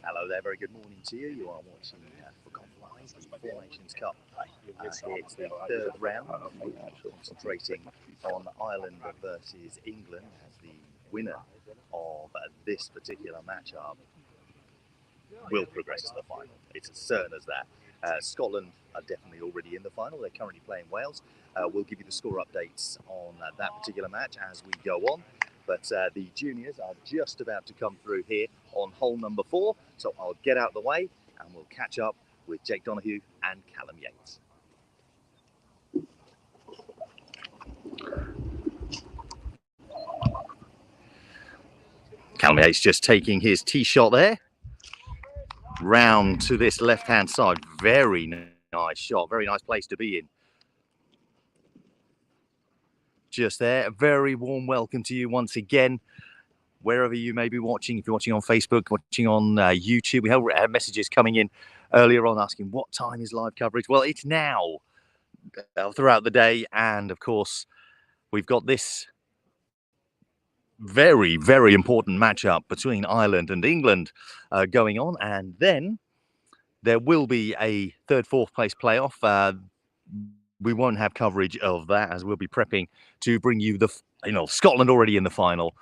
Hello there, very good morning to you. You are watching Forgotten Live, the Four Nations Cup. It's the third round, concentrating on Ireland versus England as the winner of this particular matchup will progress to the final. It's as certain as that. Scotland are definitely already in the final. They're currently playing Wales. We'll give you the score updates on that particular match as we go on. But the juniors are just about to come through here on hole number 4. So I'll get out of the way and we'll catch up with Jake Donoghue and Callum Yates. Callum Yates just taking his tee shot there. Round to this left-hand side. Very nice shot. Very nice place to be in. Just there. A very warm welcome to you once again. Wherever you may be watching, if you're watching on Facebook, watching on YouTube, we had messages coming in earlier on asking what time is live coverage. Well, it's now throughout the day. And of course, we've got this very, very important matchup between Ireland and England going on. And then there will be a third, fourth place playoff. We won't have coverage of that as we'll be prepping to bring you the, Scotland already in the final.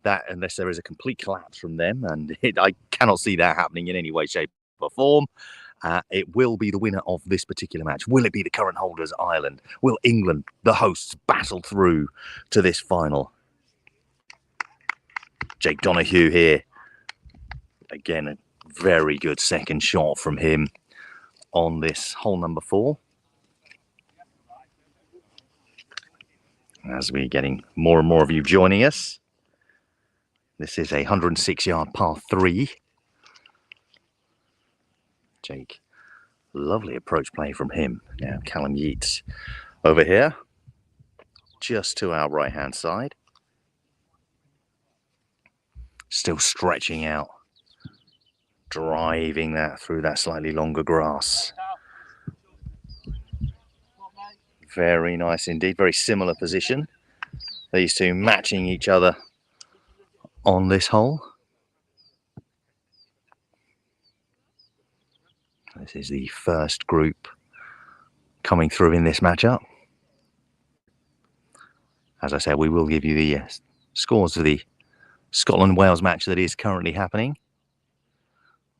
That unless there is a complete collapse from them, and I cannot see that happening in any way, shape or form. It will be the winner of this particular match. Will it be the current holders, Ireland? Will England, the hosts, battle through to this final? Jake Donoghue here. Again, a very good second shot from him on this hole number 4. As we're getting more and more of you joining us. This is a 106-yard par 3. Jake, lovely approach play from him. Now Callum Yates over here, just to our right-hand side. Still stretching out, driving that through that slightly longer grass. Very nice indeed, very similar position. These two matching each other on this hole. This is the first group coming through in this matchup. As I said, we will give you the scores of the Scotland-Wales match that is currently happening.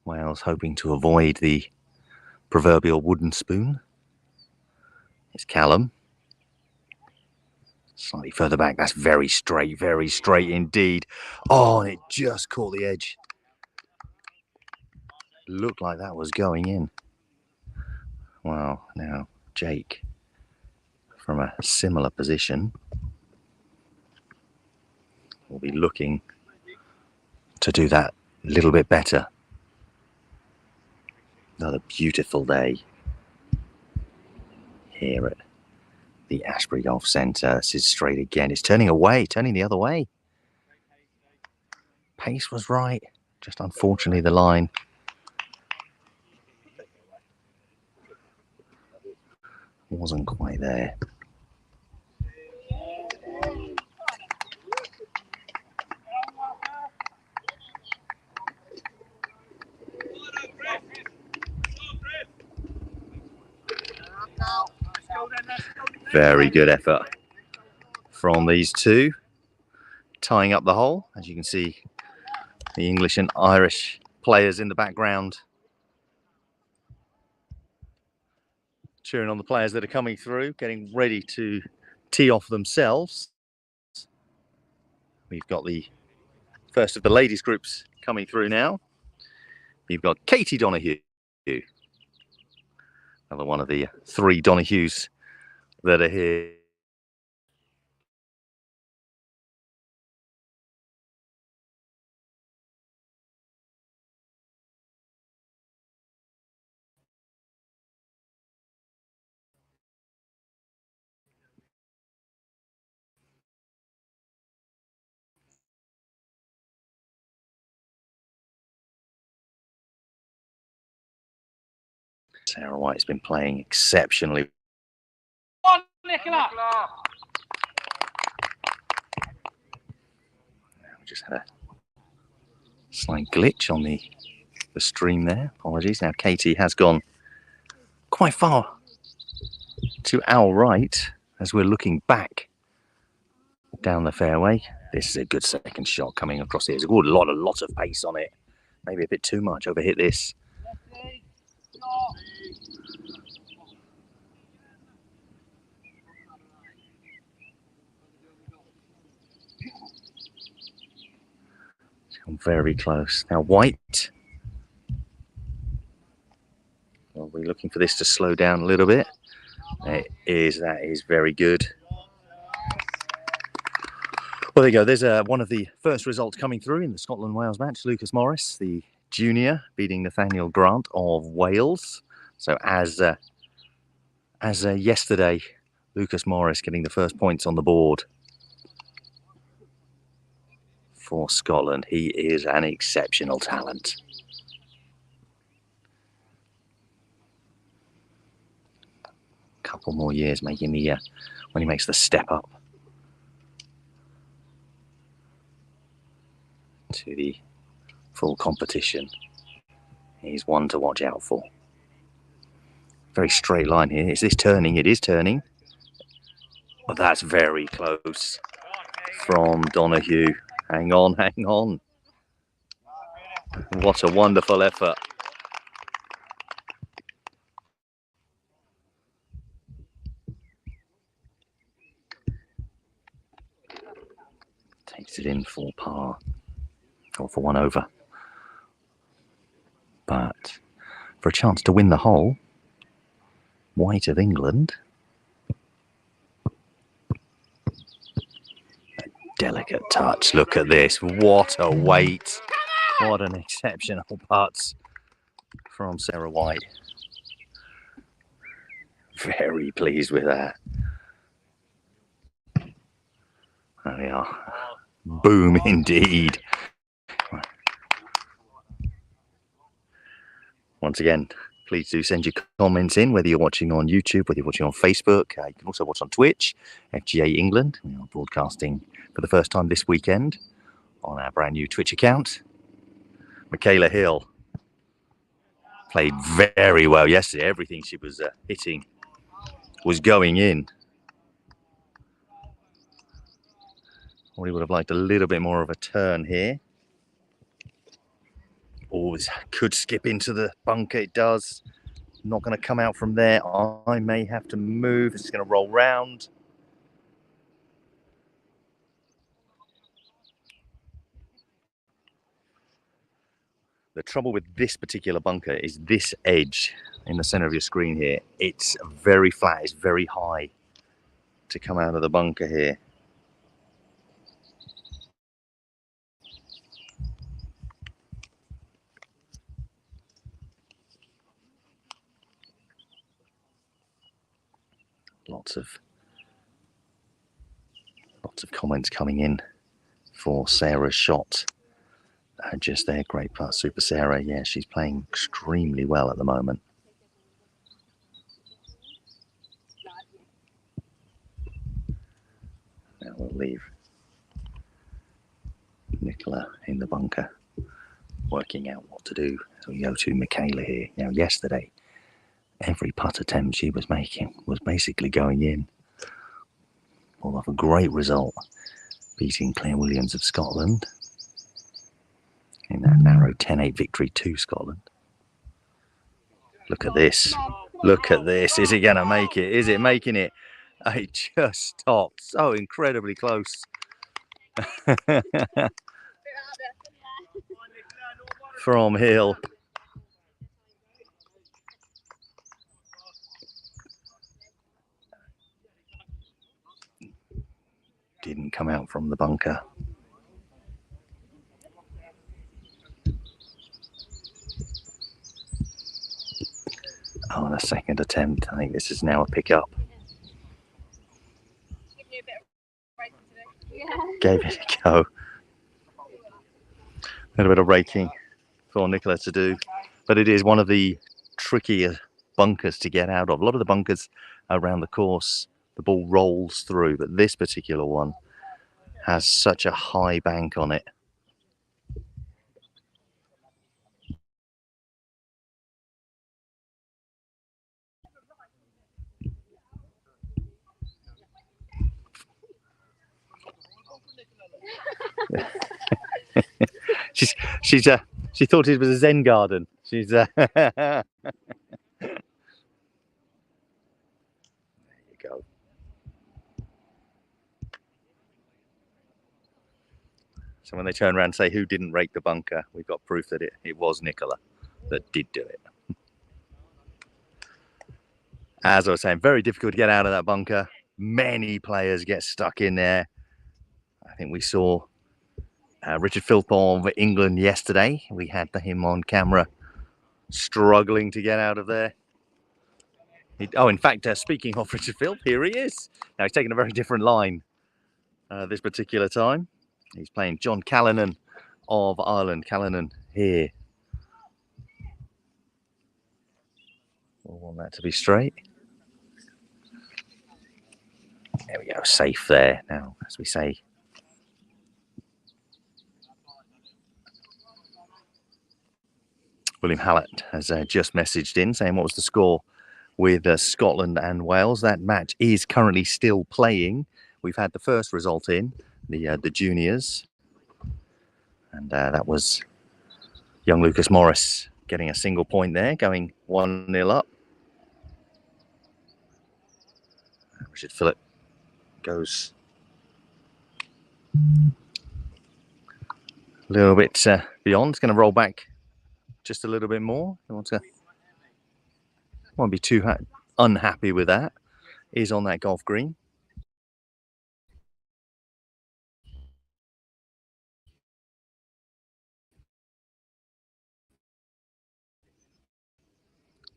Wales hoping to avoid the proverbial wooden spoon. It's Callum. Slightly further back. That's very straight indeed. Oh, and it just caught the edge. Looked like that was going in. Wow, now Jake from a similar position will be looking to do that a little bit better. Another beautiful day here at the Ashbury Golf Centre. This is straight again. It's turning away, turning the other way. Pace was right, just unfortunately the line wasn't quite there. Very good effort from these two, tying up the hole. As you can see, the English and Irish players in the background cheering on the players that are coming through, getting ready to tee off themselves. We've got the first of the ladies groups coming through now. You've got Katie Donoghue, another one of the 3 Donoghues that are here. Sarah White's been playing exceptionally. On, Nicola! We just had a slight glitch on the the stream there. Apologies. Now Katie has gone quite far to our right as we're looking back down the fairway. This is a good second shot coming across here. There's a lot of pace on it. Maybe a bit too much. Overhit this. It's gone very close. Now White. Are we looking for this to slow down a little bit? That is very good. Well, there you go. There's one of the first results coming through in the Scotland-Wales match. Lucas Morris, the junior, beating Nathaniel Grant of Wales. So as yesterday, Lucas Morris getting the first points on the board for Scotland. He is an exceptional talent. Couple more years making the when he makes the step up to the full competition. He's one to watch out for. Very straight line here. Is this turning? It is turning. But that's very close from Donahue. Hang on, hang on. What a wonderful effort. Takes it in for par. Or for one over. But for a chance to win the hole, White of England. A delicate touch. Look at this. What a weight. What an exceptional putt from Sarah White. Very pleased with that. There we are. Boom indeed. Once again, please do send your comments in, whether you're watching on YouTube, whether you're watching on Facebook. You can also watch on Twitch, FGA England. We are broadcasting for the first time this weekend on our brand new Twitch account. Michaela Hill played very well yesterday. Everything she was hitting was going in. We would have liked a little bit more of a turn here. Always could skip into the bunker. It does. Not going to come out from there. I may have to move. It's going to roll round. The trouble with this particular bunker is this edge in the center of your screen here. It's very flat. It's very high to come out of the bunker here. Lots of comments coming in for Sarah's shot. Just there, great putt, Super Sarah. Yeah, she's playing extremely well at the moment. Now we'll leave Nicola in the bunker, working out what to do. So we go to Michaela here. Now, yesterday, every putt attempt she was making was basically going in. Pulled off a great result, beating Claire Williams of Scotland in that narrow 10-8 victory to Scotland. Look at this. Look at this. Is it going to make it? Is it making it? It just stopped so incredibly close. From Hill. Didn't come out from the bunker. Oh, and a second attempt. I think this is now a pickup. Gave it a go. A little bit of raking for Nicola to do. But it is one of the trickier bunkers to get out of. A lot of the bunkers around the course, the ball rolls through. But this particular one has such a high bank on it. She thought it was a Zen garden. She's there you go. So when they turn around and say who didn't rake the bunker, we've got proof that it was Nicola that did do it. As I was saying, very difficult to get out of that bunker. Many players get stuck in there. I think we saw Richard Philp of England yesterday. We had him on camera struggling to get out of there. In fact, speaking of Richard Philp, here he is. Now he's taken a very different line this particular time. He's playing John Callanan of Ireland. Callanan here. We'll want that to be straight. There we go, safe there. Now, as we say, William Hallett has just messaged in saying what was the score with Scotland and Wales. That match is currently still playing. We've had the first result in, the juniors. And that was young Lucas Morris getting a single point there, going 1-0 up. Richard Philp goes a little bit beyond. It's going to roll back just a little bit more. Won't be too unhappy with that. Is on that golf green.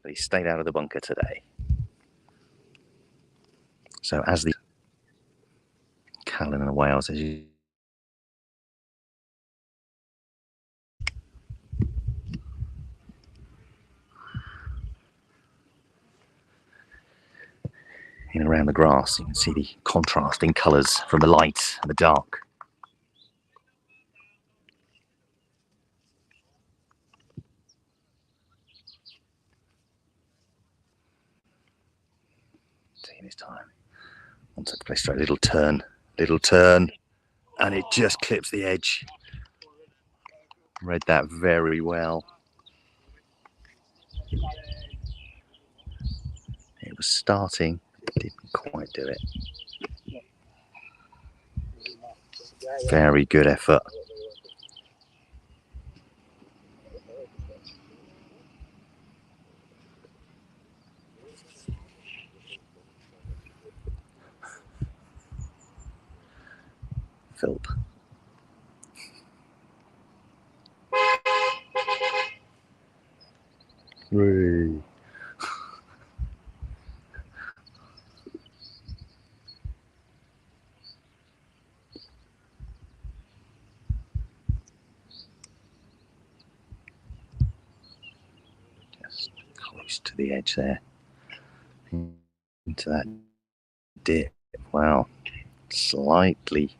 But he stayed out of the bunker today. So as the Callanan and Wales, as you in and around the grass, you can see the contrasting colours from the light and the dark. Taking his time. Wants to play straight, little turn, and it just clips the edge. Read that very well. It was starting, didn't quite do it. Very good effort. Philp. Whee. Just close to the edge there. Into that dip. Wow. Slightly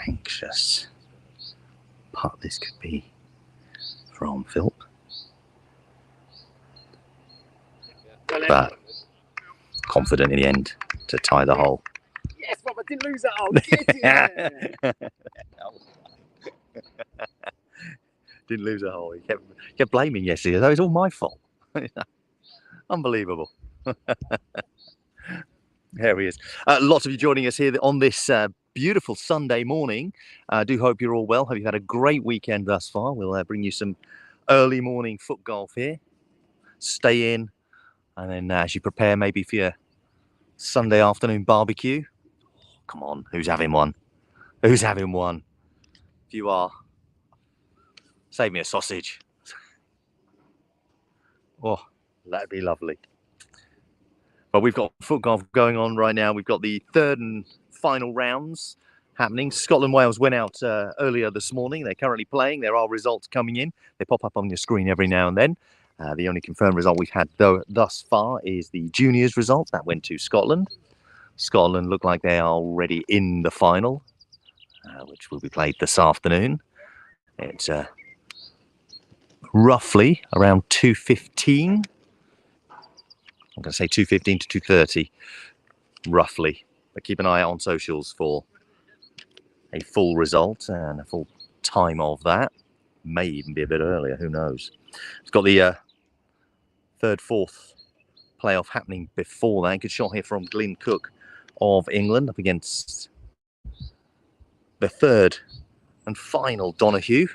anxious putt this could be from Philp. But confident in the end to tie the hole. Yes, Bob, I didn't lose that hole. Get it. Didn't lose a hole. He kept blaming yesterday. That was all my fault. Unbelievable. There he is. Lots of you joining us here on this beautiful Sunday morning. I do hope you're all well. Hope you've had a great weekend thus far. We'll bring you some early morning foot golf here. Stay in. And then as you prepare maybe for your Sunday afternoon barbecue. Come on, who's having one? Who's having one? If you are, save me a sausage. Oh, that'd be lovely. But we've got foot golf going on right now. We've got the third and final rounds happening. Scotland-Wales went out earlier this morning. They're currently playing. There are results coming in. They pop up on your screen every now and then. The only confirmed result we've had thus far is the juniors result. That went to Scotland. Scotland look like they are already in the final, which will be played this afternoon. It's roughly around 2:15. I'm going to say 2:15 to 2:30, roughly. But keep an eye out on socials for a full result and a full time of that. May even be a bit earlier, who knows. It's got the third, fourth playoff happening before that. Good shot here from Glyn Cook of England up against the third and final Donahue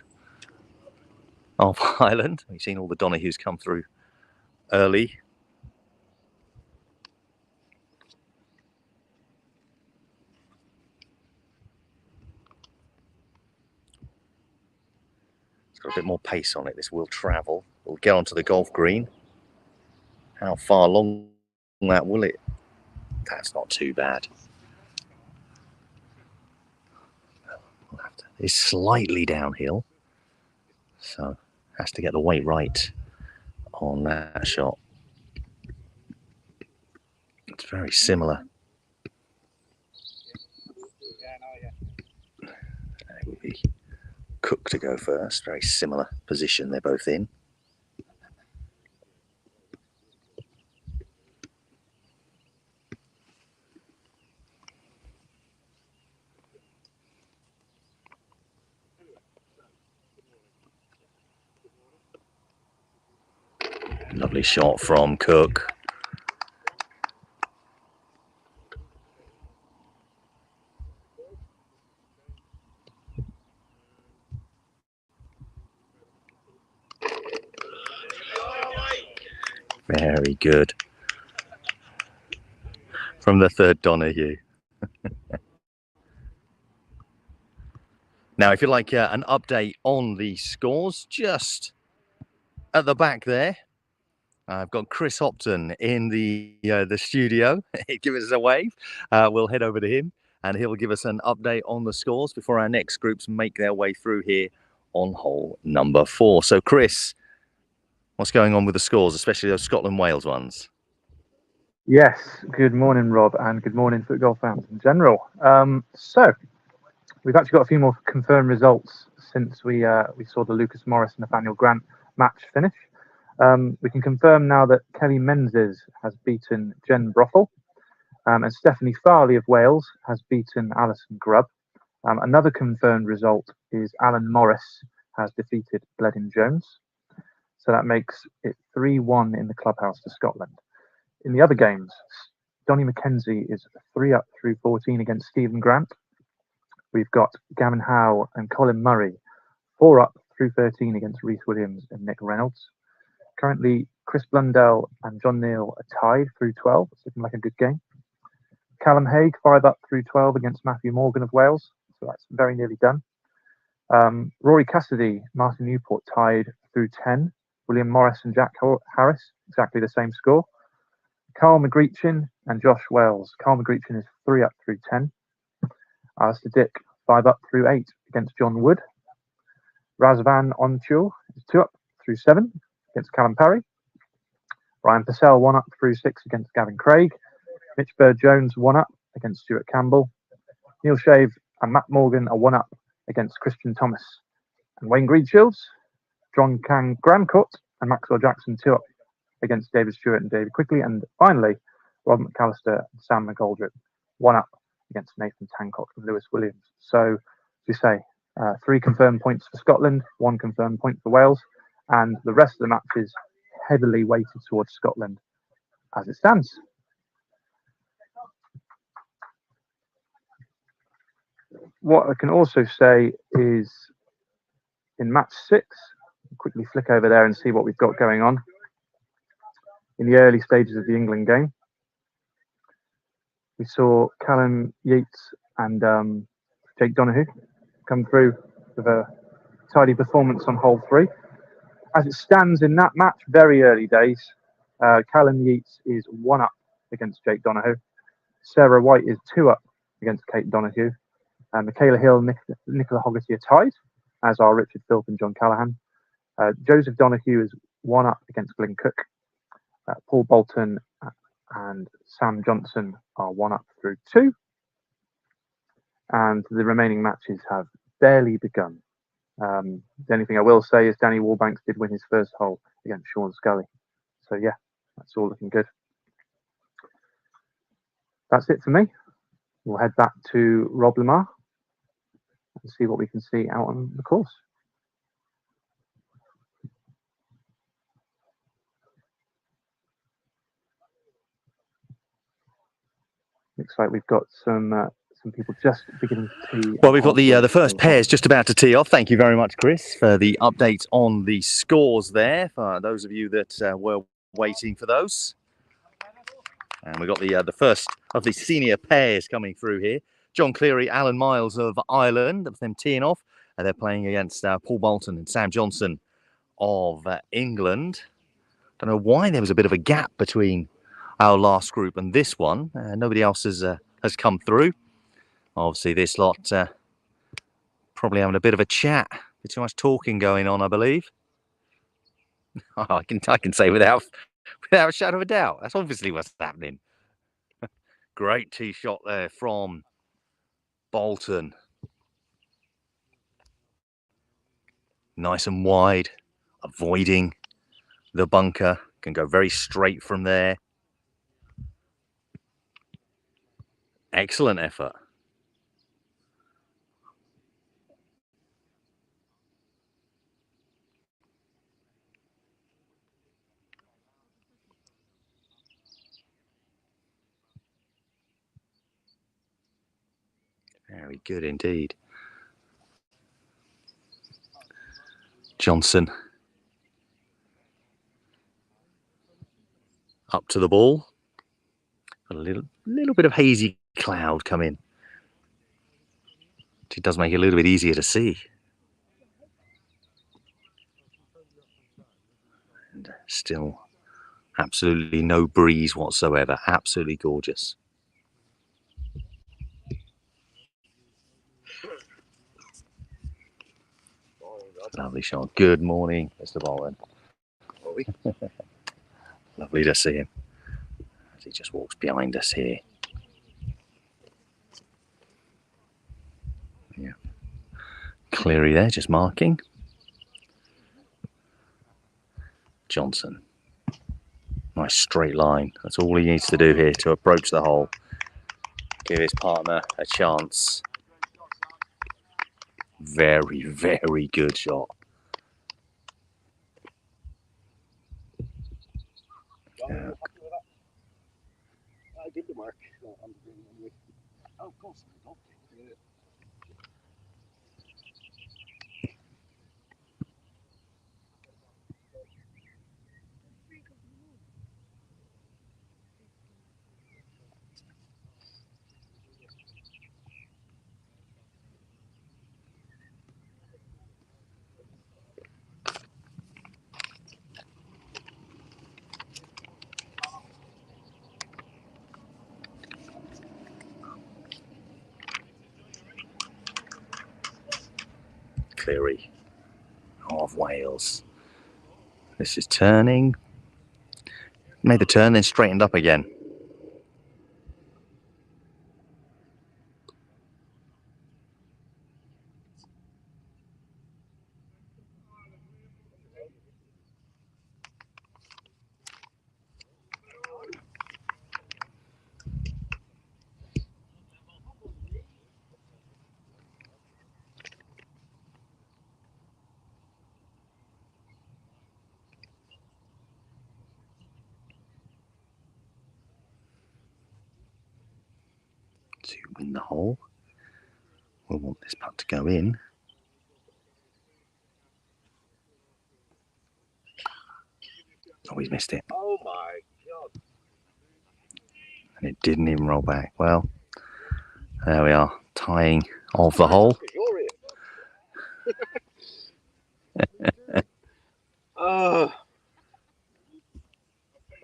of Ireland. We've seen all the Donahues come through early. It's got a bit more pace on it. This will travel. We'll get onto the golf green. How far along that will it? That's not too bad. We'll have to, it's slightly downhill, so has to get the weight right on that shot. It's very similar. It would be Cook to go first. Very similar position they're both in. Lovely shot from Cook. Very good. From the third Donahue. Now, if you'd like an update on the scores, just at the back there, I've got Chris Hopton in the studio. Give us a wave. We'll head over to him and he'll give us an update on the scores before our next groups make their way through here on hole number 4. So, Chris, what's going on with the scores, especially those Scotland-Wales ones? Yes, good morning, Rob, and good morning to the golf fans in general. So, we've actually got a few more confirmed results since we saw the Lucas Morris and Nathaniel Grant match finish. We can confirm now that Kelly Menzies has beaten Jen Brothel, and Stephanie Farley of Wales has beaten Alison Grubb. Another confirmed result is Alan Morris has defeated Bledin Jones. So that makes it 3-1 in the clubhouse to Scotland. In the other games, Donnie McKenzie is 3 up through 14 against Stephen Grant. We've got Gavin Howe and Colin Murray 4 up through 13 against Rhys Williams and Nick Reynolds. Currently, Chris Blundell and John Neal are tied through 12. It's looking like a good game. Callum Haig 5 up through 12 against Matthew Morgan of Wales. So that's very nearly done. Rory Cassidy, Martin Newport tied through 10. William Morris and Jack Harris, exactly the same score. Carl McGreechin and Josh Wells. Carl McGreechin is 3 up through 10. Alistair Dick 5 up through 8 against John Wood. Razvan Onchul is 2 up through 7 against Callum Parry. Ryan Purcell 1 up through 6 against Gavin Craig. Mitch Bird-Jones 1 up against Stuart Campbell. Neil Shave and Matt Morgan are 1 up against Christian Thomas. And Wayne Greenshields, John Kang Grancourt and Maxwell Jackson 2 up against David Stewart and David Quigley. And finally, Rob McAllister and Sam McGoldrick 1 up against Nathan Tancock and Lewis Williams. So, as you say, 3 confirmed points for Scotland, 1 confirmed point for Wales, and the rest of the matches heavily weighted towards Scotland as it stands. What I can also say is in match 6, quickly flick over there and see what we've got going on in the early stages of the England game. We saw Callum Yates and Jake Donahue come through with a tidy performance on hole 3. As it stands in that match, very early days, Callum Yates is 1 up against Jake Donahue. Sarah White is 2 up against Kate Donahue. Michaela Hill and Nicola Hoggerty are tied, as are Richard Philp and John Callahan. Joseph Donahue is 1 up against Glyn Cook. Paul Bolton and Sam Johnson are 1 up through 2. And the remaining matches have barely begun. The only thing I will say is Danny Warbanks did win his first hole against Sean Scully. So yeah, that's all looking good. That's it for me. We'll head back to Rob Lamar. and see what we can see out on the course. Looks like we've got some people just beginning to tee. Well, we've got the first pairs just about to tee off. Thank you very much, Chris, for the update on the scores there, for those of you that were waiting for those. And we've got the first of the senior pairs coming through here. John Cleary, Alan Miles of Ireland, of them teeing off. And they're playing against Paul Bolton and Sam Johnson of England. Don't know why there was a bit of a gap between our last group and this one. Nobody else has come through. Obviously, this lot probably having a bit of a chat. Bit too much talking going on, I believe. I can say without a shadow of a doubt. That's obviously what's happening. Great tee shot there from Bolton. Nice and wide, avoiding the bunker. Can go very straight from there. Excellent effort. Very good indeed. Johnson up to the ball. A little bit of hazy cloud come in. It does make it a little bit easier to see. And still absolutely no breeze whatsoever. Absolutely gorgeous. Lovely shot. Good morning, Mr. Bolton. Lovely to see him as he just walks behind us here. Yeah. Cleary there, just marking. Johnson. Nice straight line. That's all he needs to do here to approach the hole. Give his partner a chance. Very, very good shot. Yeah. I did the mark. Oh, of course. Cleary of Wales. This is turning. Made the turn, then straightened up again. To win the hole, we'll want this putt to go in. Oh, he's missed it. Oh my God. And it didn't even roll back. Well, there we are, tying of the hole. Oh.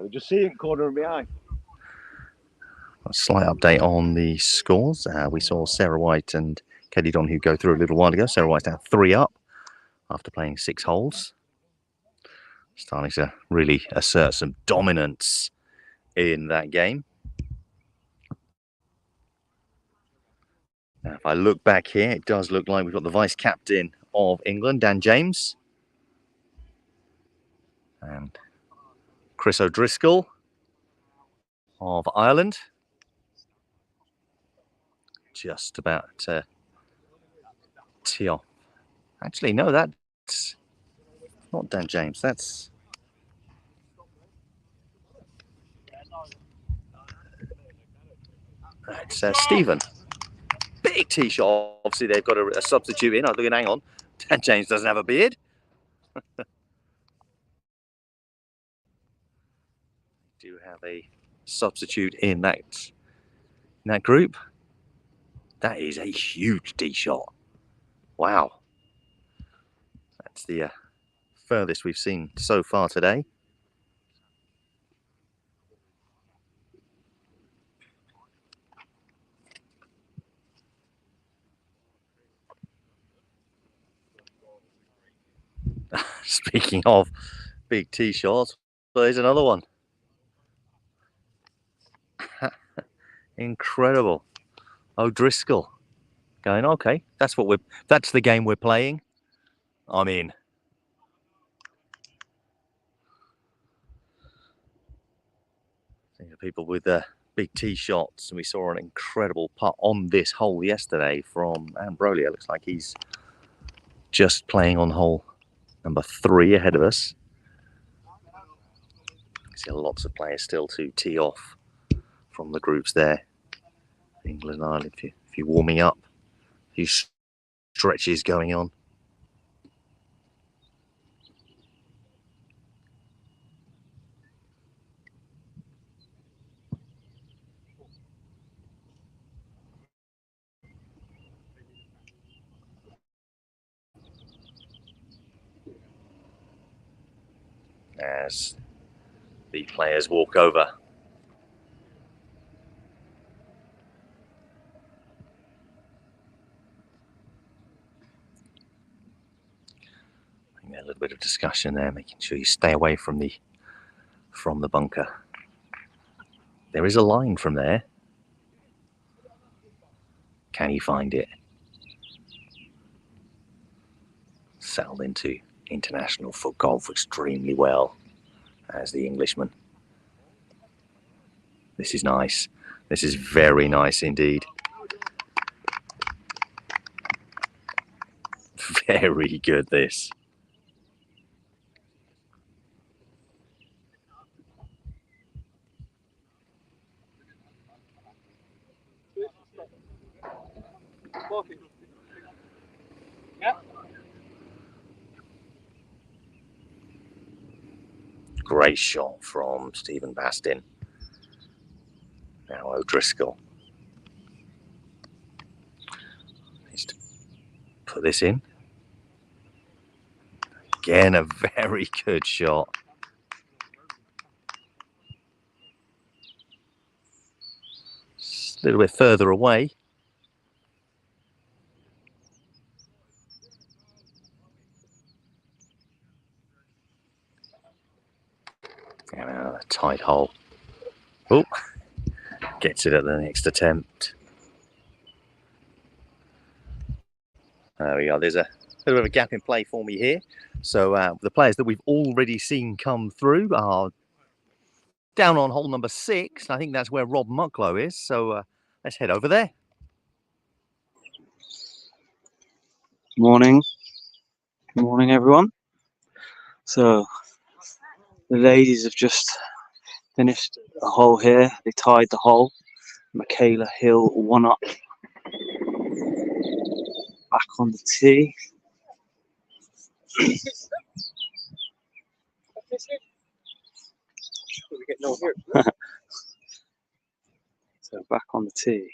I just see it corner of my eye. A slight update on the scores. We saw Sarah White and Katie Donahue go through a little while ago. Sarah White's now 3 up after playing 6 holes. Starting to really assert some dominance in that game. Now, if I look back here, it does look like we've got the vice-captain of England, Dan James. And Chris O'Driscoll of Ireland. Just about to tee off. Actually, no, that's not Dan James. That's Stephen. Big tee shot. Obviously, they've got a substitute in. I'm looking, hang on. Dan James doesn't have a beard. Do have a substitute in that group. That is a huge tee shot. Wow. That's the furthest we've seen so far today. Speaking of big tee shots, there's another one. Incredible. O'Driscoll going, okay, that's the game we're playing. I'm in. Think of people with big tee shots, and we saw an incredible putt on this hole yesterday from Ambroglia. Looks like he's just playing on hole number 3 ahead of us. See lots of players still to tee off from the groups there. England and Ireland, if you're warming up, a few stretches going on. As the players walk over. A little bit of discussion there, making sure you stay away from the bunker. There is a line from there. Can he find it? Settled into international foot golf extremely well as the Englishman. This is nice. This is very nice indeed. Very good, this. Great shot from Stephen Bastin. Now O'Driscoll needs to put this in. Again, a very good shot. Just a little bit further away. And a tight hole. Oh, gets it at the next attempt. There we go. There's a bit of a gap in play for me here. So the players that we've already seen come through are down on hole number 6. I think that's where Rob Mucklow is. So let's head over there. Morning. Good morning, everyone. So the ladies have just finished a hole here. They tied the hole. Michaela Hill 1 up. Back on the tee. So back on the tee,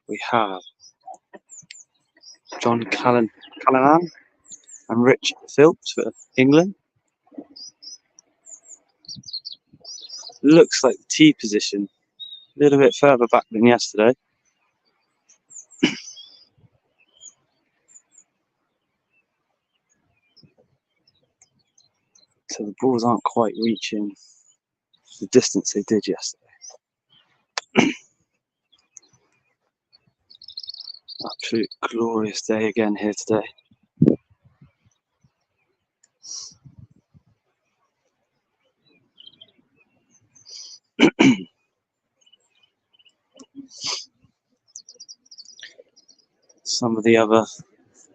we have John Callanan and Rich Phillips for England. Looks like the tee position a little bit further back than yesterday. So the balls aren't quite reaching the distance they did yesterday. Absolute glorious day again here today. Some of the other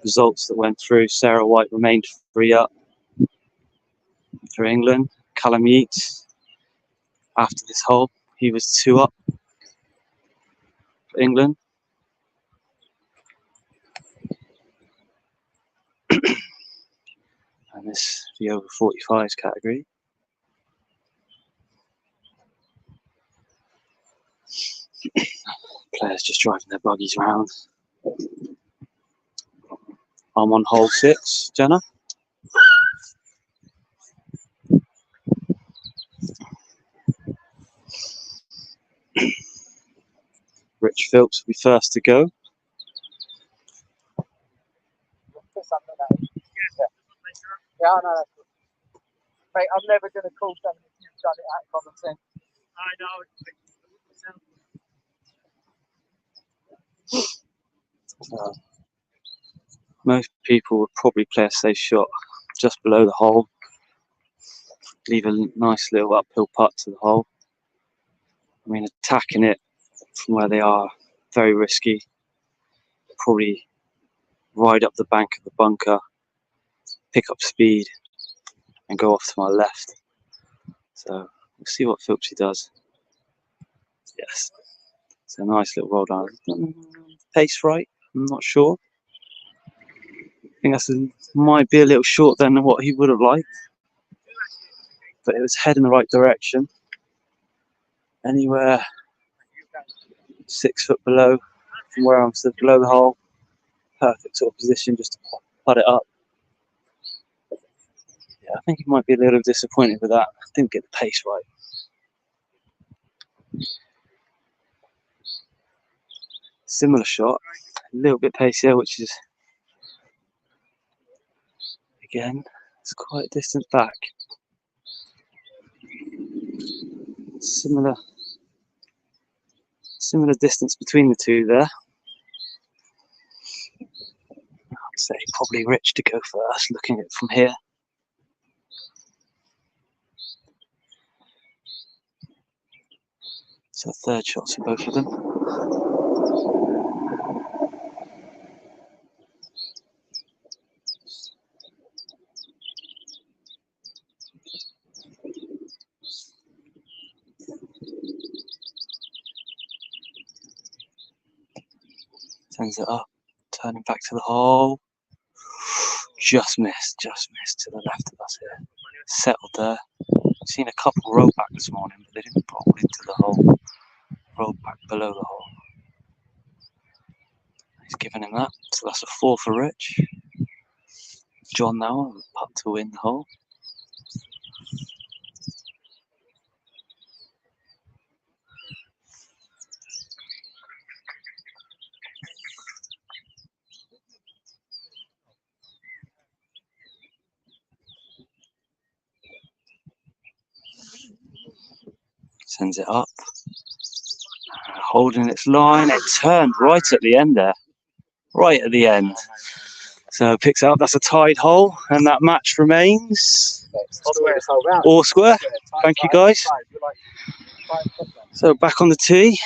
results that went through. Sarah White remained 3 up for England. Callum Yeats, after this hole, he was 2 up for England. And this the over 45s category. Players just driving their buggies around. I'm on hole 6, Jenna. Rich Phillips will be first to go. Yeah, I know. Mate, I'm never going to call something if you've done it out of common sense. I know. Most people would probably play a safe shot just below the hole. Leave a nice little uphill putt to the hole. I mean, attacking it from where they are, very risky. Probably ride up the bank of the bunker, pick up speed, and go off to my left. So we'll see what Philpsy does. Yes, it's a nice little roll down. Pace right, I'm not sure. I think that might be a little short than what he would have liked, but it was heading the right direction. Anywhere 6 foot below from where I'm stood below the hole, perfect sort of position just to putt it up. Yeah, I think he might be a little disappointed with that. I didn't get the pace right. Similar shot, a little bit pacier, which is, again, it's quite a distance back. Similar distance between the two there. I'd say probably Rich to go first, looking at it from here. So third shots for both of them. Sends it up, turning back to the hole. Just missed to the left of us here. Settled there. Seen a couple roll back this morning, but they didn't roll into the hole. Rolled back below the hole. He's giving him that, so that's a 4 for Rich. John now, putt to win the hole. Sends it up. Holding its line. It turned right at the end there. Right at the end. So picks it up. That's a tied hole. And that match remains all square. Thank you, guys. So back on the tee.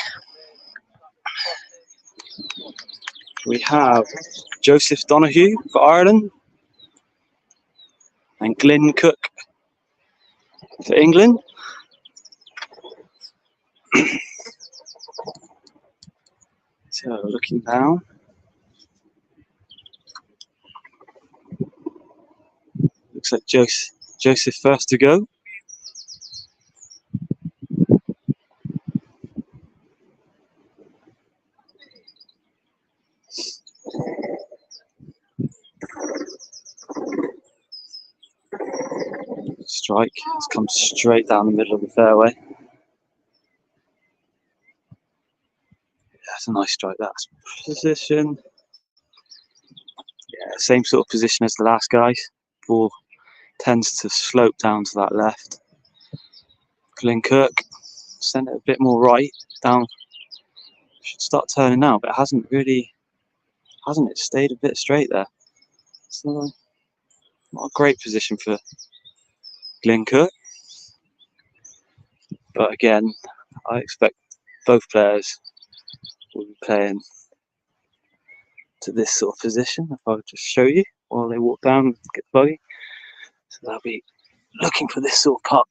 We have Joseph Donoghue for Ireland. And Glyn Cook for England. So looking down. Looks like Joseph first to go. Strike has come straight down the middle of the fairway. That's a nice strike. That's position. Yeah, same sort of position as the last guys. Ball tends to slope down to that left. Glyn Kirk sent it a bit more right down. Should start turning now, but it hasn't really. Hasn't it stayed a bit straight there? So not a great position for Glyn Kirk. But again, I expect both players will be playing to this sort of position. If I would just show you while they walk down and get the buggy. So they'll be looking for this sort of cut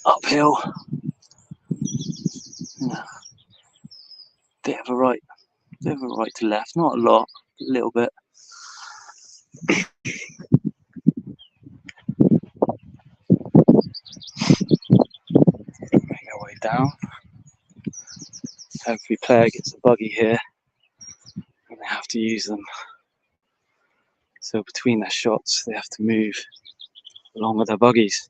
uphill. Bit of a right to left, not a lot, a little bit. Make our way down. Hopefully player gets the buggy here and they have to use them. So between their shots they have to move along with their buggies.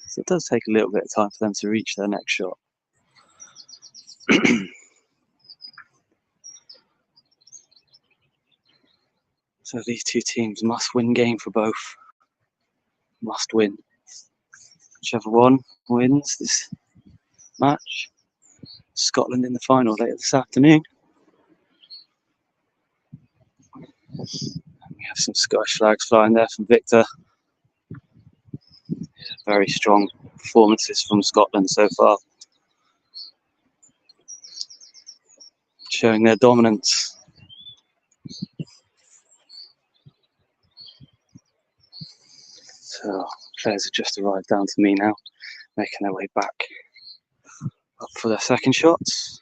So it does take a little bit of time for them to reach their next shot. So these two teams must win game for both. Must win. Whichever one wins this match, Scotland in the final later this afternoon. We have some Scottish flags flying there from Victor. Very strong performances from Scotland so far, showing their dominance. So players have just arrived down to me now, making their way back up for their second shots.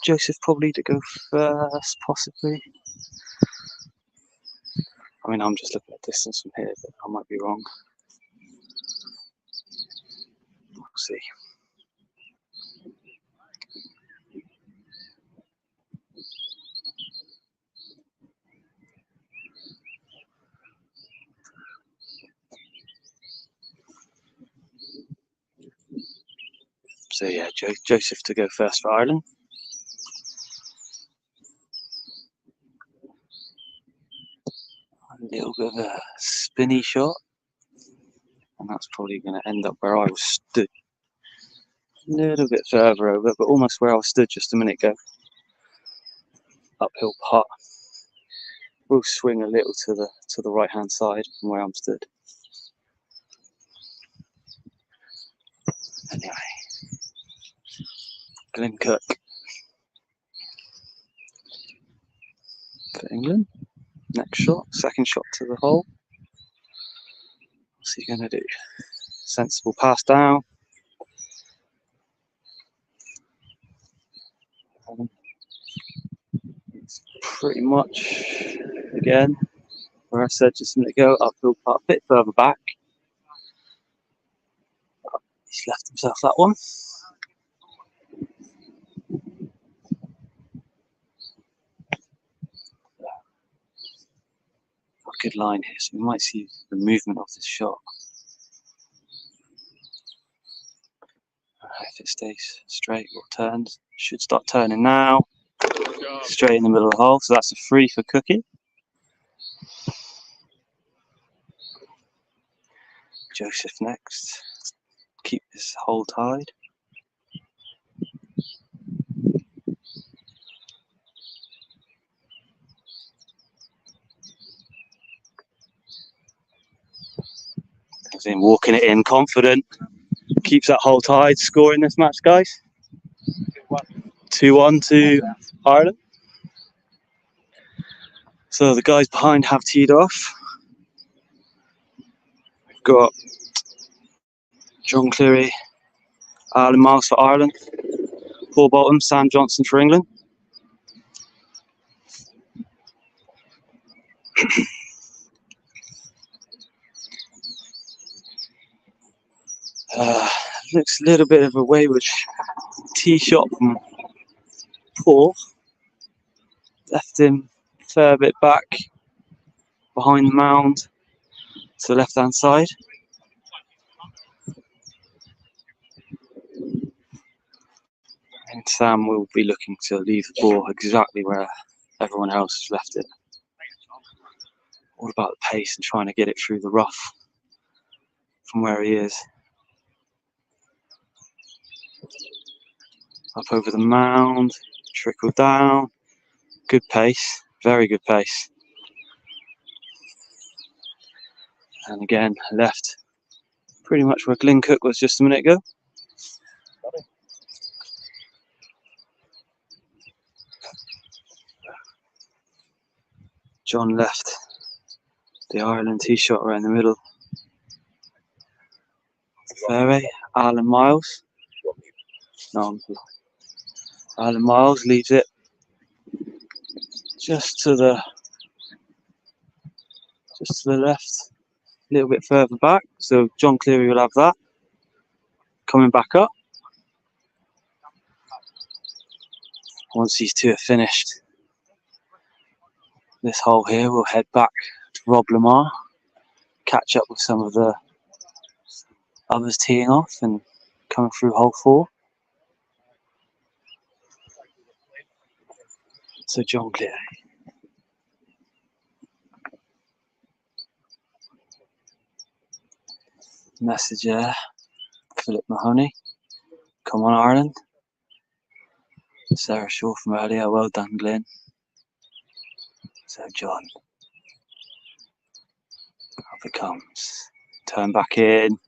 Joseph probably to go first, possibly. I mean, I'm just looking at distance from here, but I might be wrong. We'll see. So yeah, Joseph to go first for Ireland. A little bit of a spinny shot, and that's probably going to end up where I was stood. A little bit further over, but almost where I was stood just a minute ago. Uphill putt. We'll swing a little to the right hand side from where I'm stood. Anyway, Glenn Cook for England. Next shot, second shot to the hole. What's he going to do? Sensible pass down. It's pretty much, again, where I said just a minute ago, uphill putt, a bit further back. He's left himself that one. A good line here, so we might see the movement of this shot. If it stays straight or turns, should start turning now. Straight in the middle of the hole, so that's a free for Cookie. Joseph next. Keep this hole tied. Comes in, walking it in, confident. Keeps that hole tied. Scoring this match, guys. 2-1 to Ireland. So the guys behind have teed off. We've got John Cleary, Alan Miles for Ireland, Paul Bolton, Sam Johnson for England. Looks a little bit of a wayward tee shot from Paul. Left him a fair bit back behind the mound to the left hand side. And Sam will be looking to leave the ball exactly where everyone else has left it. All about the pace and trying to get it through the rough from where he is. Up over the mound, trickle down. Good pace, very good pace. And again, left Pretty much where Glyn Cook was just a minute ago. John left the Ireland tee shot around the middle. Fairway, Alan Miles. No, Alan Miles leaves it just to the left, a little bit further back. So John Cleary will have that. Coming back up. Once these two are finished, this hole here, we'll head back to Rob Lamar, catch up with some of the others teeing off and coming through hole 4. So John Cleary. Message there, Philip Mahoney. Come on, Ireland. Sarah Shaw from earlier. Well done, Glenn. So John. Up it comes. Turn back in.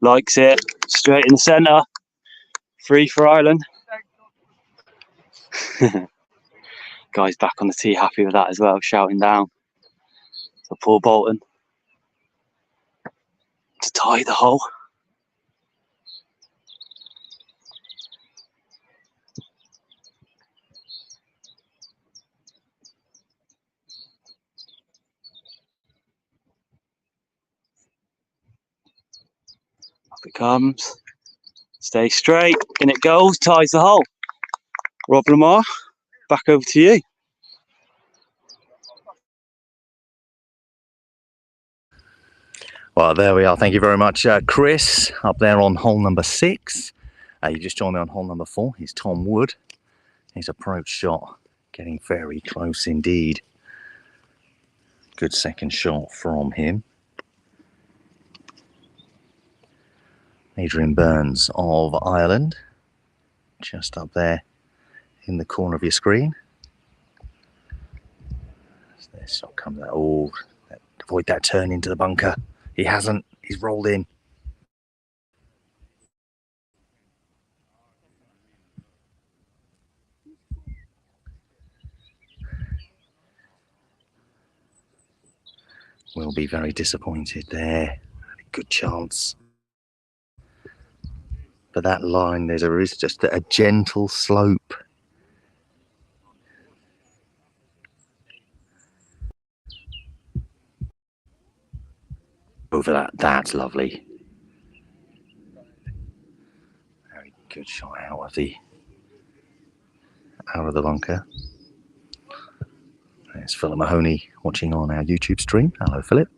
Likes it. Straight in the centre. 3 for Ireland. Guys back on the tee, happy with that as well, shouting down for Paul Bolton to tie the hole. Up it comes. Stay straight. In it goes. Ties the hole. Rob Lamar, back over to you. Well, there we are. Thank you very much, Chris, up there on hole number 6. You just joined me on hole number 4. He's Tom Wood. His approach shot getting very close indeed. Good second shot from him. Adrian Burns of Ireland, just up there in the corner of your screen. This shot comes out. Oh, avoid that turn into the bunker. He hasn't. He's rolled in. Will be very disappointed there. Good chance. But that line, there is just a gentle slope. Over that, that's lovely. Very good shot out of the bunker. There's Philip Mahoney watching on our YouTube stream. Hello, Philip.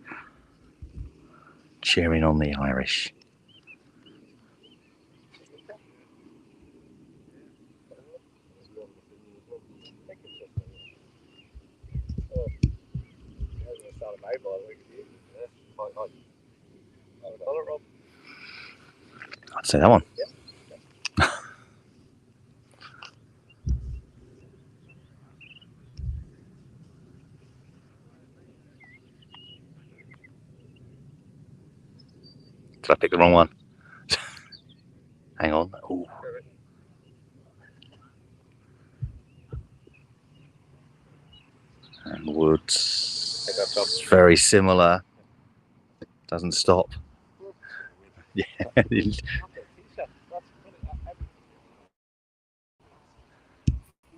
Cheering on the Irish. I'd say that one. Did I pick the wrong one? Hang on. Ooh. And Woods, very similar. Doesn't stop. Yeah.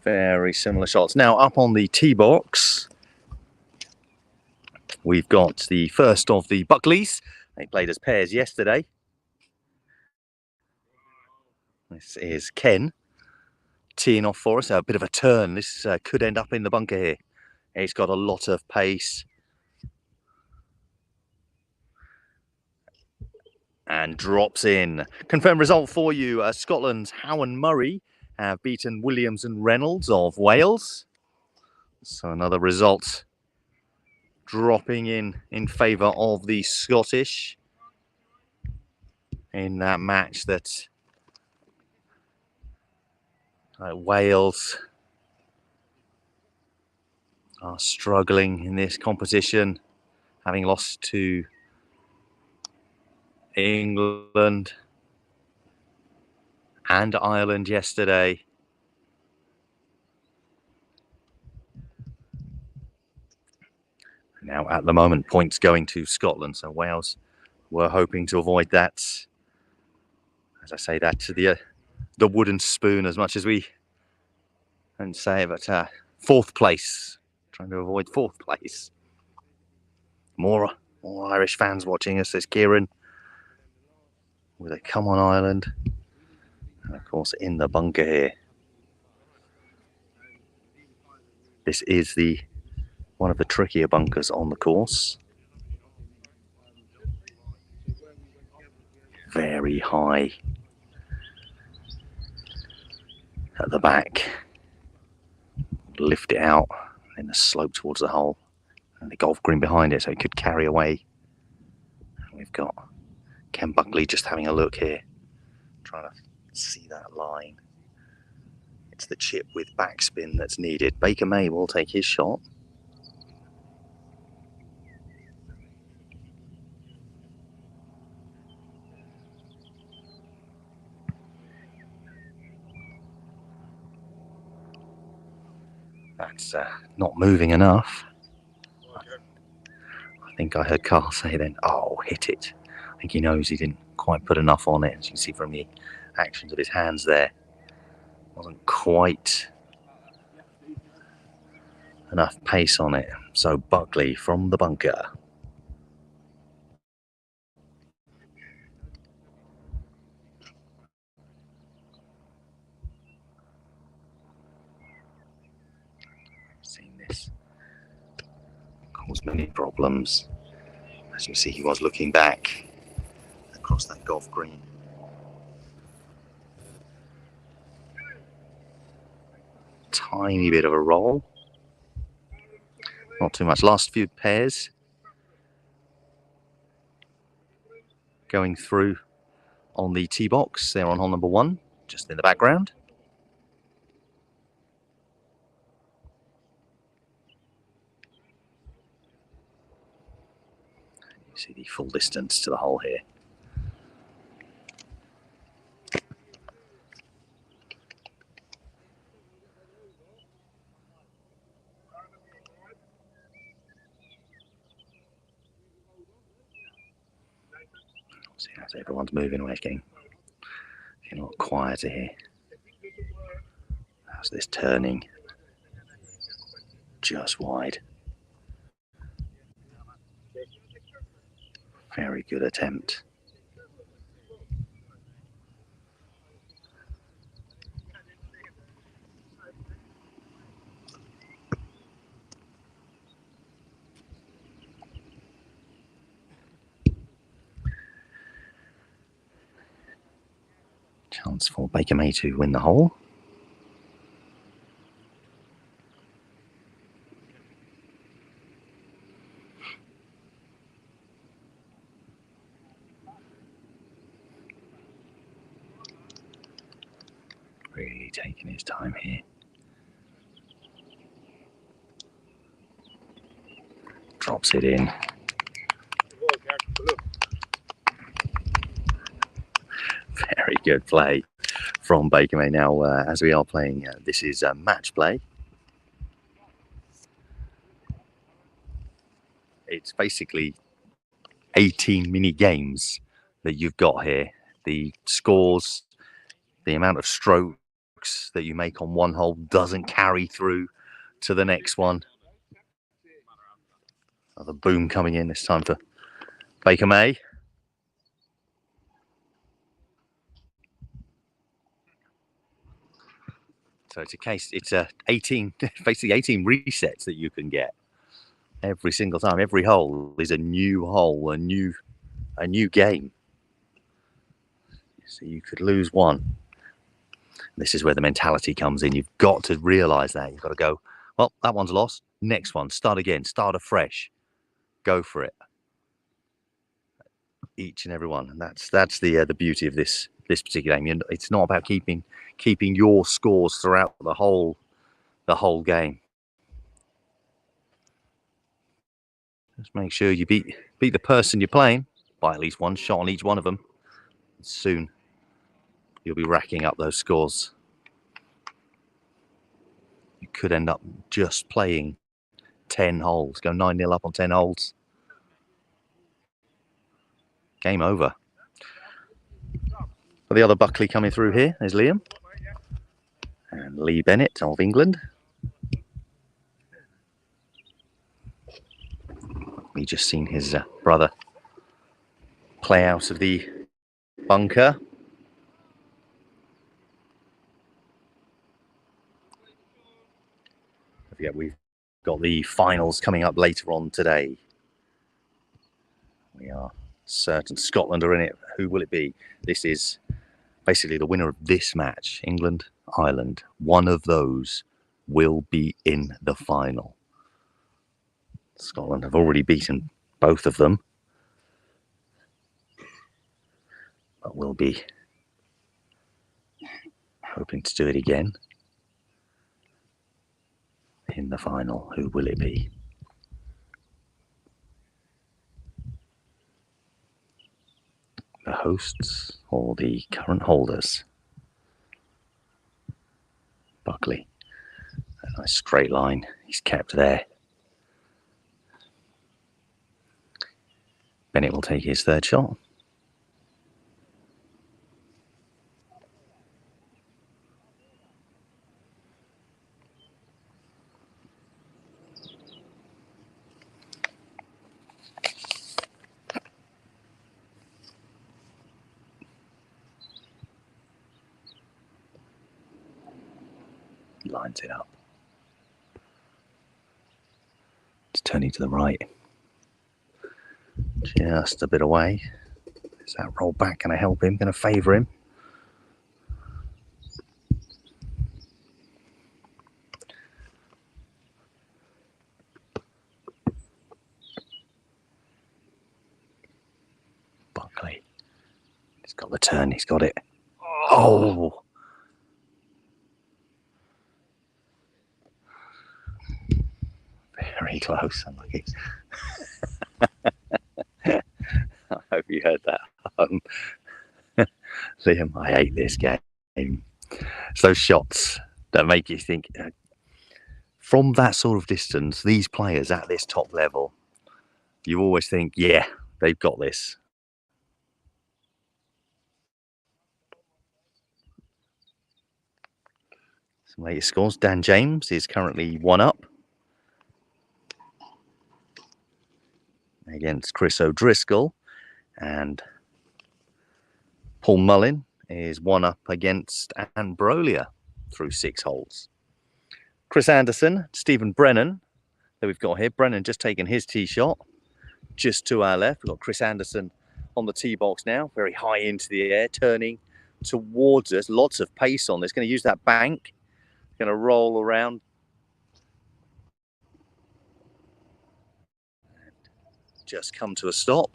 Very similar shots. Now up on the tee box, we've got the first of the Buckleys. They played as pairs yesterday. This is Ken teeing off for us. A bit of a turn. This could end up in the bunker here. He's got a lot of pace. And drops in. Confirmed result for you. Scotland's Howan Murray have beaten Williams and Reynolds of Wales. So another result dropping in favour of the Scottish in that match that Wales are struggling in this competition, having lost to England and Ireland yesterday. Now, at the moment, points going to Scotland. So Wales were hoping to avoid that. As I say that to the wooden spoon, as much as we don't say, but fourth place, trying to avoid fourth place. More Irish fans watching us, says Kieran, with a come on Ireland, and of course in the bunker here. This is one of the trickier bunkers on the course. Very high at the back. Lift it out, and the slope towards the hole, and the golf green behind it, so it could carry away. And we've got Ken Buckley just having a look here, trying to see that line. It's the chip with backspin that's needed. Baker May will take his shot. That's not moving enough. I think I heard Carl say then, oh, hit it. I think he knows he didn't quite put enough on it. As you can see from the actions of his hands there, wasn't quite enough pace on it. So Buckley from the bunker. Seen this cause many problems. As you see, he was looking back across that golf green. Tiny bit of a roll. Not too much. Last few pairs going through on the tee box. They're on hole number 1, just in the background. You see the full distance to the hole here. See as everyone's moving away, getting a lot quieter here. How's this turning? Just wide. Very good attempt. Chance for Baker May to win the hole. Really taking his time here. Drops it in. Very good play from Baker May. Now, as we are playing, this is match play. It's basically 18 mini games that you've got here. The scores, the amount of strokes that you make on one hole doesn't carry through to the next one. Another boom coming in this time for Baker May. So it's a case, it's 18, basically 18 resets that you can get every single time. Every hole is a new hole, a new game. So you could lose one. This is where the mentality comes in. You've got to realize that. You've got to go, well, that one's lost. Next one, start again, start afresh. Go for it. Each and every one. And that's the beauty of this particular game. It's not about keeping your scores throughout the whole game. Just make sure you beat the person you're playing. by at least one shot on each one of them. Soon you'll be racking up those scores. You could end up just playing 10 holes, go 9-0 up on 10 holes. Game over. But the other Buckley coming through here is Liam. And Lee Bennett of England. We just seen his brother play out of the bunker. Yeah, we've got the finals coming up later on today. We are certain Scotland are in it. Who will it be? This is basically the winner of this match, England, Ireland. One of those will be in the final. Scotland have already beaten both of them, but we'll be hoping to do it again in the final. Who will it be? The hosts or the current holders? Buckley, a nice straight line he's kept there. Bennett will take his third shot. Lines it up. It's turning to the right. Just a bit away. Is that roll back going to help him? Going to favour him? Buckley. He's got the turn. He's got it. Oh! Very close. Unlucky. I hope you heard that. Liam, I hate this game. It's those shots that make you think, from that sort of distance, these players at this top level, you always think, yeah, they've got this. Some latest scores. Dan James is currently 1 up against Chris O'Driscoll, and Paul Mullin is 1 up against Anne Brolia through 6 holes. Chris Anderson, Stephen Brennan, that we've got here. Brennan just taken his tee shot just to our left. We've got Chris Anderson on the tee box now, very high into the air, turning towards us. Lots of pace on this. Going to use that bank. Going to roll around. Just come to a stop.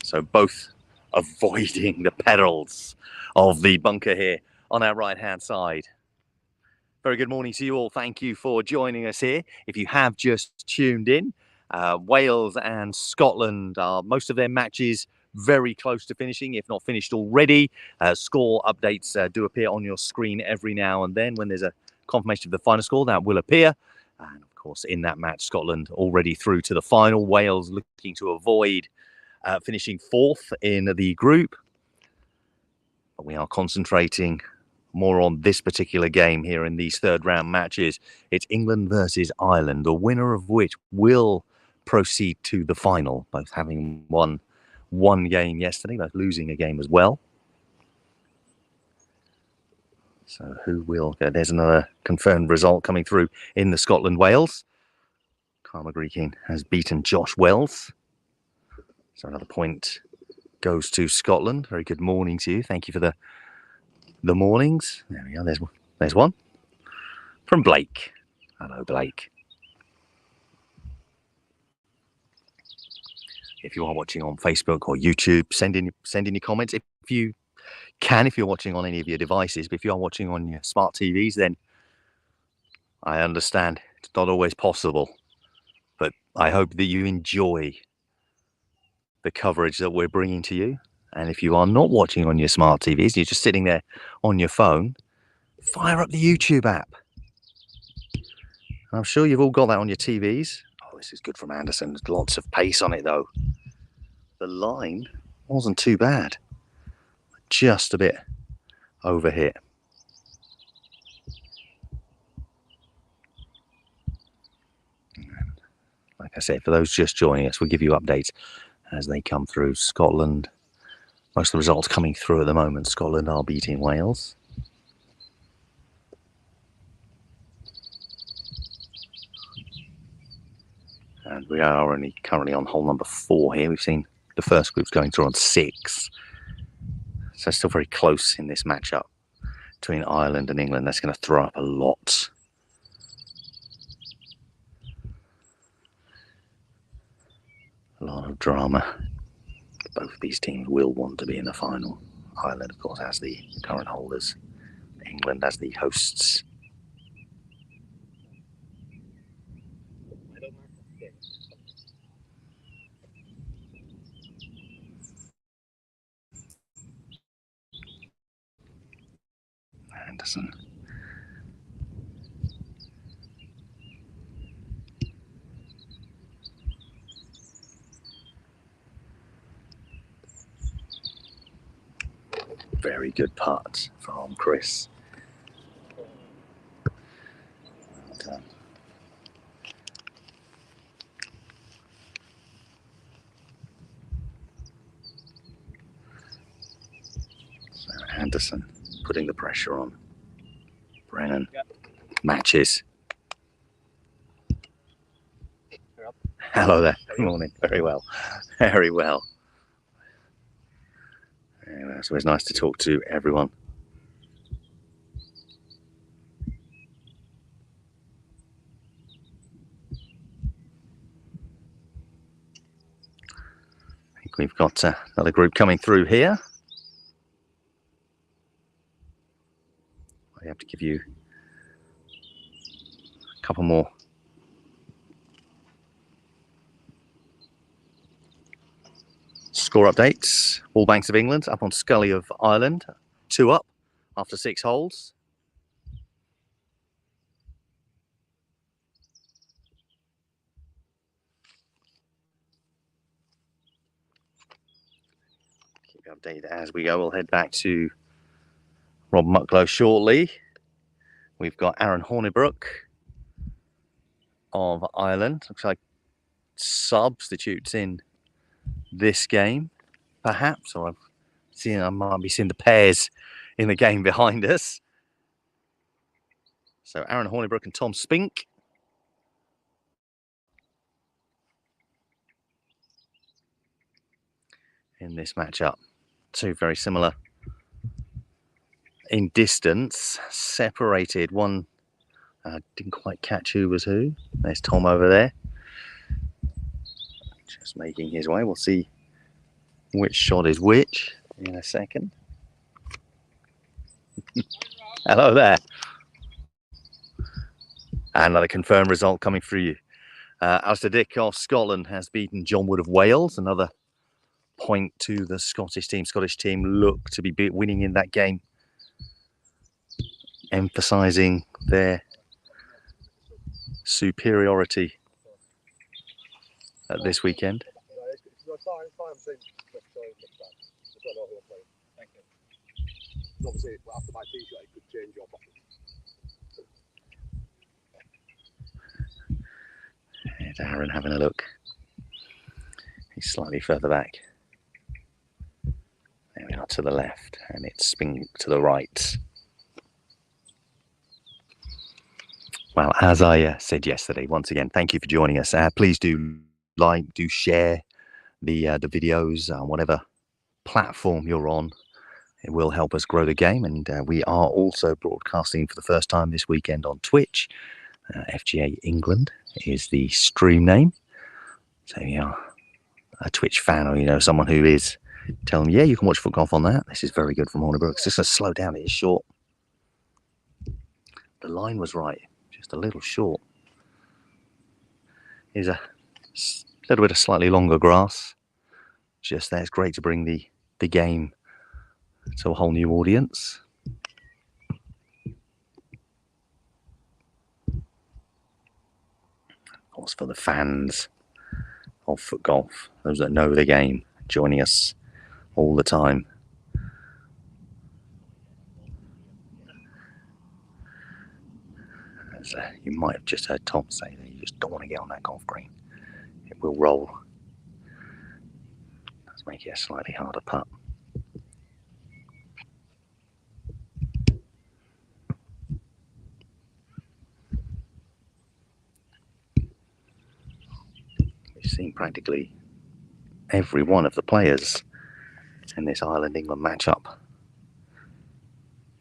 So both avoiding the pedals of the bunker here on our right hand side. Very good morning to you all. Thank you for joining us here. If you have just tuned in, Wales and Scotland are most of their matches very close to finishing, if not finished already. Score updates do appear on your screen every now and then. When there's a confirmation of the final score, that will appear. And of course, in that match, Scotland already through to the final. Wales looking to avoid finishing 4th in the group. But we are concentrating more on this particular game here in these 3rd round matches. It's England versus Ireland, the winner of which will proceed to the final, both having won 1 game yesterday, both losing a game as well. So who will go? There's another confirmed result coming through in the Scotland-Wales. Karma Greeking has beaten Josh Wells. So another point goes to Scotland. Very good morning to you. Thank you for the mornings. There we are. There's one from Blake. Hello, Blake. If you are watching on Facebook or YouTube, send in your comments. If you can, if you're watching on any of your devices, but if you are watching on your smart TVs, then I understand it's not always possible. But I hope that you enjoy the coverage that we're bringing to you. And if you are not watching on your smart TVs, you're just sitting there on your phone, fire up the YouTube app. I'm sure you've all got that on your TVs. Oh, this is good from Anderson. There's lots of pace on it, though. The line wasn't too bad. Just a bit over hit. Like I said, for those just joining us, we'll give you updates as they come through. Scotland, most of the results coming through at the moment. Scotland are beating Wales. And we are only currently on hole number 4 here. We've seen the first groups going through on 6. So still very close in this matchup between Ireland and England. That's going to throw up a lot. A lot of drama. Both of these teams will want to be in the final. Ireland, of course, as the current holders. England as the hosts. Anderson. Very good putt from Chris. Well done. So Anderson putting the pressure on. Brennan matches. Hello there. Good morning. Very well. Very well. Anyway, it's always nice to talk to everyone. I think we've got another group coming through here. I have to give you a couple more score updates. All Banks of England up on Scully of Ireland. 2 up after 6 holes. Keep you updated as we go. We'll head back to Rob Mucklow shortly. We've got Aaron Hornibrook of Ireland. Looks like substitutes in this game, perhaps, or I might be seeing the pairs in the game behind us. So Aaron Hornibrook and Tom Spink. In this matchup. 2 very similar in distance, separated. One didn't quite catch who was who. There's Tom over there. Just making his way. We'll see which shot is which in a second. Hello there. Another confirmed result coming through you. Alistair Dick of Scotland has beaten John Wood of Wales. Another point to the Scottish team. Scottish team look to be winning in that game, emphasising their superiority at this weekend. There's Aaron having a look. He's slightly further back. There we are to the left, and it's Spink to the right. Well, as I said yesterday, once again, thank you for joining us. Please do like, do share the videos on whatever platform you're on. It will help us grow the game, and we are also broadcasting for the first time this weekend on Twitch. FGA England is the stream name. So you are a Twitch fan, or you know someone who is, tell them, yeah, you can watch foot golf on that. This is very good from Hornibrook. It's just a slow down. It is short. The line was right, just a little short. Here's a little bit of slightly longer grass, just there. It's great to bring the game to a whole new audience. Of course, for the fans of foot golf, those that know the game, joining us all the time. As you might have just heard Tom say that you just don't want to get on that golf green. It will roll. Let's make it a slightly harder putt. We've seen practically every one of the players in this Ireland-England matchup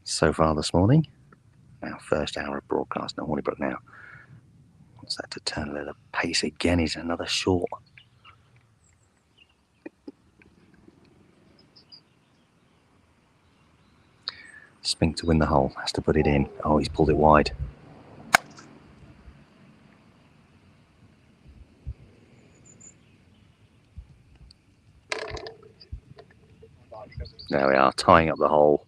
so far this morning. Now, first hour of broadcast. Now, Hornibrook now wants that to turn a little pace again. Is another short. Spink to win the hole. Has to put it in. Oh, he's pulled it wide. There we are, tying up the hole.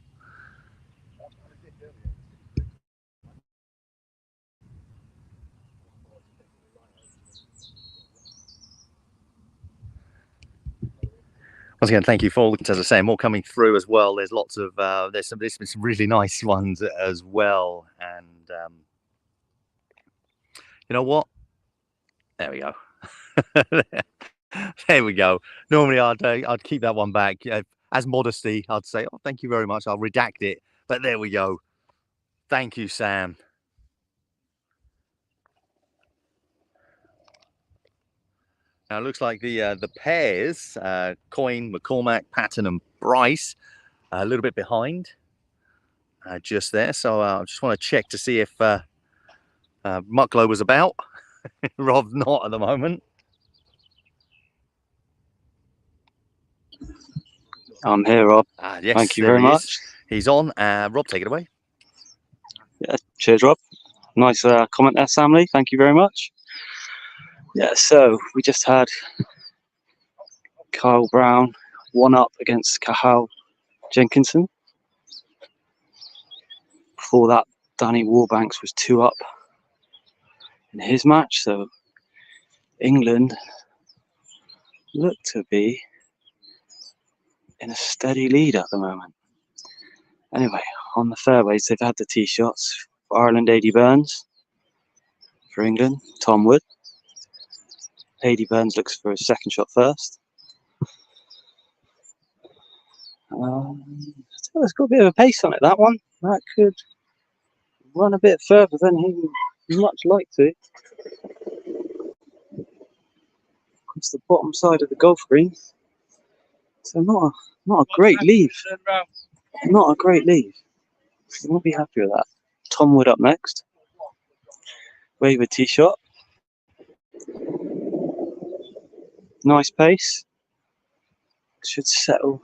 Once again, thank you for, as I say, more coming through as well. There's lots of, there's some really nice ones as well. And you know what? There we go. There we go. Normally I'd keep that one back. As modesty, I'd say, oh, thank you very much. I'll redact it. But there we go. Thank you, Sam. Now it looks like the pairs, Coyne, McCormack, Patton and Bryce, a little bit behind just there. So I just want to check to see if Mucklow was about. Rob's not at the moment. I'm here, Rob. Yes, thank you very much. He's on. Rob, take it away. Yeah, cheers, Rob. Nice comment there, Sam Lee. Thank you very much. Yeah, so we just had Kyle Brown 1 up against Cathal Jenkinson. Before that, Danny Warbanks was 2 up in his match. So England look to be in a steady lead at the moment. Anyway, on the fairways, they've had the tee shots. For Ireland, Aidy Burns. For England, Tom Wood. Aidy Burns looks for his second shot first. It's got a bit of a pace on it, that one. That could run a bit further than he would much like to. Across the bottom side of the golf green. So not a great leave. Not a great leave. You won't be happy with that. Tom Wood up next. Wayward tee shot. Nice pace. Should settle.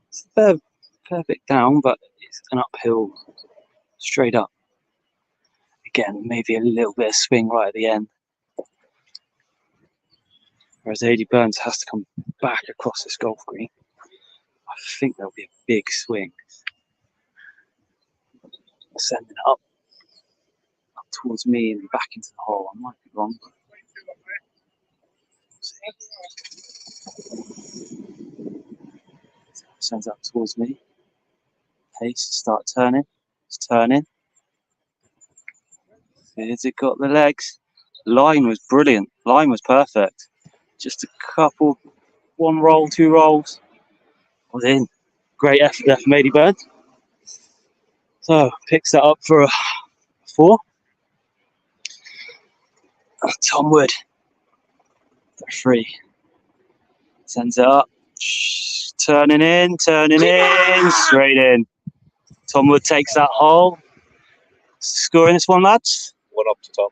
It's a fair bit down, but it's an uphill straight up. Again, maybe a little bit of swing right at the end. Whereas Aidy Burns has to come back across this golf green. I think there'll be a big swing. Sending it up towards me and back into the hole. I might be wrong. Sends up towards me. Pace, start turning. It's turning. Has it got the legs? Line was brilliant. Line was perfect. Just a couple, 1 roll, 2 rolls. Was in. Great effort there from Aidy Burns. So picks that up for a 4. Tom Wood for 3. Sends it up. Turning in, straight in. Tom Wood takes that hole. Scoring this one, lads. 1 up to Tom.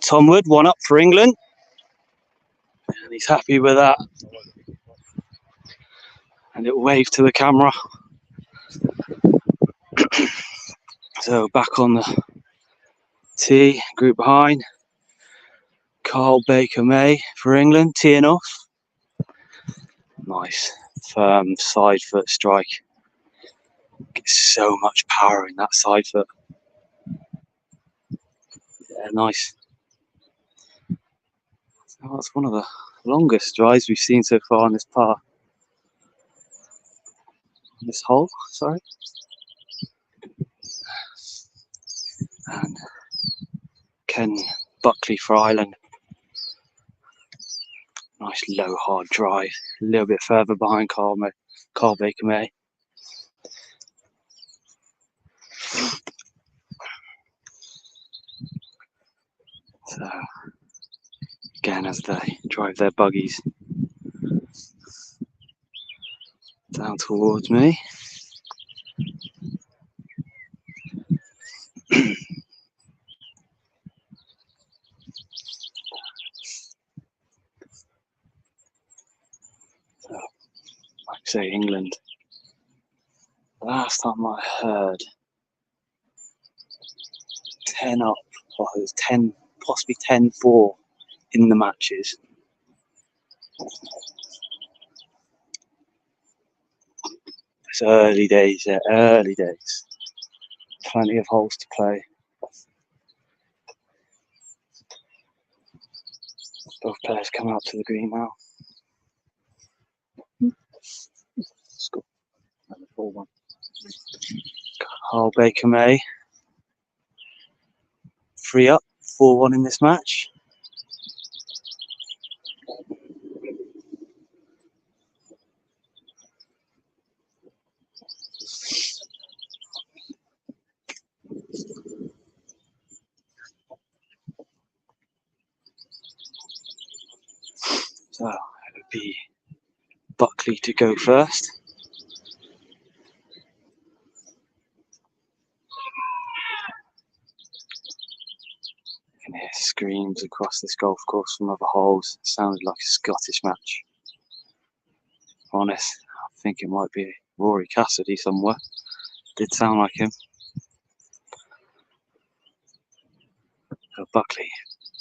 Tom Wood, 1 up for England. And he's happy with that. And it'll wave to the camera. So back on the tee, group behind. Carl Baker-May for England, teeing off. Nice, firm side foot strike. Gets so much power in that side foot. Yeah, nice. Oh, that's one of the longest drives we've seen so far on this par. This hole, sorry. And Ken Buckley for Ireland. Nice low hard drive, a little bit further behind Carl Baker-May. So again, as they drive their buggies down towards me. So, like I say, England. Last time I heard, 10 up, or it was 10, possibly 10-4 in the matches. It's early days, yeah, early days. Plenty of holes to play. Both players come out to the green now. Score. Another 4-1. Carl Baker-May. 3 up, 4-1 in this match. So it would be Buckley to go first. You can hear screams across this golf course from other holes. It sounded like a Scottish match. Honest, I think it might be Rory Cassidy somewhere. Did sound like him. So Buckley,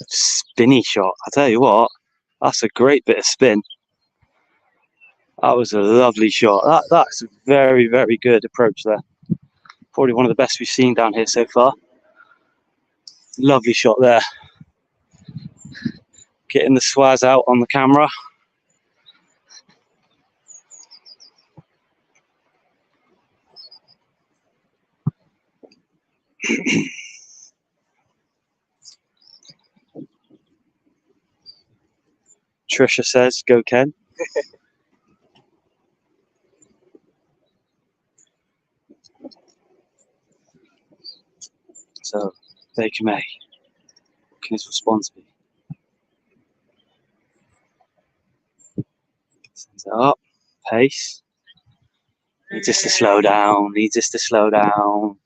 spinny shot. I tell you what, that's a great bit of spin. That was a lovely shot. That's a very, very good approach there. Probably one of the best we've seen down here so far. Lovely shot there. Getting the swaz out on the camera. Trisha says, go Ken. So, Baker-May, what can his response be? Sends it up, pace. Needs just to slow down, needs just to slow down.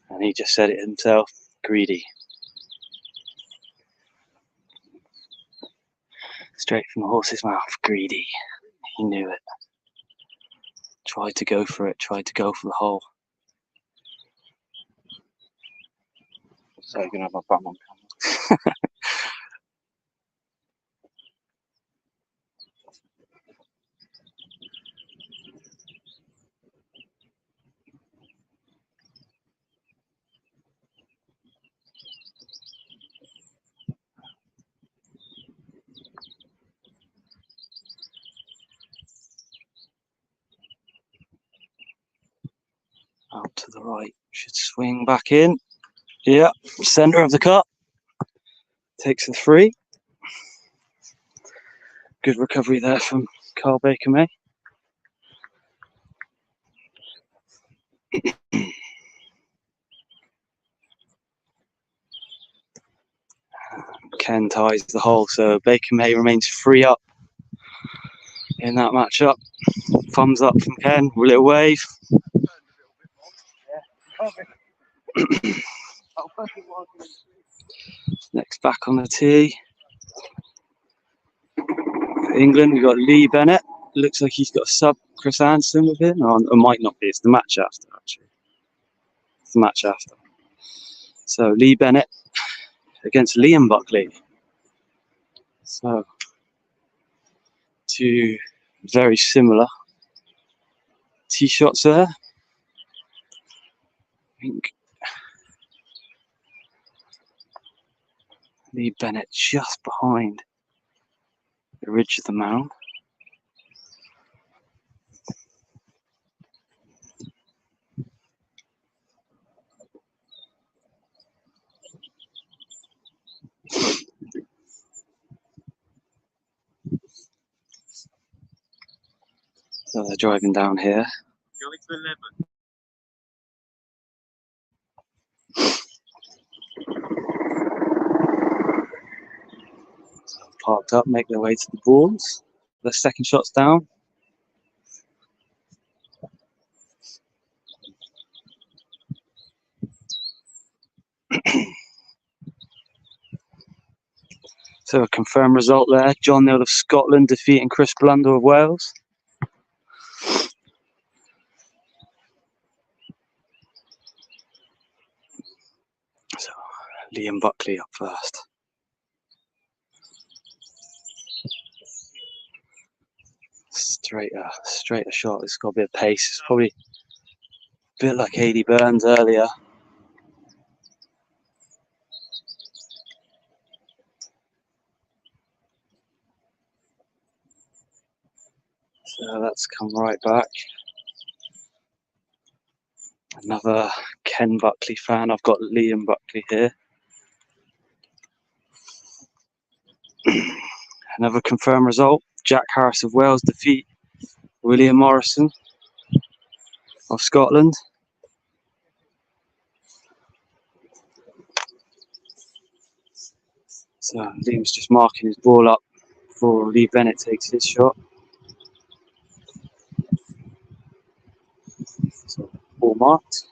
And he just said it himself, greedy. Straight from the horse's mouth, greedy. He knew it. Tried to go for it, tried to go for the hole. So you're going to have my bum on camera. Out to the right, should swing back in. Yeah, centre of the cup. Takes the 3. Good recovery there from Carl Baker-May. Ken ties the hole, so Baker-May remains 3 up in that matchup. Thumbs up from Ken, a little wave. Next back on the tee. England, we've got Lee Bennett. Looks like he's got a sub Chris Anderson with him. Or it might not be, it's the match after actually. It's the match after. So Lee Bennett against Liam Buckley. So two very similar tee shots there. I think Lee Bennett just behind the ridge of the mound. So they're driving down here. Going to 11. So parked up, make their way to the balls. The second shot's down. So a confirmed result there. John Neal of Scotland defeating Chris Blunder of Wales. So Liam Buckley up first. Straighter shot. It's got a bit of pace. It's probably a bit like Aidy Burns earlier. So that's come right back. Another Ken Buckley fan. I've got Liam Buckley here. Another confirmed result. Jack Harris of Wales defeat William Morrison of Scotland. So Liam's just marking his ball up before Lee Bennett takes his shot. So ball marked.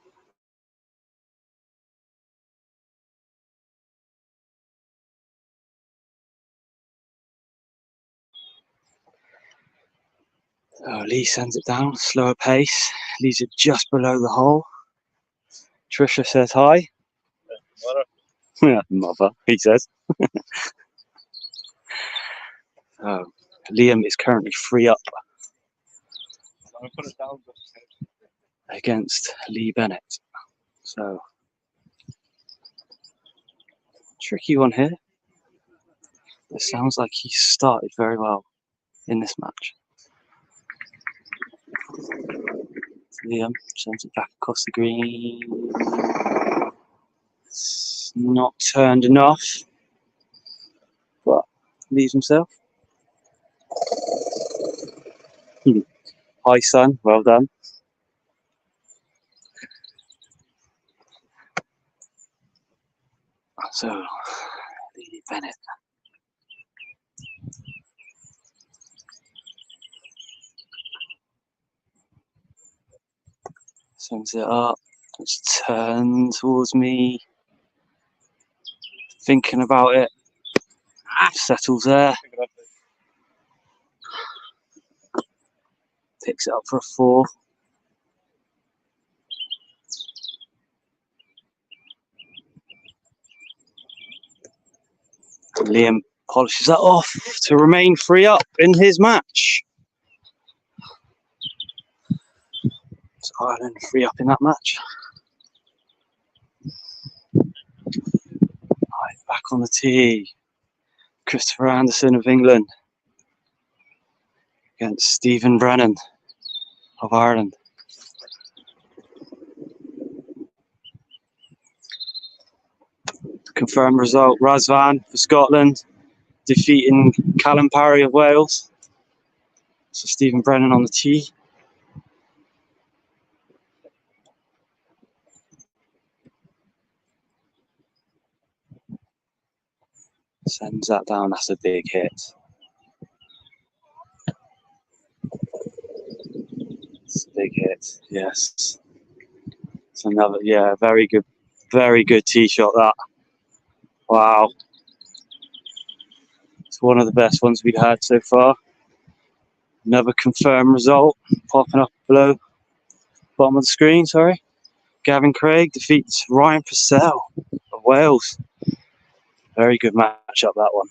So Lee sends it down, slower pace, leaves it just below the hole. Trisha says hi. Mother. Mother, he says. So Liam is currently 3 up I'm put it down. against Lee Bennett. So tricky one here. It sounds like he started very well in this match. Liam sends it back across the green. It's not turned enough, but leaves himself. Hi, son. Well done. So, Lee Bennett. Sends it up. It's turned towards me. Thinking about it. Settles there. Picks it up for a 4. Liam polishes that off to remain 3 up in his match. So Ireland 3 up in that match. Right, back on the tee. Christopher Anderson of England against Stephen Brennan of Ireland. Confirmed result, Razvan for Scotland defeating Callum Parry of Wales. So Stephen Brennan on the tee. Sends that down, that's a big hit. It's a big hit, yes. It's another, yeah, very good tee shot that. Wow. It's one of the best ones we've had so far. Another confirmed result, popping up below, bottom of the screen, sorry. Gavin Craig defeats Ryan Purcell Wales. Very good matchup, that one.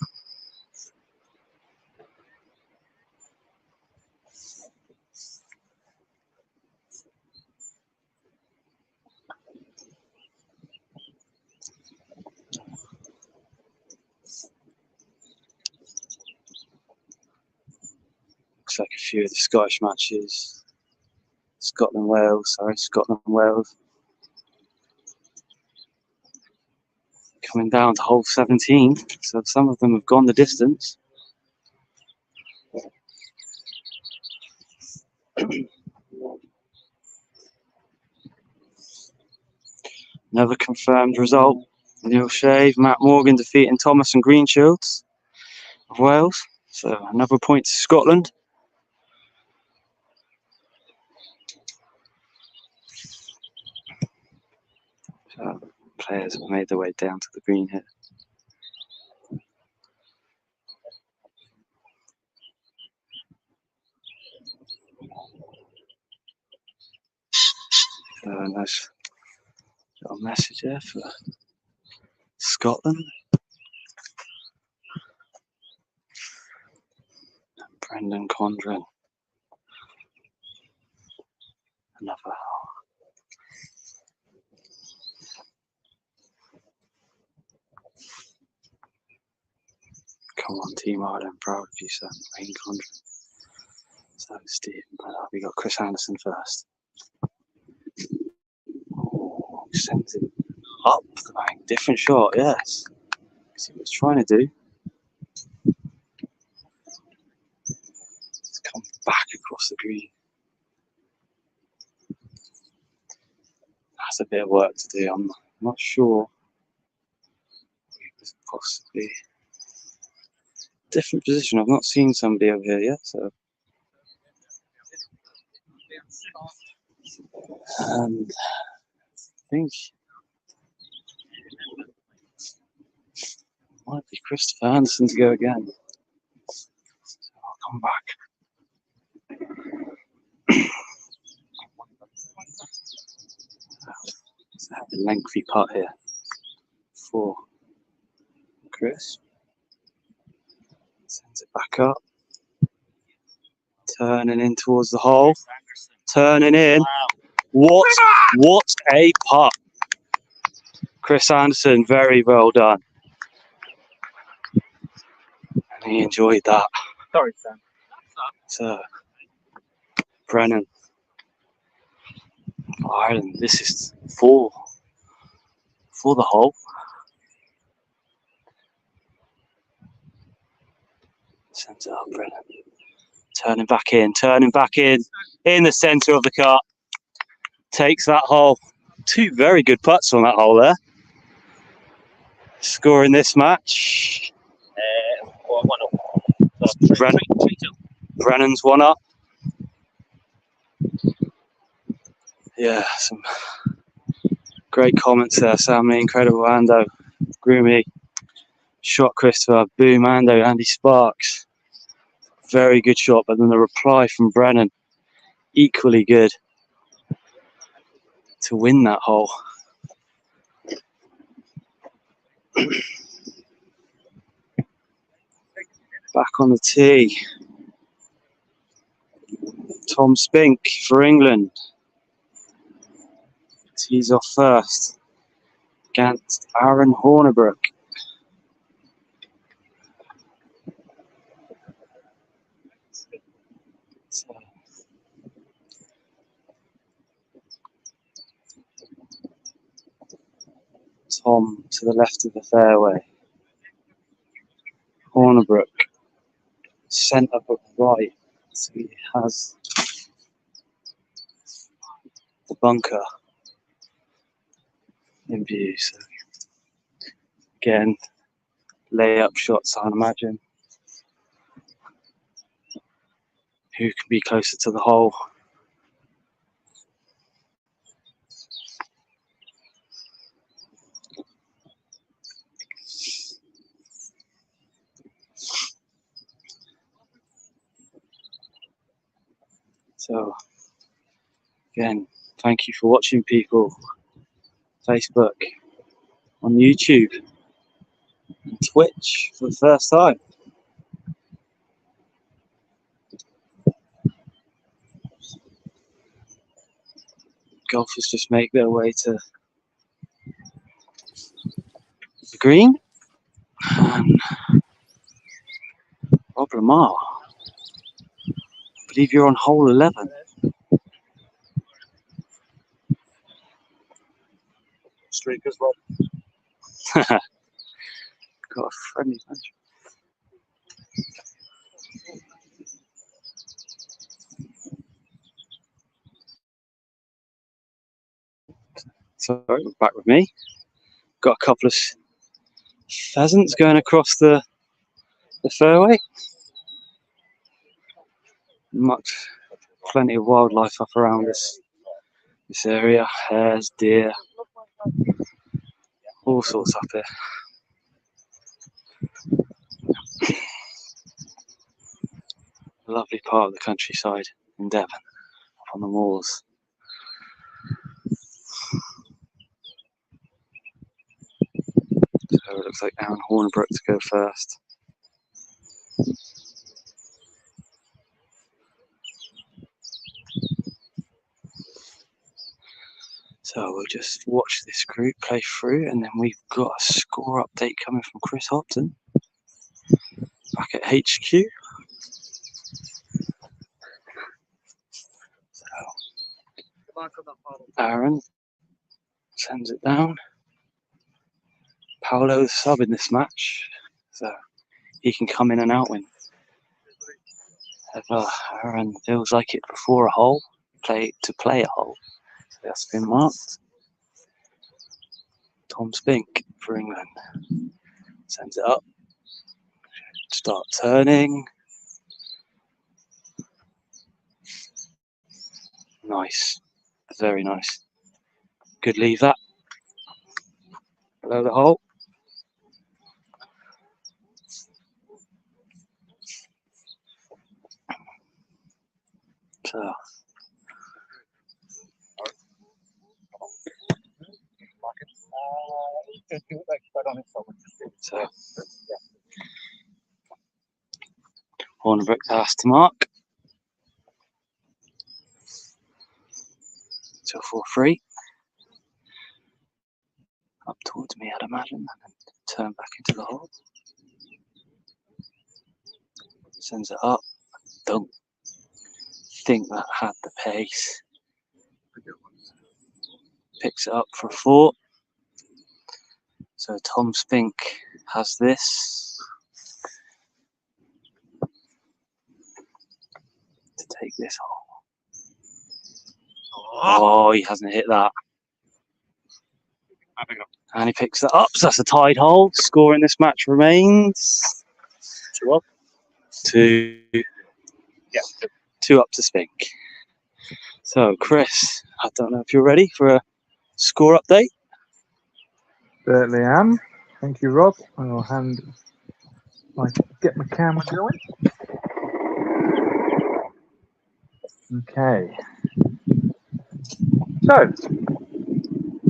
Looks like a few of the Scottish matches. Scotland-Wales. Coming down to hole 17, so some of them have gone the distance. Another confirmed result. Neil Shave, Matt Morgan defeating Thomas and Greenshields of Wales. So another point to Scotland. So players have made their way down to the green here. Nice little message there for Scotland. Brendan Condren. Another. Come on, Team Ireland, proud of you, son. Wayne Condren. So Steve, we got Chris Anderson first. Oh, sends it up the bank. Different shot, yes. See what he's trying to do. It's come back across the green. That's a bit of work to do. I'm not sure. It was possibly a different position. I've not seen somebody over here yet, so. And I think it might be Christopher Anderson to go again. So I'll come back. Let's have a lengthy putt here for Chris. Sends it back up. Turning in towards the hole. Turning in. What a putt. Chris Anderson, very well done. And he enjoyed that. Sorry, Sam. So, Brennan. Ireland, this is for the hole. Sends it up, Brennan. Turning back in the centre of the cup. Takes that hole. Two very good putts on that hole there. Scoring this match. 1-up. Brennan's 1 up. Yeah, some great comments there, Sammy. Incredible, Ando. Groomy. Shot Christopher. Boom, Ando. Andy Sparks. Very good shot, but then the reply from Brennan. Equally good. To win that hole. Back on the tee. Tom Spink for England. Tees off first. Against Aaron Hornibrook. Tom to the left of the fairway. Hornibrook centre but right. So he has the bunker in view. So again, layup shots, I'd imagine. Who can be closer to the hole? So again, thank you for watching, people. Facebook, on YouTube and Twitch for the first time. Golfers just make their way to the green. And Rob Lamar, I believe you're on hole 11. Streakers, Rob. Got a friendly bunch. So back with me. Got a couple of pheasants going across the fairway. Plenty of wildlife up around this area. Hares, deer, all sorts up here. A lovely part of the countryside in Devon, up on the moors. So it looks like Aaron Hornbrook to go first. So we'll just watch this group play through, and then we've got a score update coming from Chris Hopton back at HQ. So Aaron sends it down. Paolo's sub in this match, so he can come in and out when Aaron feels like it before a hole, play a hole. So that's been marked. Tom Spink for England sends it up. Start turning. Nice, very nice. Good leave that. Below the hole. So Hornbrook asked to mark. 2-4-3. Up towards me, I'd imagine, and then turn back into the hole. Sends it up. Don't think that had the pace. Picks it up for a 4. So Tom Spink has this to take this hole. Oh, he hasn't hit that. And he picks it up, so that's a tied hole. Score in this match remains 2 up. 2. Yeah. 2 up to Spink. So, Chris, I don't know if you're ready for a score update. Certainly am. Thank you, Rob. I'll get my camera going. Okay. So,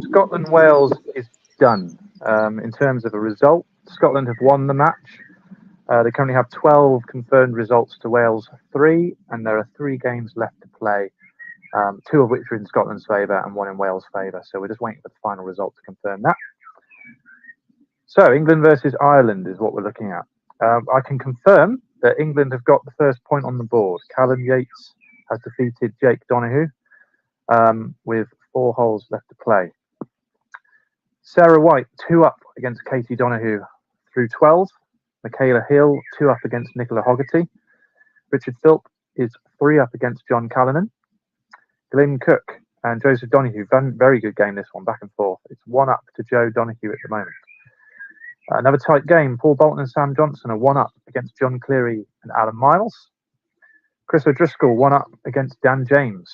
Scotland-Wales is done. In terms of a result, Scotland have won the match. They currently have 12 confirmed results to Wales 3, and there are 3 games left to play, 2 of which are in Scotland's favour and 1 in Wales' favour. So we're just waiting for the final result to confirm that. So England versus Ireland is what we're looking at. I can confirm that England have got the first point on the board. Callum Yates has defeated Jake Donoghue with 4 holes left to play. Sarah White 2 up against Katie Donoghue through 12. Michaela Hill 2 up against Nicola Hogarty. Richard Philp is 3 up against John Callanan. Glyn Cook and Joseph Donoghue, very good game this one, back and forth. It's 1 up to Joe Donoghue at the moment. Another tight game. Paul Bolton and Sam Johnson are 1 up against John Cleary and Alan Miles. Chris O'Driscoll 1 up against Dan James.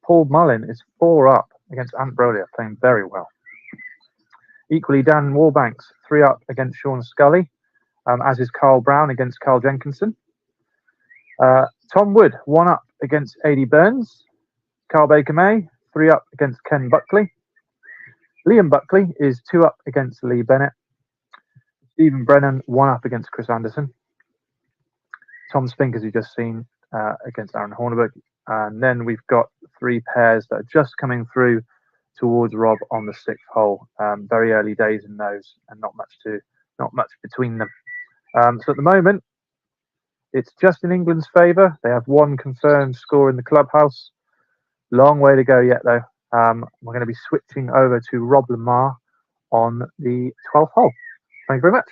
Paul Mullin is 4 up against Ant Brolia, playing very well. Equally, Dan Warbanks 3 up against Sean Scully, as is Carl Brown against Carl Jenkinson. Tom Wood 1 up against Adi Burns. Carl Baker May 3 up against Ken Buckley. Liam Buckley is 2 up against Lee Bennett. Stephen Brennan 1 up against Chris Anderson. Tom Spink, as you've just seen, against Aaron Horneberg. And then we've got 3 pairs that are just coming through towards Rob on the 6th hole. Very early days in those, and not much between them. So at the moment, it's just in England's favour. They have 1 confirmed score in the clubhouse. Long way to go yet, though. We're going to be switching over to Rob Lamar on the 12th hole. Thank you very much.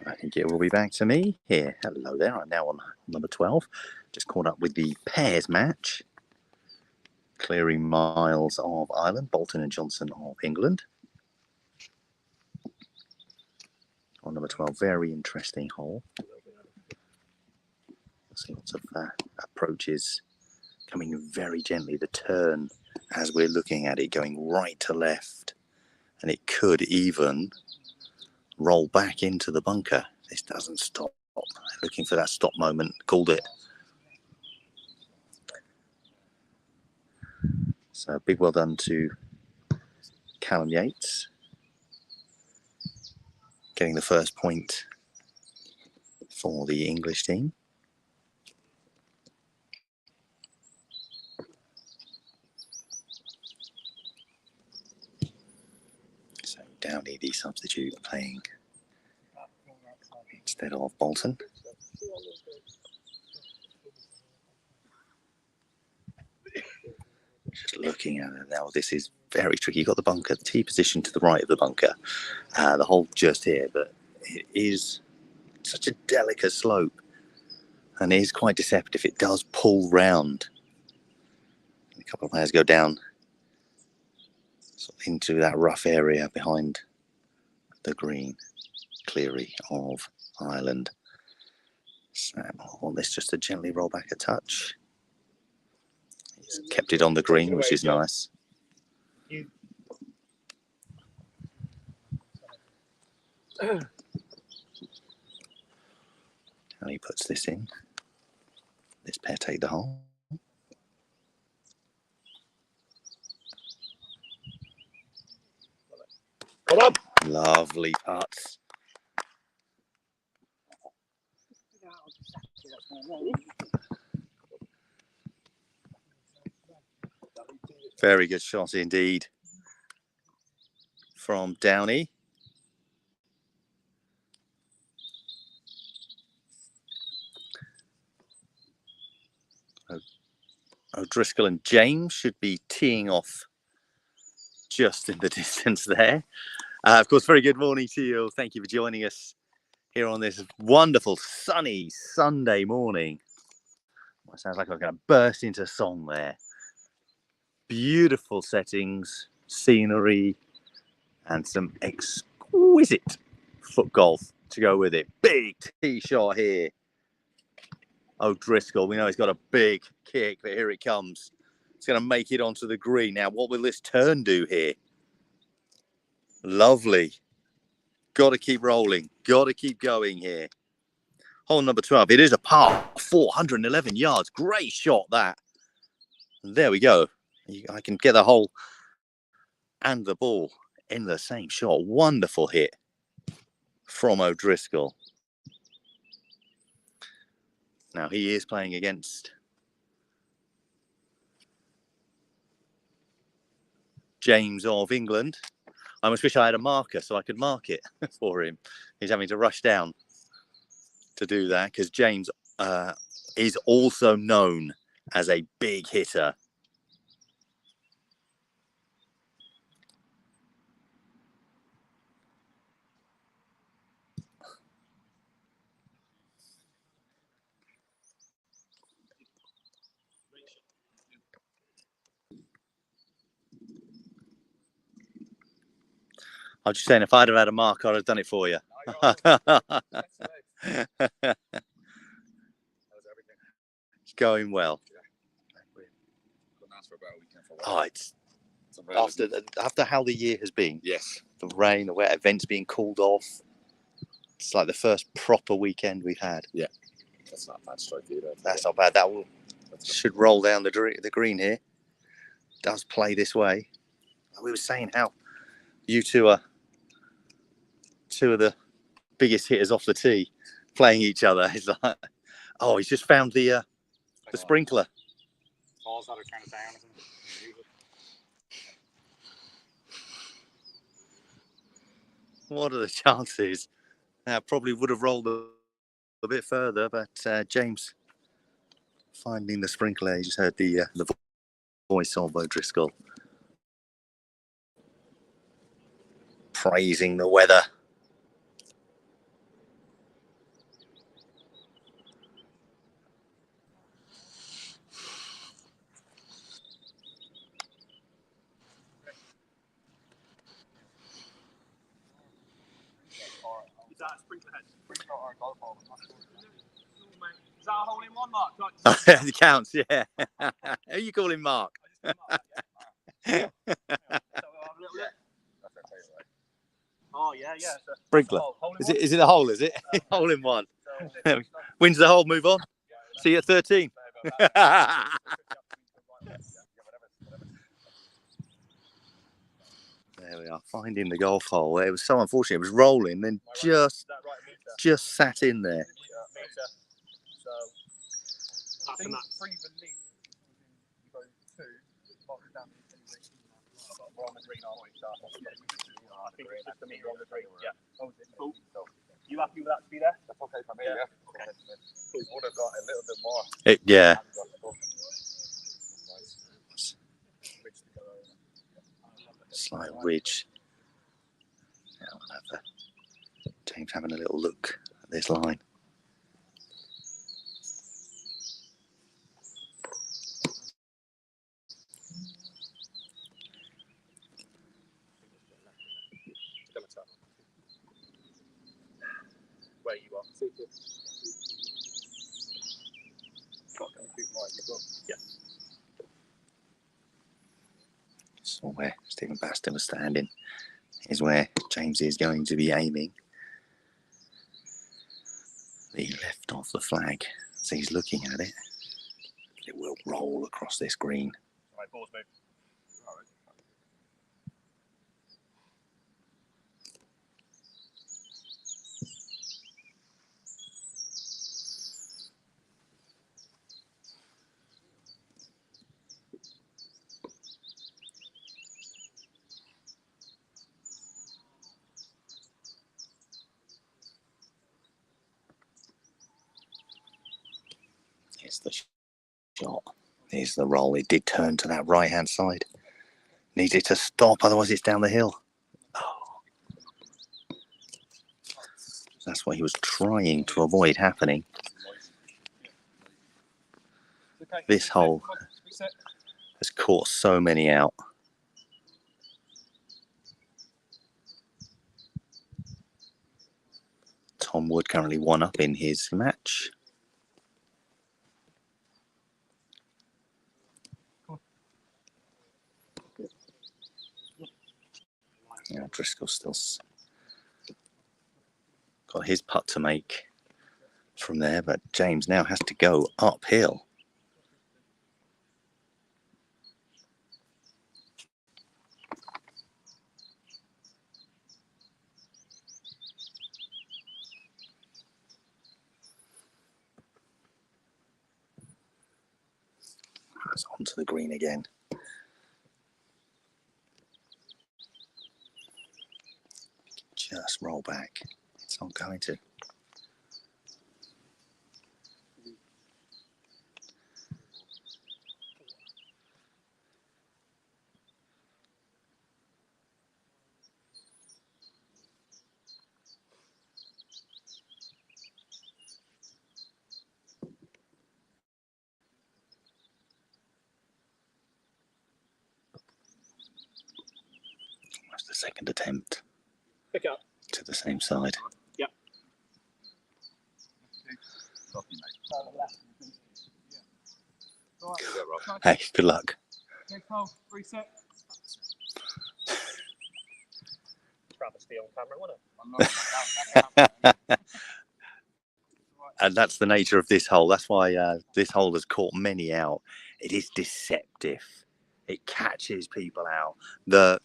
I think it will be back to me here. Hello there. I'm now on number 12. Just caught up with the pairs match. Clearing Miles of Ireland, Bolton and Johnson of England. On number 12, very interesting hole. See lots of approaches coming very gently. The turn, as we're looking at it, going right to left. And it could even roll back into the bunker. This doesn't stop. Looking for that stop moment. Called it. So big well done to Callum Yates. Getting the first point for the English team. So Downey, the substitute, playing instead of Bolton. Just looking at it now, this is very tricky. You've got the bunker, the tee position to the right of the bunker. The hole just here, but it is such a delicate slope and it is quite deceptive. It does pull round. A couple of players go down sort of into that rough area behind the green. Cleary of Ireland. Sam, I want this just to gently roll back a touch. He's kept it on the green, which is nice. And he puts this in. This pair take the hole. Lovely putts. Very good shot indeed from Downey. O'Driscoll and James should be teeing off just in the distance there. Of course, very good morning to you. Thank you for joining us here on this wonderful sunny Sunday morning. Well, it sounds like I'm going to burst into song there. Beautiful settings, scenery, and some exquisite foot golf to go with it. Big tee shot here. O'Driscoll, we know he's got a big kick, but here it comes. It's going to make it onto the green. Now, what will this turn do here? Lovely. Got to keep rolling. Got to keep going here. Hole number 12. It is a par, 411 yards. Great shot, that. There we go. I can get the hole and the ball in the same shot. Wonderful hit from O'Driscoll. Now, he is playing against James of England. I almost wish I had a marker so I could mark it for him. He's having to rush down to do that because James is also known as a big hitter. I'm just saying, if I'd have had a marker, I'd have done it for you. It's going well. Oh, it's after how the year has been. Yes. The rain, the wet, events being called off. It's like the first proper weekend we've had. Yeah, that's not a bad stroke either. That's not bad. That will should roll down the green here. Does play this way. We were saying how you two are two of the biggest hitters off the tee, playing each other. It's like, oh, he's just found the sprinkler. Balls that are trying to down. What are the chances? Probably would have rolled a bit further, but James finding the sprinkler. You just heard the voice of O'Driscoll praising the weather. Is that a sprinkler head? Sprinkler or a golf ball? Is that a hole in one, Mark? It counts, yeah. Who are you calling Mark? Oh yeah, yeah. Sprinkler. Is it a hole? Is it hole in one? Wins the hole. Move on. See you at 13. There we are, finding the golf hole. It was so unfortunate. It was rolling, then just sat in there. You happy with that to be there? That's okay for me, yeah. Okay. We would have got a little bit more. Yeah. Slight ridge. Now we'll have James having a little look at this line. Where you are. Yeah. So where Stephen Baston was standing is where James is going to be aiming. The left of the flag. So he's looking at it. It will roll across this green. All right, balls move. All right. Here's the shot. Here's the roll. It did turn to that right hand side. Needed to stop, otherwise it's down the hill. Oh. That's what he was trying to avoid happening. This hole has caught so many out. Tom Wood currently 1 up in his match. Yeah, Driscoll's still got his putt to make from there, but James now has to go uphill. It's onto the green again. Just roll back. It's not going to. That's the second attempt. Pick up. To the same side. Yep. Hey, good luck. Next hole, reset. travesty on camera, wasn't it? And that's the nature of this hole. That's why this hole has caught many out. It is deceptive. It catches people out. The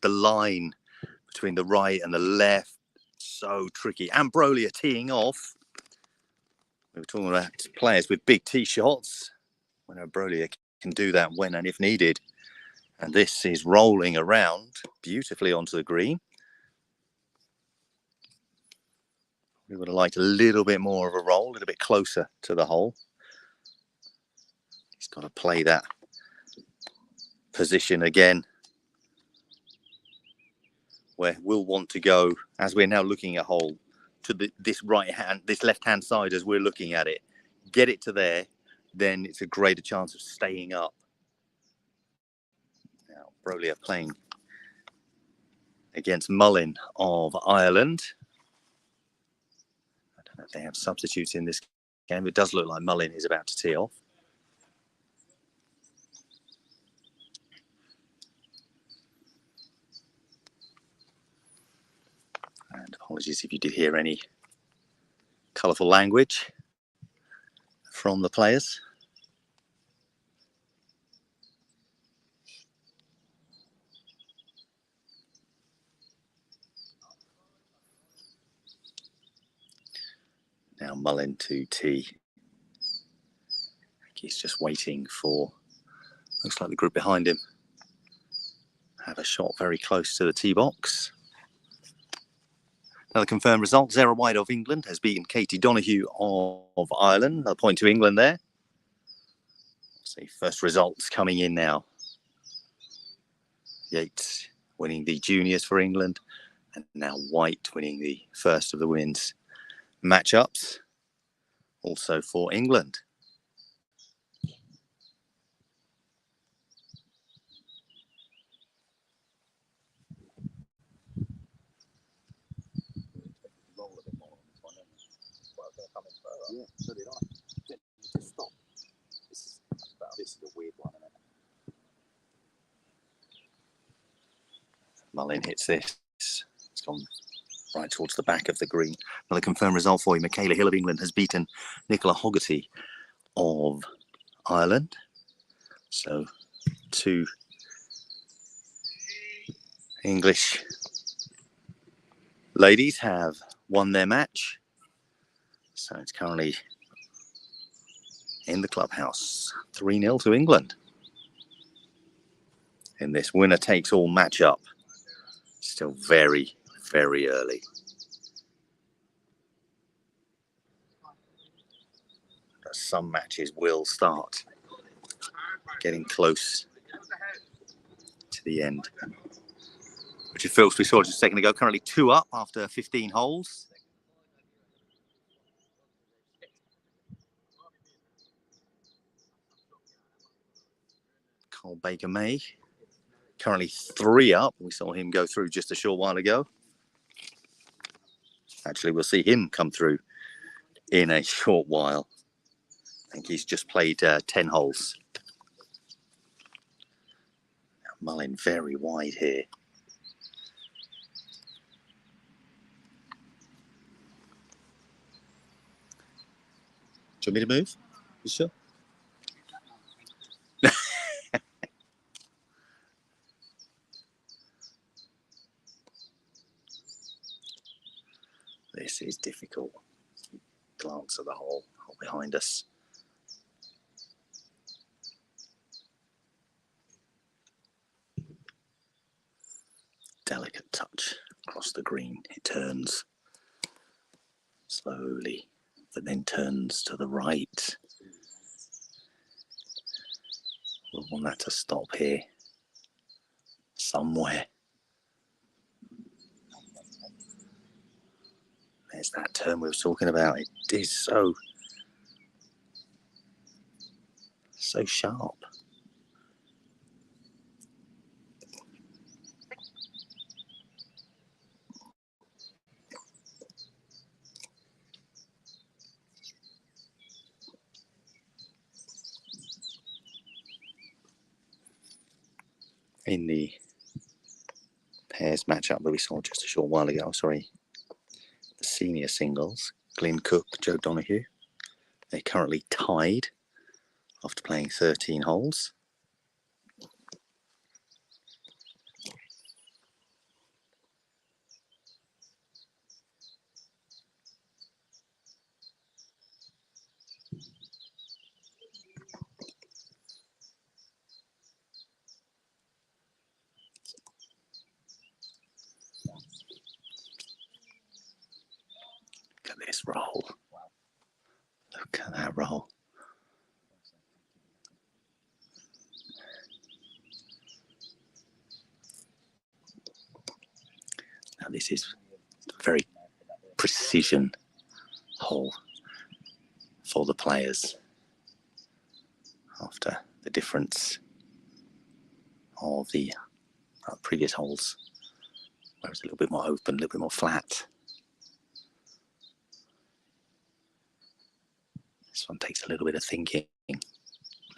line between the right and the left, so tricky. And Broly teeing off. We were talking about players with big tee shots. Broly can do that when and if needed. And this is rolling around beautifully onto the green. We would have liked a little bit more of a roll, a little bit closer to the hole. He's got to play that position again, where we'll want to go, as we're now looking at hole, to this left hand side as we're looking at it. Get it to there, then it's a greater chance of staying up. Now, Broly are playing against Mullin of Ireland. I don't know if they have substitutes in this game. It does look like Mullin is about to tee off. And apologies if you did hear any colourful language from the players. Now Mullin to tee. He's just waiting for, looks like the group behind him have a shot very close to the tee box. Another confirmed result, Zara White of England has beaten Katie Donoghue of Ireland. Another point to England there. See first results coming in now. Yates winning the juniors for England, and now White winning the first of the women's matchups, also for England. Yeah, so did I. Just stop. This is a weird one, isn't it? Mullin hits this. It's gone right towards the back of the green. Another confirmed result for you. Michaela Hill of England has beaten Nicola Hogarty of Ireland. So 2 English ladies have won their match. So it's currently in the clubhouse, 3-0 to England in this winner-takes-all matchup. Still very, very early. But some matches will start getting close to the end. Richard Phillips, we saw just a second ago, currently 2 up after 15 holes. Cole Baker-May, currently 3 up. We saw him go through just a short while ago. Actually, we'll see him come through in a short while. I think he's just played 10 holes. Now, Mullin very wide here. Do you want me to move? You sure? This is difficult. Glance at the hole behind us. Delicate touch across the green. It turns slowly, but then turns to the right. We'll want that to stop here somewhere. There's that turn we were talking about. It is so sharp. In the pairs matchup that we saw just a short while ago. Sorry, the senior singles, Glyn Cook, Joe Donahue. They're currently tied after playing 13 holes. Look at this roll. Look at that roll. Now this is a very precision hole for the players after the difference of the previous holes, where it's a little bit more open, a little bit more flat. This one takes a little bit of thinking, a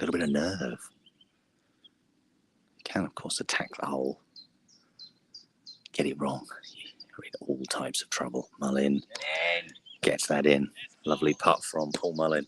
little bit of nerve. You can, of course, attack the hole. Get it wrong, you're in all types of trouble. Mullin gets that in. Lovely putt from Paul Mullin.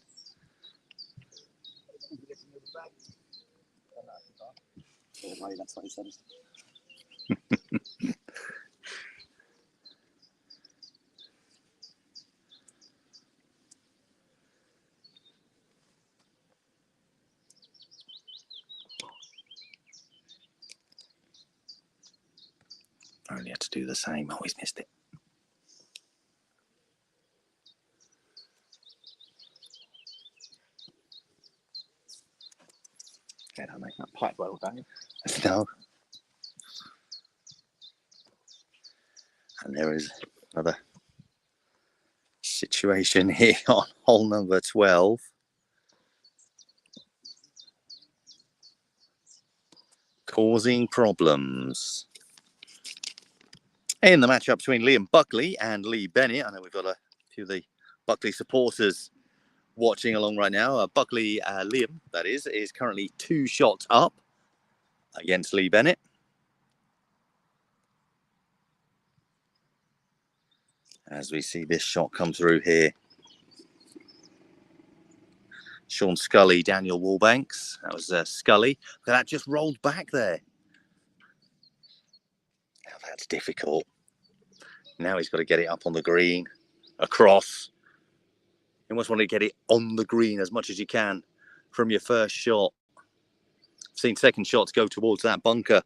Only had to do the same. Always missed it. Yeah, don't make that pipe well, don't you? No. And there is another situation here on hole number 12. Causing problems. In the matchup between Liam Buckley and Lee Bennett. I know we've got a few of the Buckley supporters watching along right now. Buckley, Liam, that is currently 2 shots up against Lee Bennett. As we see this shot come through here. Sean Scully, Daniel Wallbanks. That was Scully. But that just rolled back there. Now that's difficult. Now he's got to get it up on the green, across. You almost want to get it on the green as much as you can from your first shot. I've seen second shots go towards that bunker.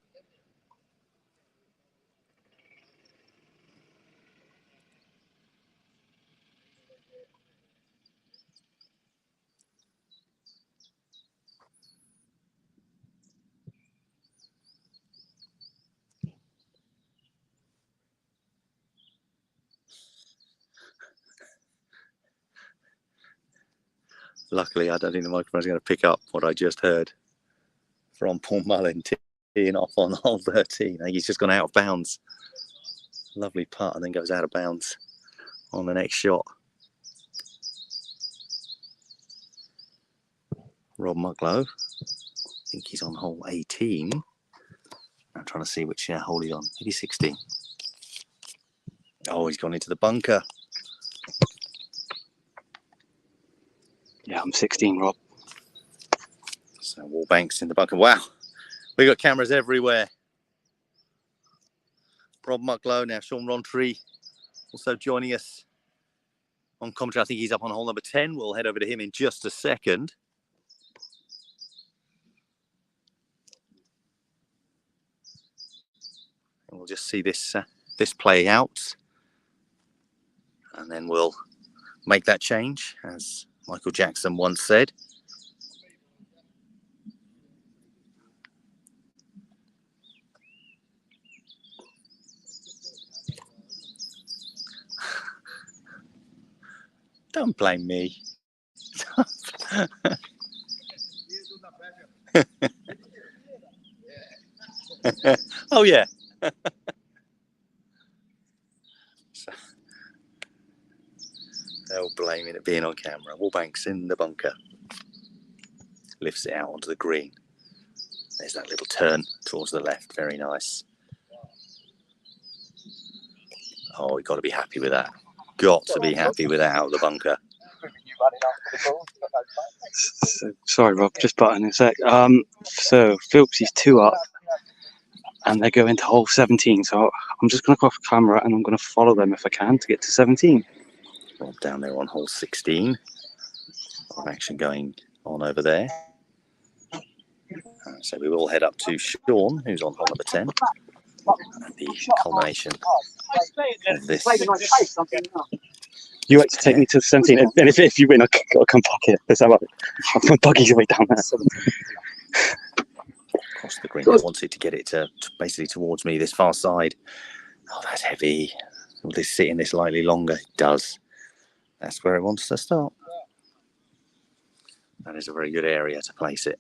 Luckily, I don't think the microphone's going to pick up what I just heard from Paul Mullin teeing off on hole 13. I think he's just gone out of bounds. Lovely putt and then goes out of bounds on the next shot. Rob Mucklow, I think he's on hole 18. I'm trying to see which hole he's on. Maybe 16. Oh, he's gone into the bunker. Yeah, I'm 16, Rob. So Wallbanks in the bunker. Wow, we got cameras everywhere. Rob Mucklow, now Sean Rountree also joining us on commentary. I think he's up on hole number 10. We'll head over to him in just a second. And we'll just see this this play out, and then we'll make that change, as Michael Jackson once said. Don't blame me. Oh yeah. They'll blame it being on camera. Wallbanks in the bunker. Lifts it out onto the green. There's that little turn towards the left. Very nice. Oh, we've got to be happy with that. Got to be happy with that out of the bunker. So, sorry, Rob, just butting in a sec. So Phillips is 2 up, and they're going to hole 17. So I'm just going to go off camera, and I'm going to follow them if I can to get to 17. Rob down there on hole 16. Action going on over there. So we will head up to Sean, who's on hole number 10. And the culmination of this. You had to take me to 17, and if you win, I'll come back here. Let's have a I'll buggy your way down there. Across the green, I wanted to get it to basically towards me, this far side. Oh, that's heavy. Will this sit in this slightly longer? It does. That's where it wants to start. That is a very good area to place it.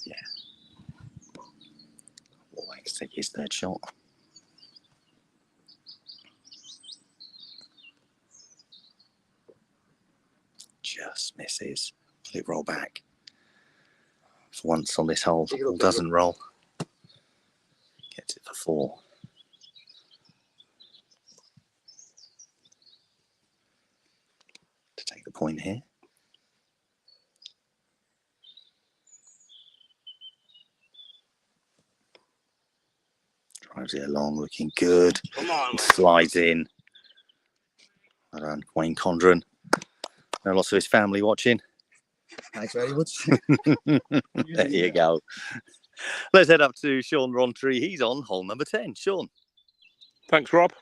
Yeah. We'll wait to take his third shot. Just misses. Will it roll back? For once on this hole, the ball doesn't roll. Gets it for 4. To take the point here. Drives it along, looking good. And slides in. Well done, Wayne Condren. There are lots of his family watching. Thanks very much. There you go. Let's head up to Sean Rowntree. He's on hole number 10. Sean. Thanks, Rob.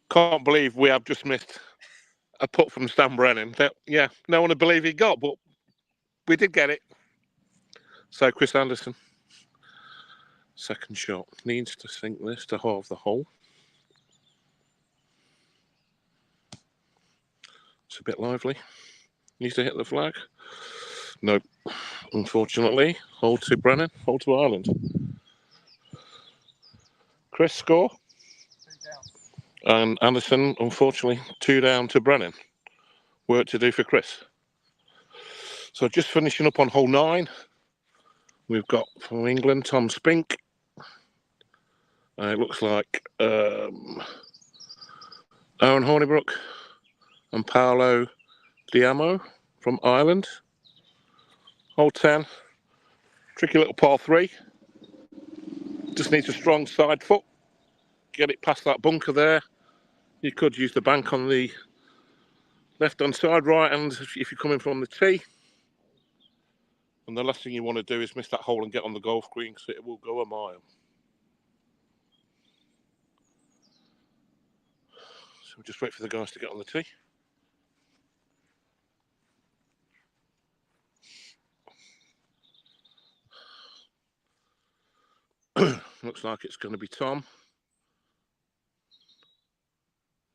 Can't believe we have just missed a putt from Stan Brennan. That, yeah, no one would believe he got, but we did get it. So Chris Anderson, second shot, needs to sink this to halve the hole. It's a bit lively. Needs to hit the flag. Nope. Unfortunately, hole to Brennan, hole to Ireland. Chris, score. And Anderson, unfortunately, 2 down to Brennan. Work to do for Chris. So just finishing up on hole 9. We've got from England, Tom Spink. It looks like Aaron Hornibrook and Paolo Diamo from Ireland. Hole 10. Tricky little par 3. Just needs a strong side foot. Get it past that bunker there. You could use the bank on the left-hand side, right, and if you're coming from the tee. And the last thing you want to do is miss that hole and get on the golf green, because it will go a mile. So we'll just wait for the guys to get on the tee. Looks like it's going to be Tom.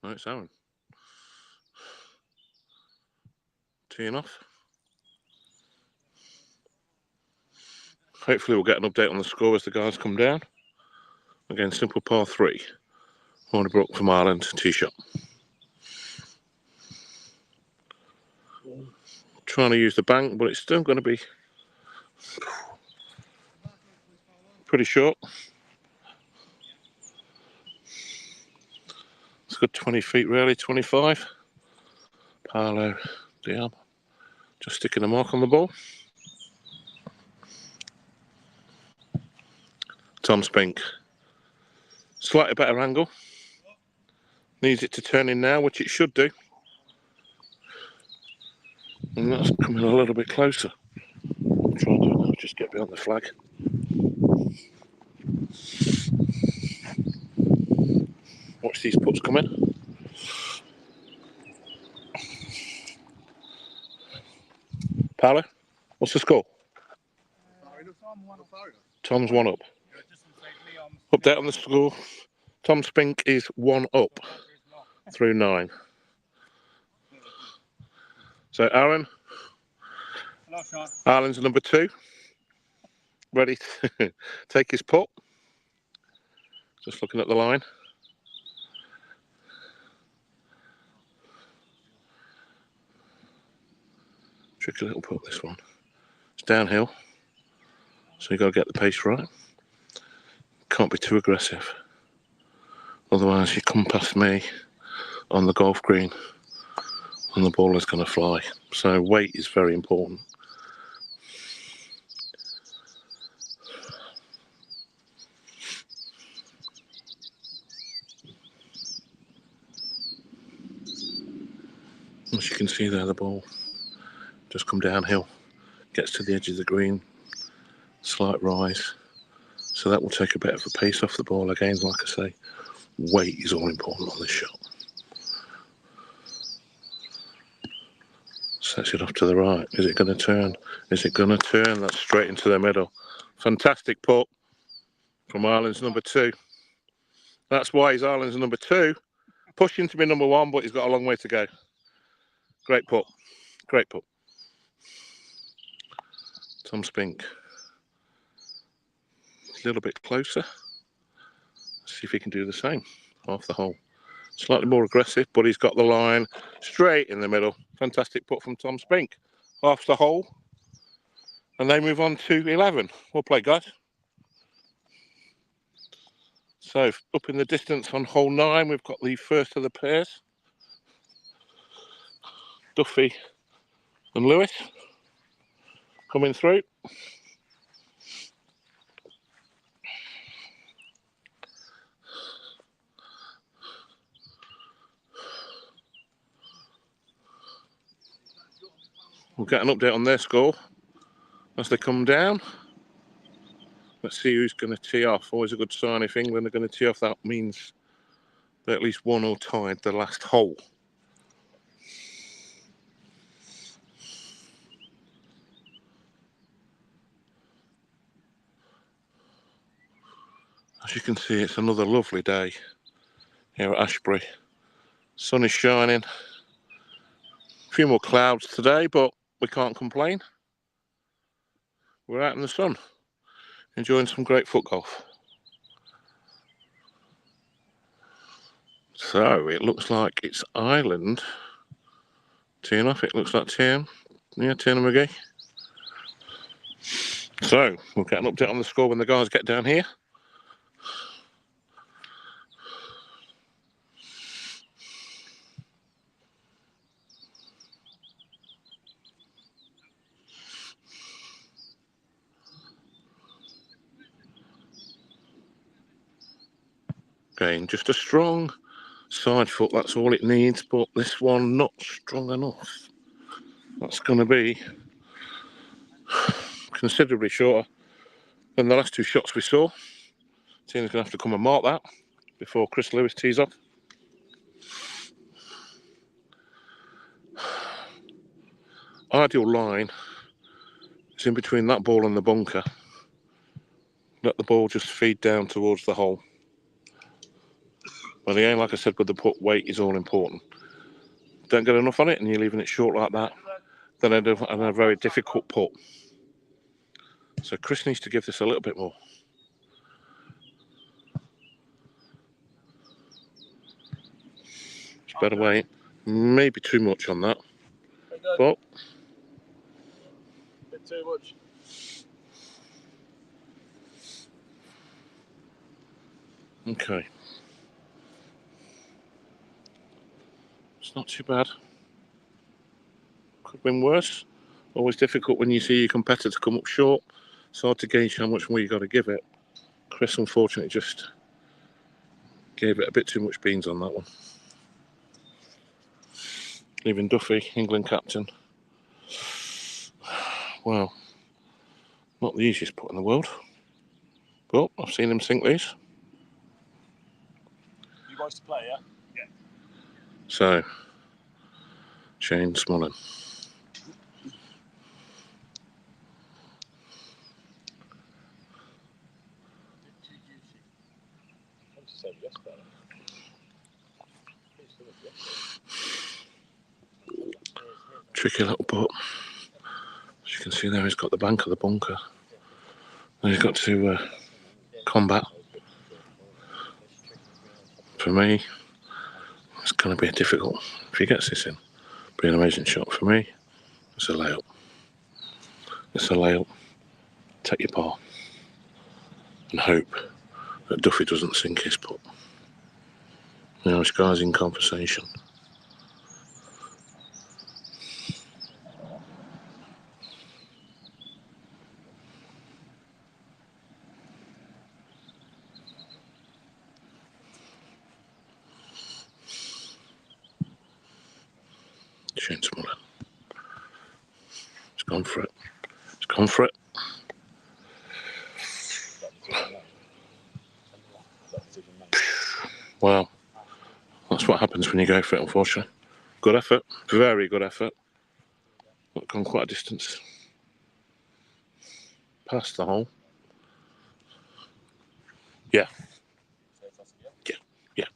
No, it's Aaron. Teeing off. Hopefully we'll get an update on the score as the guys come down. Again, simple par 3. Hornibrook from Ireland, tee shot. Trying to use the bank, but it's still going to be pretty short. It's got 20 feet really, 25. Paolo Diam just sticking a mark on the ball. Tom Spink. Slightly better angle. Needs it to turn in now, which it should do. And that's coming a little bit closer. I'll try and do it now, just get behind the flag. Watch these putts come in. Paolo, what's the score? Tom's 1 up. Update on the score. Tom Spink is 1 up through 9. So Aaron. Hello, Sean. Aaron's number 2. Ready to take his putt. Just looking at the line. Tricky little putt, this one. It's downhill, so you've got to get the pace right. Can't be too aggressive, otherwise you come past me on the golf green and the ball is going to fly. So weight is very important. As you can see there, the ball just come downhill, gets to the edge of the green, slight rise, so that will take a bit of a pace off the ball. Again, like I say, weight is all important on this shot. Sets it off to the right. Is it going to turn? Is it going to turn? That's straight into the middle. Fantastic putt from Ireland's number 2. That's why he's Ireland's number 2. Pushing to be number 1, but he's got a long way to go. Great putt. Great putt. Tom Spink. A little bit closer. See if he can do the same. Half the hole. Slightly more aggressive, but he's got the line straight in the middle. Fantastic putt from Tom Spink. Half the hole. And they move on to 11. Well played, guys. So, up in the distance on hole 9, we've got the first of the pairs. Duffy and Lewis coming through. We'll get an update on their score as they come down. Let's see who's going to tee off. Always a good sign if England are going to tee off. That means that at least one or tied the last hole. As you can see, it's another lovely day here at Ashbury. Sun is shining. A few more clouds today, but we can't complain. We're out in the sun, enjoying some great foot golf. So it looks like it's Ireland teeing off. It looks like Tiernan. Yeah, Tiernan McGee. So we'll get an update on the score when the guys get down here. Again, just a strong side foot, that's all it needs, but this one not strong enough. That's going to be considerably shorter than the last 2 shots we saw. Tiernan's going to have to come and mark that before Chris Lewis tees off. Ideal line is in between that ball and the bunker. Let the ball just feed down towards the hole. But again, like I said, with the putt, weight is all important. Don't get enough on it and you're leaving it short like that, then I'd have a very difficult putt. So Chris needs to give this a little bit more. It's better weight. Maybe too much on that. But Bit too much. okay. It's not too bad. Could have been worse. Always difficult when you see your competitor come up short. It's hard to gauge how much more you got to give it. Chris, unfortunately, just gave it a bit too much beans on that one. Leaving Duffy, England captain. Well, not the easiest putt in the world. But I've seen him sink these. You guys to play, yeah? Yeah. So, Shane Smolin. Tricky little putt. As you can see there, he's got the bank of the bunker. And he's got to combat. For me, it's going to be difficult. If he gets this in, it'll be an amazing shot. For me, it's a layup. It's a layup. Take your par and hope that Duffy doesn't sink his putt. Now this guy's in conversation. Shane Smullen. He's gone for it. He's gone for it. Wow. That's what happens when you go for it, unfortunately. Good effort. Very good effort. But gone quite a distance. Past the hole. Yeah. Yeah. Yeah.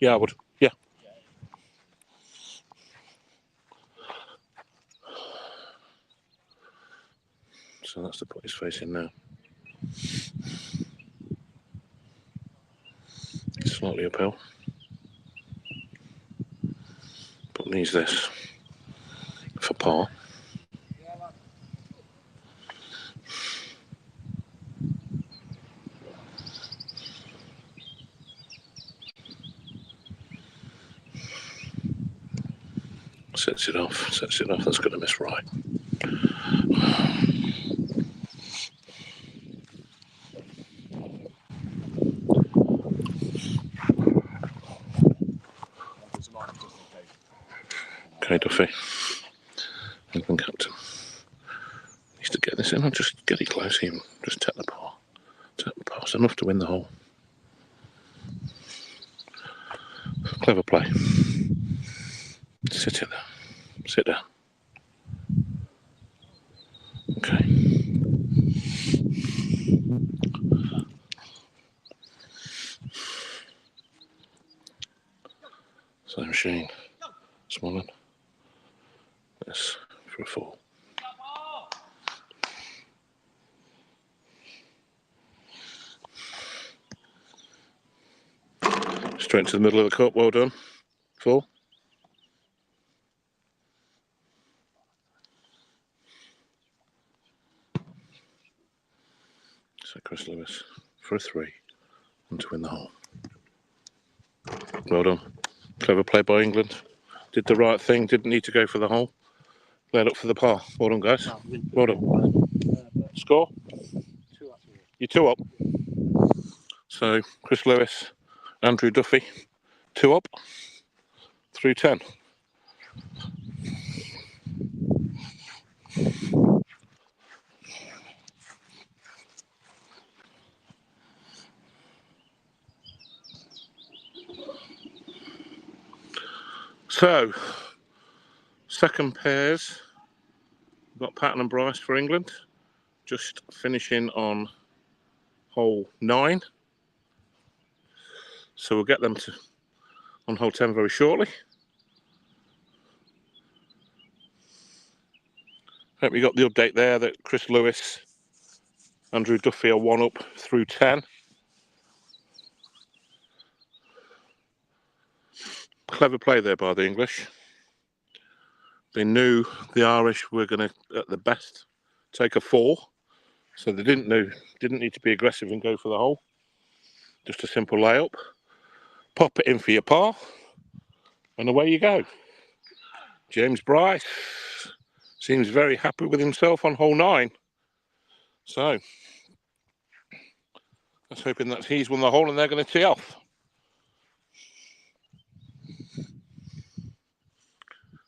Yeah, I would. Yeah. So that's the putt he's facing now. Slightly uphill. But needs this for par. Sets it off. Sets it off. That's going to miss right. Okay, Duffy. England captain. Needs to get this in. I'll just get it close here. Just take the par. Take the par. It's enough to win the hole. Clever play. Sit it there. Sit down. Okay. So Shane Smullen. This for a 4. Straight to the middle of the cup. Well done. 4. So Chris Lewis for a 3 and to win the hole. Well done. Clever play by England. Did the right thing. Didn't need to go for the hole. Played up for the par. Well done, guys. Well done. Score? You're 2 up. So Chris Lewis, Andrew Duffy, 2 up through 10. So, second pairs, we've got Patton and Bryce for England, just finishing on hole 9. So we'll get them to on hole 10 very shortly. Hope you got the update there that Chris Lewis, Andrew Duffy are 1 up through 10. Clever play there by the English. They knew the Irish were going to, at the best, take a 4. So they didn't need to be aggressive and go for the hole. Just a simple layup. Pop it in for your par. And away you go. James Bryce seems very happy with himself on hole 9. So let's hoping that he's won the hole and they're going to tee off.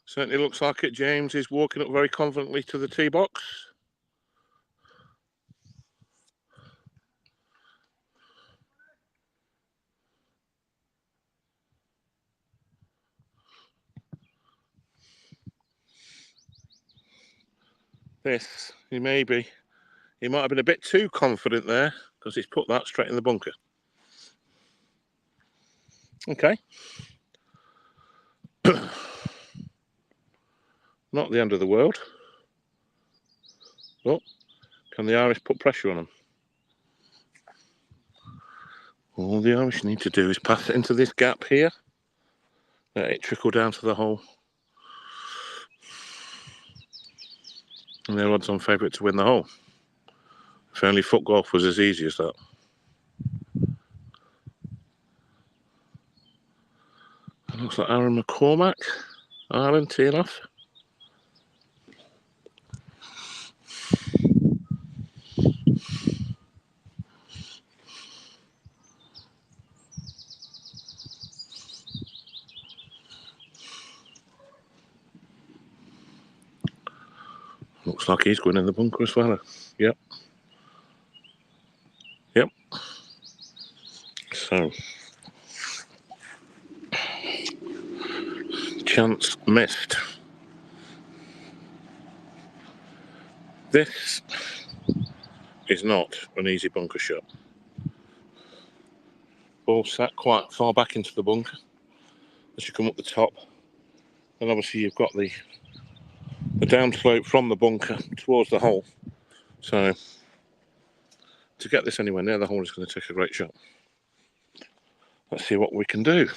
Certainly looks like it. James is walking up very confidently to the tee box. This, he might have been a bit too confident there because he's put that straight in the bunker. Okay. Not the end of the world. But can the Irish put pressure on them? All the Irish need to do is pass it into this gap here. Let it trickle down to the hole. And they're odds on favourite to win the hole. If only foot golf was as easy as that. It looks like Aaron McCormack, Ireland, teeing off. Looks like he's going in the bunker as well. Yep. Yep. So, chance missed. This is not an easy bunker shot. Ball sat quite far back into the bunker as you come up the top. And obviously you've got the downslope from the bunker towards the hole. So to get this anywhere near the hole is going to take a great shot. Let's see what we can do.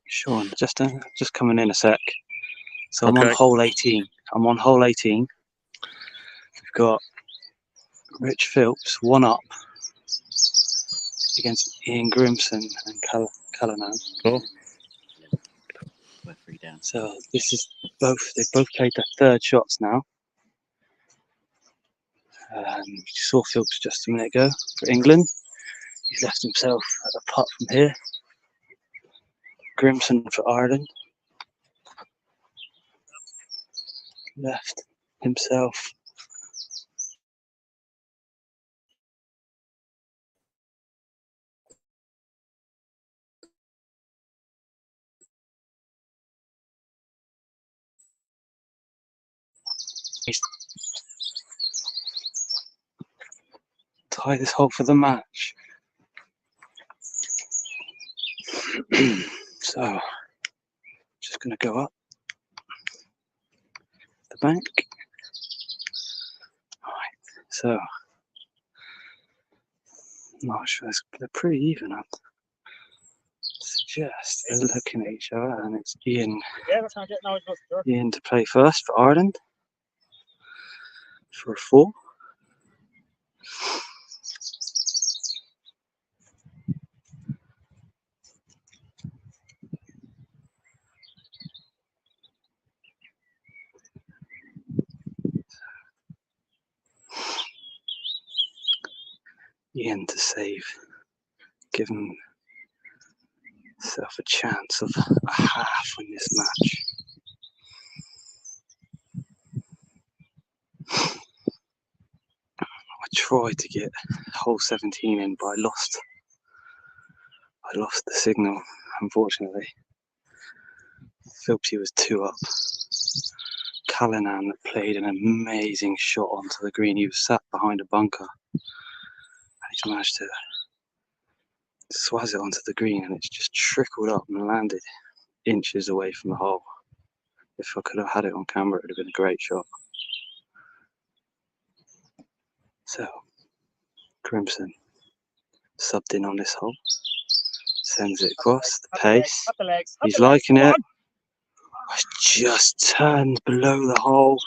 Sean, just coming in a sec. So I'm Okay. on hole 18. I'm on hole 18. We've got Rich Phillips, one up against Ian Grimson and Callanan. Oh. We're 3 down. So this is they've both played their third shots now. You saw Phillips just a minute ago for England. He's left himself a putt from here. Grimson for Ireland. Left himself. Tie this hole for the match. So, just going to go up the bank. Alright, so, not sure, they're pretty even. I'd suggest they're looking at each other, and it's Ian to play first for Ireland for a 4. Ian to save, give himself a chance of a half in this match. I tried to get hole 17 in, but I lost the signal, unfortunately. Philpsy was 2 up. Callanan played an amazing shot onto the green. He was sat behind a bunker. And he's managed to swaz it onto the green, and it's just trickled up and landed inches away from the hole. If I could have had it on camera, it would have been a great shot. So, Grimson subbed in on this hole. Sends it across the pace. He's liking it. Just turned below the hole.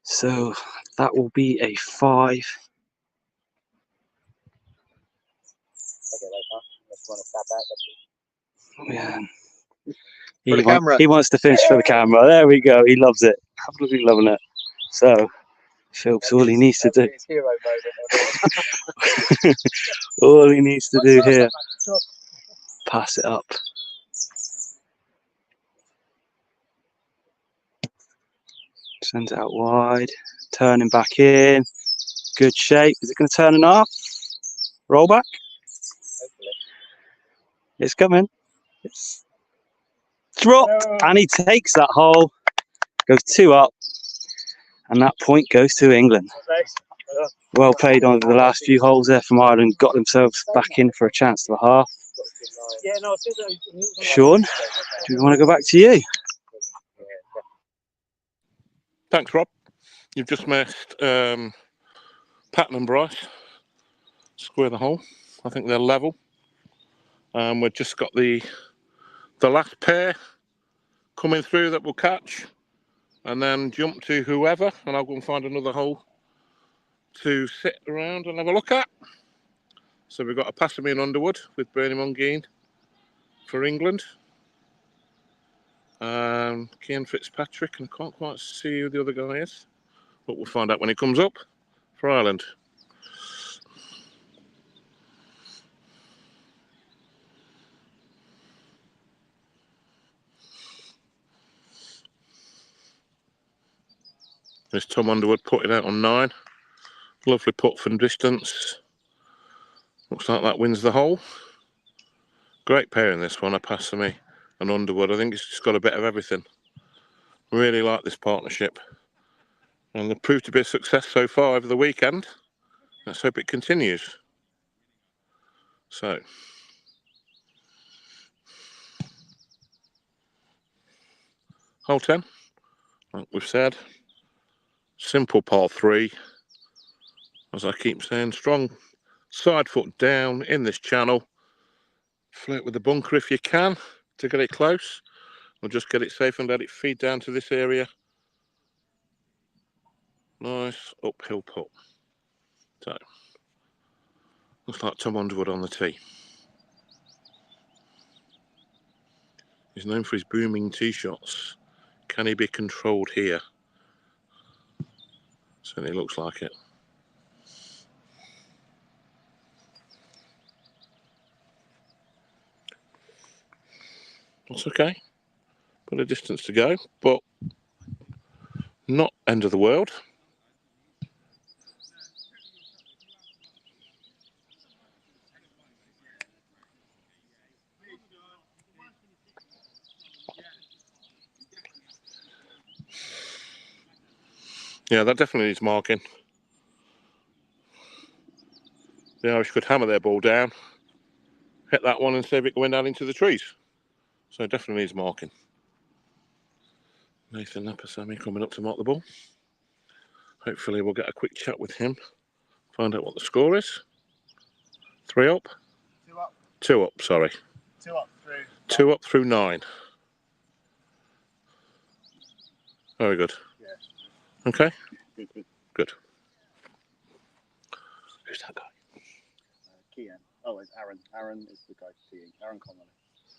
So that will be a 5. Yeah. He wants to finish for the camera. There we go. He loves it. Absolutely loving it. So Phillips, all he needs to do. All he needs to do here. Pass it up. Sends it out wide. Turning back in. Good shape. Is it going to turn enough? Roll back. It's coming. It's dropped. And he takes that hole. Goes 2 up. And that point goes to England. Well played on the last few holes there from Ireland. Got themselves back in for a chance to the half. Sean, do we want to go back to you? Thanks, Rob. You've just missed Patton and Bryce square the hole. I think they're level. We've just got the the last pair coming through that we'll catch, and then jump to whoever, and I'll go and find another hole to sit around and have a look at. So we've got a Passamy and Underwood with Bernie Mungine for England. Cian Fitzpatrick, and I can't quite see who the other guy is, but we'll find out when he comes up for Ireland. There's Tom Underwood putting out on 9. Lovely putt from distance. Looks like that wins the hole. Great pair in this one, a Passamy and Underwood. I think it's just got a bit of everything. Really like this partnership. And they've proved to be a success so far over the weekend. Let's hope it continues. So, hole 10, like we've said. Simple par 3. As I keep saying, strong side foot down in this channel. Flirt with the bunker if you can to get it close. Or just get it safe and let it feed down to this area. Nice uphill putt. So, looks like Tom Underwood on the tee. He's known for his booming tee shots. Can he be controlled here? Certainly looks like it. That's okay. Got a distance to go, but not end of the world. Yeah, that definitely needs marking. The Irish could hammer their ball down, hit that one and save it going down into the trees. So it definitely needs marking. Nathan Napasamy coming up to mark the ball. Hopefully we'll get a quick chat with him, find out what the score is. 3 up? 2 up. 2 up, sorry. 2 up through. 2 up through 9. Very good. Yeah. Okay. Good. Who's that guy? Cian. Oh, it's Aaron. Aaron is the guy teeing. Aaron Connolly.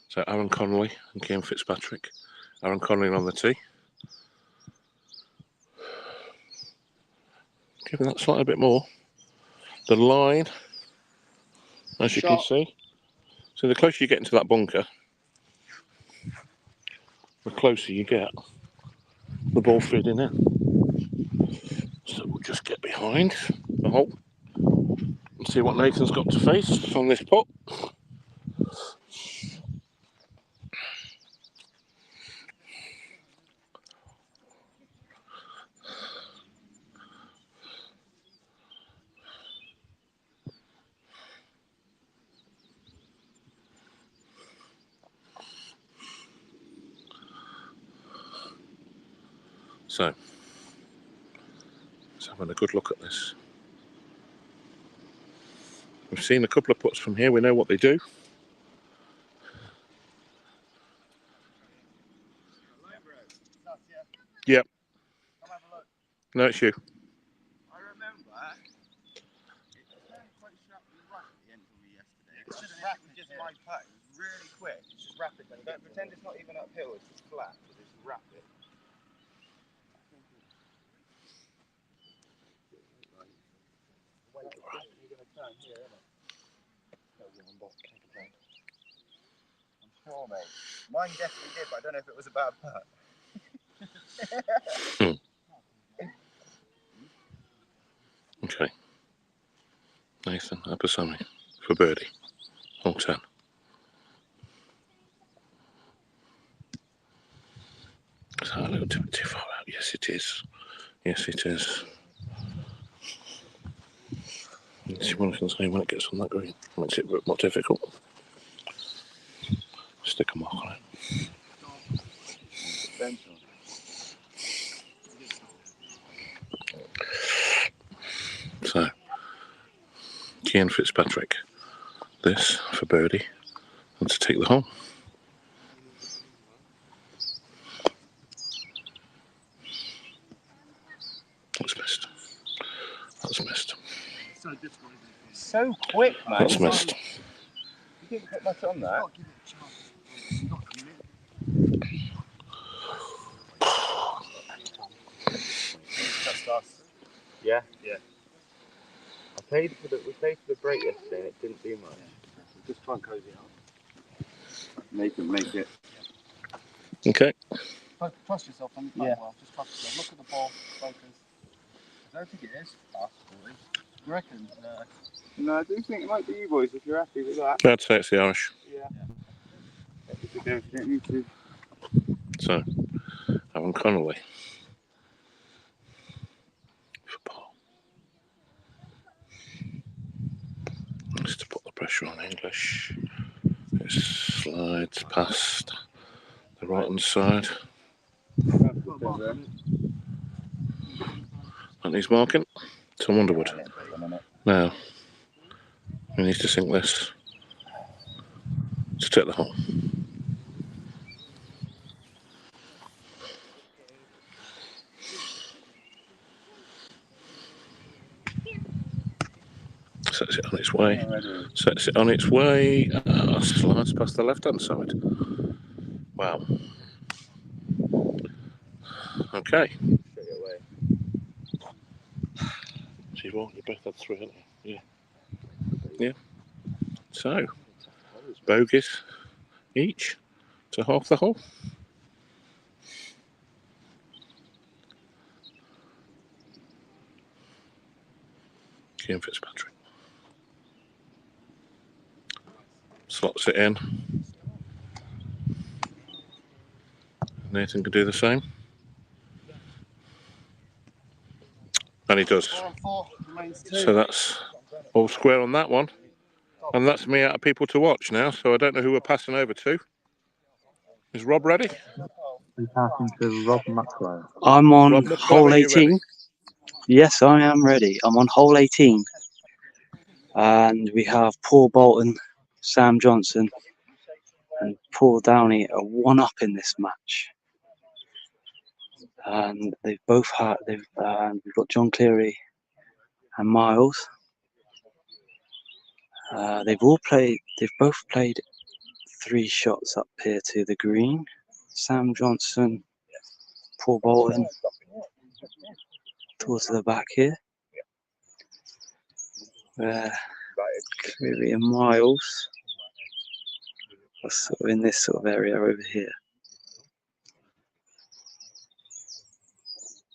So Aaron Connolly and Cian Fitzpatrick. Aaron Connolly on the tee. Giving that slightly a bit more. The line, as you can see. So the closer you get into that bunker, the closer you get the ball feeding in. So we'll just get behind the hole and see what Nathan's got to face on this putt. So, let's have a good look at this. We've seen a couple of putts from here, we know what they do. Yep. No, it's you. I remember it turned quite sharply right at the end of me yesterday. It's just rapid, just my putt. It was really quick. It's just rapid. Don't pretend it's not even uphill, it's just flat. It's just rapid. Wait, you're going to turn here, isn't it? I'm sure, mate. Mine definitely did, but I don't know if it was a bad putt. Okay. Nathan Napasamy for birdie. Hole 10. Is that a little too far out? Yes, it is. Yes, it is. Let's see what I can say when it gets on that green. Makes it a bit more difficult. Stick a mark on it. So, Cian Fitzpatrick. This for birdie and to take the hole. it's missed. That's missed. So quick, man. That's missed. You didn't put much on that. Yeah. We paid for the break yesterday and it didn't do much. Just try and close it up. Make it. Okay. Trust yourself when you play well. Just trust yourself. Look at the ball. Focus. I don't think it is fast, boys. You reckon? No, I do think it might be you boys if you're happy with that. I'd say it's the Irish. Yeah. You don't need to. So, Aaron Connolly. For Paul. Just to put the pressure on English. It slides past the right hand side. And he's marking. Tom Underwood. Now, he needs to sink this to take the hole. Sets it on its way. Sets it on its way. Slides past the left hand side. Wow. Okay. See what? You both had 3, haven't you? Yeah. So, bogeys each to half the hole. Ian Fitzpatrick slots it in. Nathan can do the same. And he does. So that's all square on that one. And that's me out of people to watch now, so I don't know who we're passing over to. Is Rob ready? We're passing to Rob Mucklow. I'm on Rob Mucklow, hole are you ready? 18. Yes, I am ready. I'm on hole 18. And we have Paul Bolton, Sam Johnson, and Paul Downey are 1-up in this match. And they've both had, we've got John Cleary and Miles. They've both played 3 shots up here to the green. Sam Johnson, Paul Bolton, towards the back here. Cleary and Miles are sort of in this sort of area over here.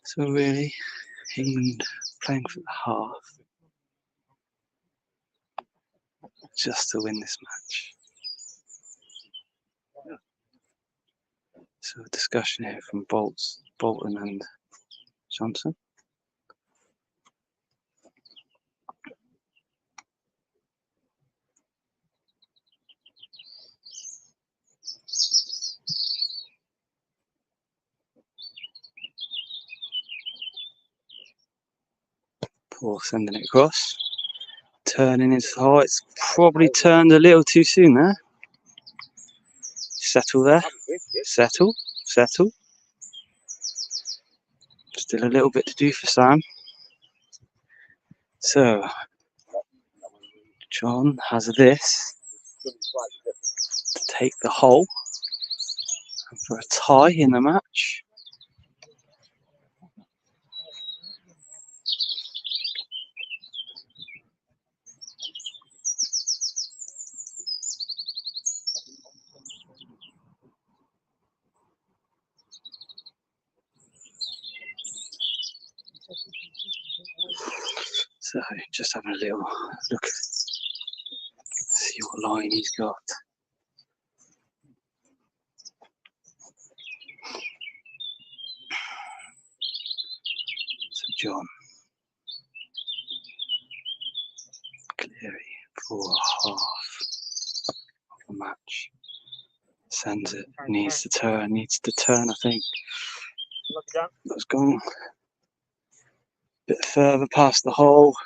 So really, England playing for the half just to win this match. So a discussion here from Bolton and Johnson. Paul sending it across. Turning his heart. It's probably turned a little too soon there. Settle there. Settle. Still a little bit to do for Sam. So, John has this to take the hole and for a tie in the match. So, just having a little look, see what line he's got. So, John Cleary for half of the match. Sends it, needs to turn, I think. That's gone a bit further past the hole.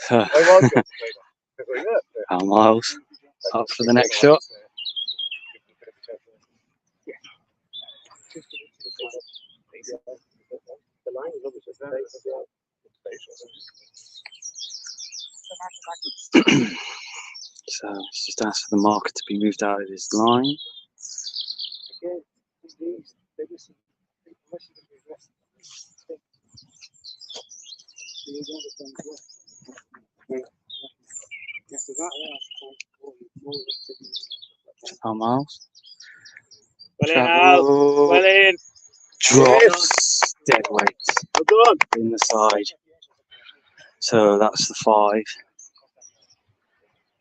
Al Miles up for the next shot. So it's just asked for the marker to be moved out of his line. Miles. Well in. Drops dead weight in the side. So that's the 5.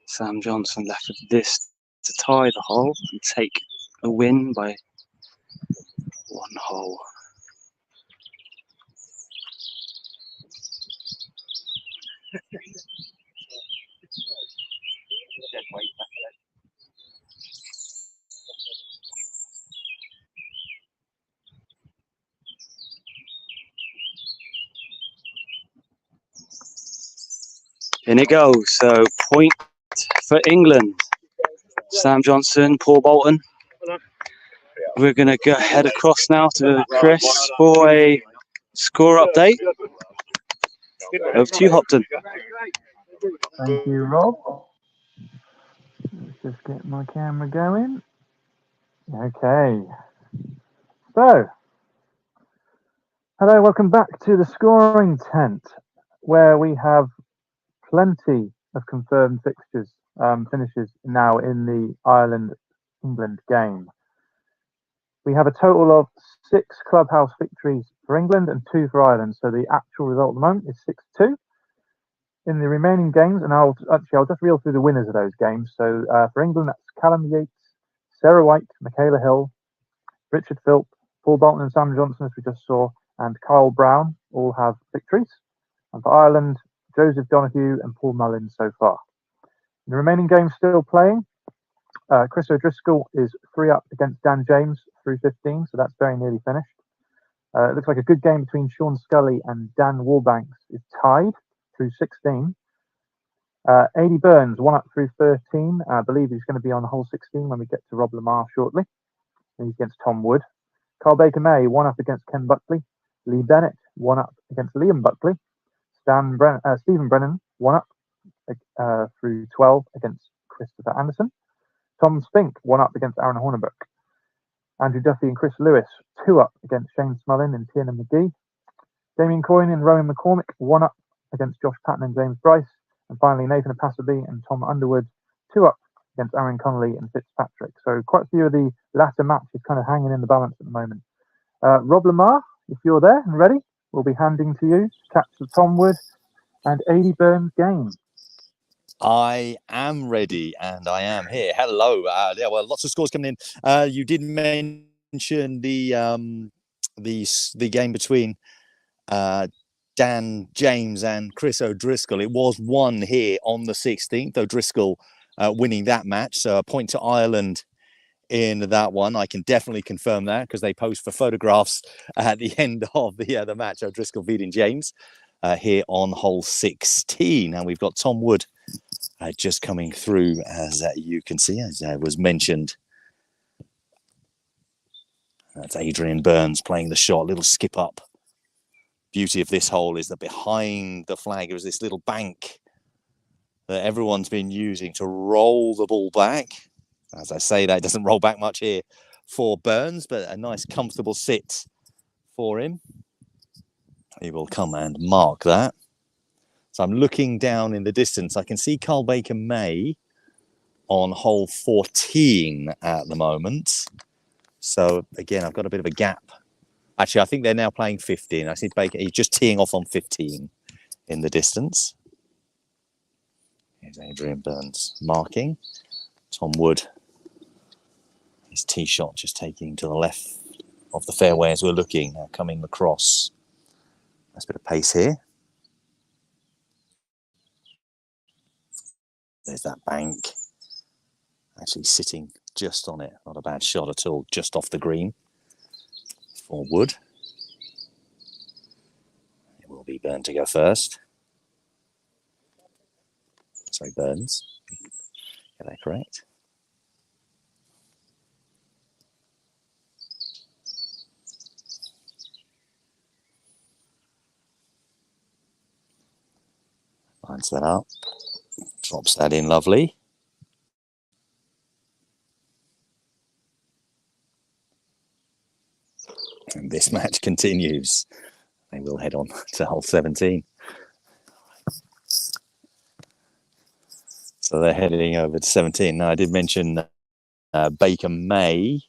Sam Johnson left with this to tie the hole and take a win by 1 hole. In it goes. So point for England. Sam Johnson, Paul Bolton. We're going to go head across now to Chris for a score update. Over to you, Hopton. Thank you, Rob. Let's just get my camera going. Okay. So, hello, welcome back to the scoring tent, where we have plenty of confirmed fixtures, finishes now in the Ireland-England game. We have a total of 6 clubhouse victories for England and 2 for Ireland. So the actual result at the moment is 6-2. In the remaining games, and I'll just reel through the winners of those games. So for England, that's Callum Yates, Sarah White, Michaela Hill, Richard Philp, Paul Bolton and Sam Johnson, as we just saw, and Kyle Brown all have victories. And for Ireland, Joseph Donoghue and Paul Mullins so far. In the remaining games still playing, Chris O'Driscoll is 3 up against Dan James through 15, so that's very nearly finished. It looks like a good game between Sean Scully and Dan Warbanks is tied through 16. Adi Burns 1 up through 13. I believe he's going to be on hole 16 when we get to Rob Lamar shortly. He's against Tom Wood. Carl Baker May 1 up against Ken Buckley. Lee Bennett 1 up against Liam Buckley. Stephen Brennan 1 up through 12 against Christopher Anderson. Tom Spink 1 up against Aaron Hornibrook. Andrew Duffy and Chris Lewis 2 up against Shane Smullin and Tiernan McGee. Damien Coyne and Rowan McCormick 1 up against Josh Patton and James Bryce. And finally Nathan Apasaby and Tom Underwood 2 up against Aaron Connolly and Fitzpatrick. So quite a few of the latter matches kind of hanging in the balance at the moment. Rob Lamar, if you're there and ready, we'll be handing to you to catch the Tom Wood and Adi Burns game. I am ready and I am here. Hello. Well, lots of scores coming in. You did mention the game between Dan James and Chris O'Driscoll. It was 1 here on the 16th. O'Driscoll winning that match. So a point to Ireland in that one. I can definitely confirm that because they posed for photographs at the end of the match. O'Driscoll beating James here on hole 16. And we've got Tom Wood just coming through, as you can see, as was mentioned. That's Adrian Burns playing the shot, little skip up. Beauty of this hole is that behind the flag is this little bank that everyone's been using to roll the ball back. As I say, that doesn't roll back much here for Burns, but a nice comfortable sit for him. He will come and mark that. So I'm looking down in the distance. I can see Carl Baker May on hole 14 at the moment. So again, I've got a bit of a gap. Actually, I think they're now playing 15. I see Baker, he's just teeing off on 15 in the distance. Here's Adrian Burns marking. Tom Wood, his tee shot just taking to the left of the fairway as we're looking, coming across. Nice bit of pace here. There's that bank. Actually sitting just on it. Not a bad shot at all, just off the green for Wood. It will be Burns to go first. Sorry, Burns. Get that correct. Lines that up. Drops that in lovely. And this match continues. They will head on to hole 17. So they're heading over to 17. Now, I did mention Baker May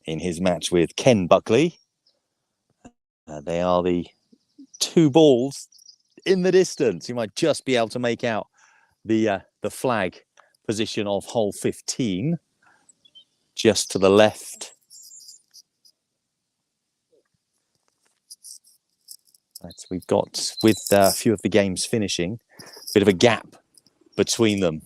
in his match with Ken Buckley. They are the two balls in the distance. You might just be able to make out the flag position of hole 15, just to the left. So we've got, with a few of the games finishing, a bit of a gap between them.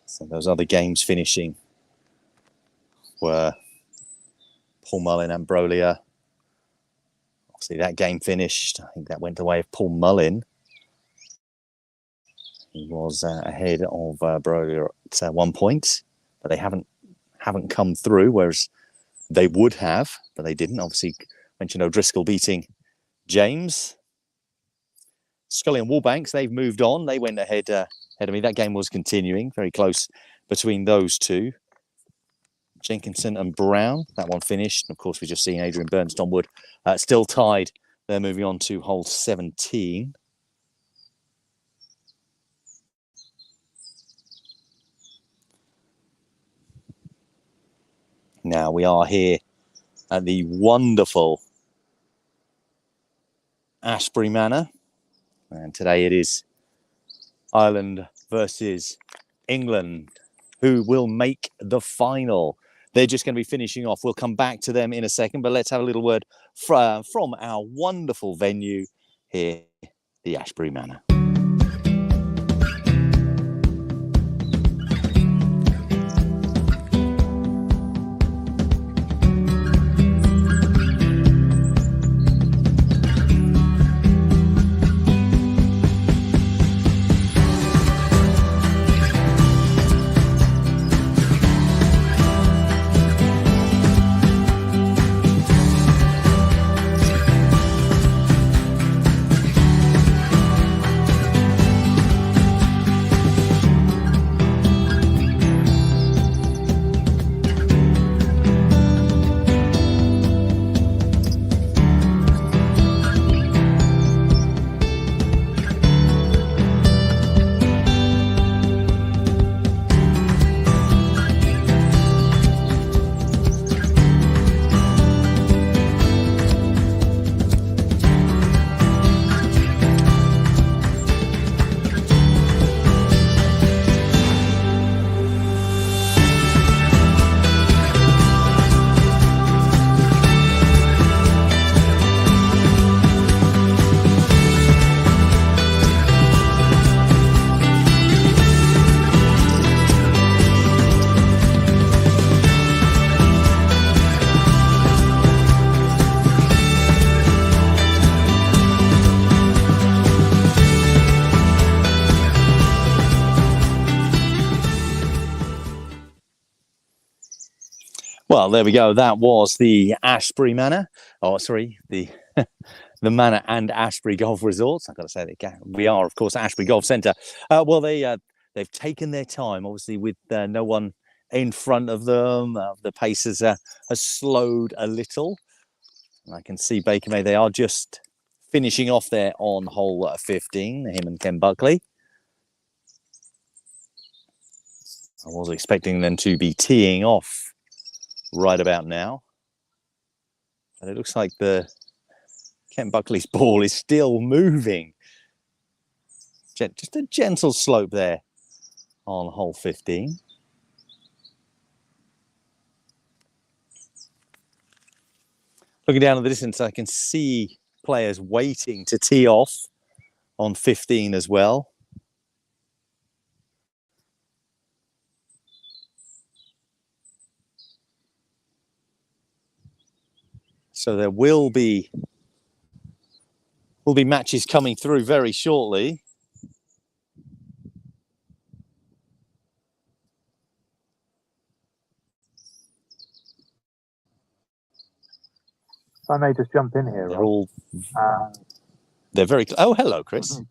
So those other games finishing were Paul Mullin and Brolia. Obviously that game finished. I think that went the way of Paul Mullin. He was ahead of Brolia at 1 point, but they haven't come through, whereas they would have, but they didn't. Obviously, mentioned O'Driscoll beating James. Scully and Wallbanks, they've moved on. They went ahead of me. That game was continuing, very close between those two. Jenkinson and Brown, that one finished. And of course, we've just seen Adrian Burns, Don Wood, still tied. They're moving on to hole 17. Now we are here at the wonderful Ashbury Manor. And today it is Ireland versus England. Who will make the final? They're just going to be finishing off. We'll come back to them in a second, but let's have a little word from our wonderful venue here, the Ashbury Manor. Well, there we go. That was the Ashbury Manor. Oh, sorry, the Manor and Ashbury Golf Resorts. I've got to say that we are, of course, Ashbury Golf Centre. Well, they've taken their time, obviously, with no one in front of them. The pace has slowed a little. And I can see Baker May. They are just finishing off there on hole 15, him and Ken Buckley. I was expecting them to be teeing off right about now, but it looks like the Ken Buckley's ball is still moving. Just a gentle slope there on hole 15. Looking down at the distance, I can see players waiting to tee off on 15 as well. So there will be matches coming through very shortly. I may just jump in here, They're Rob. all. They're very. Oh, hello, Chris.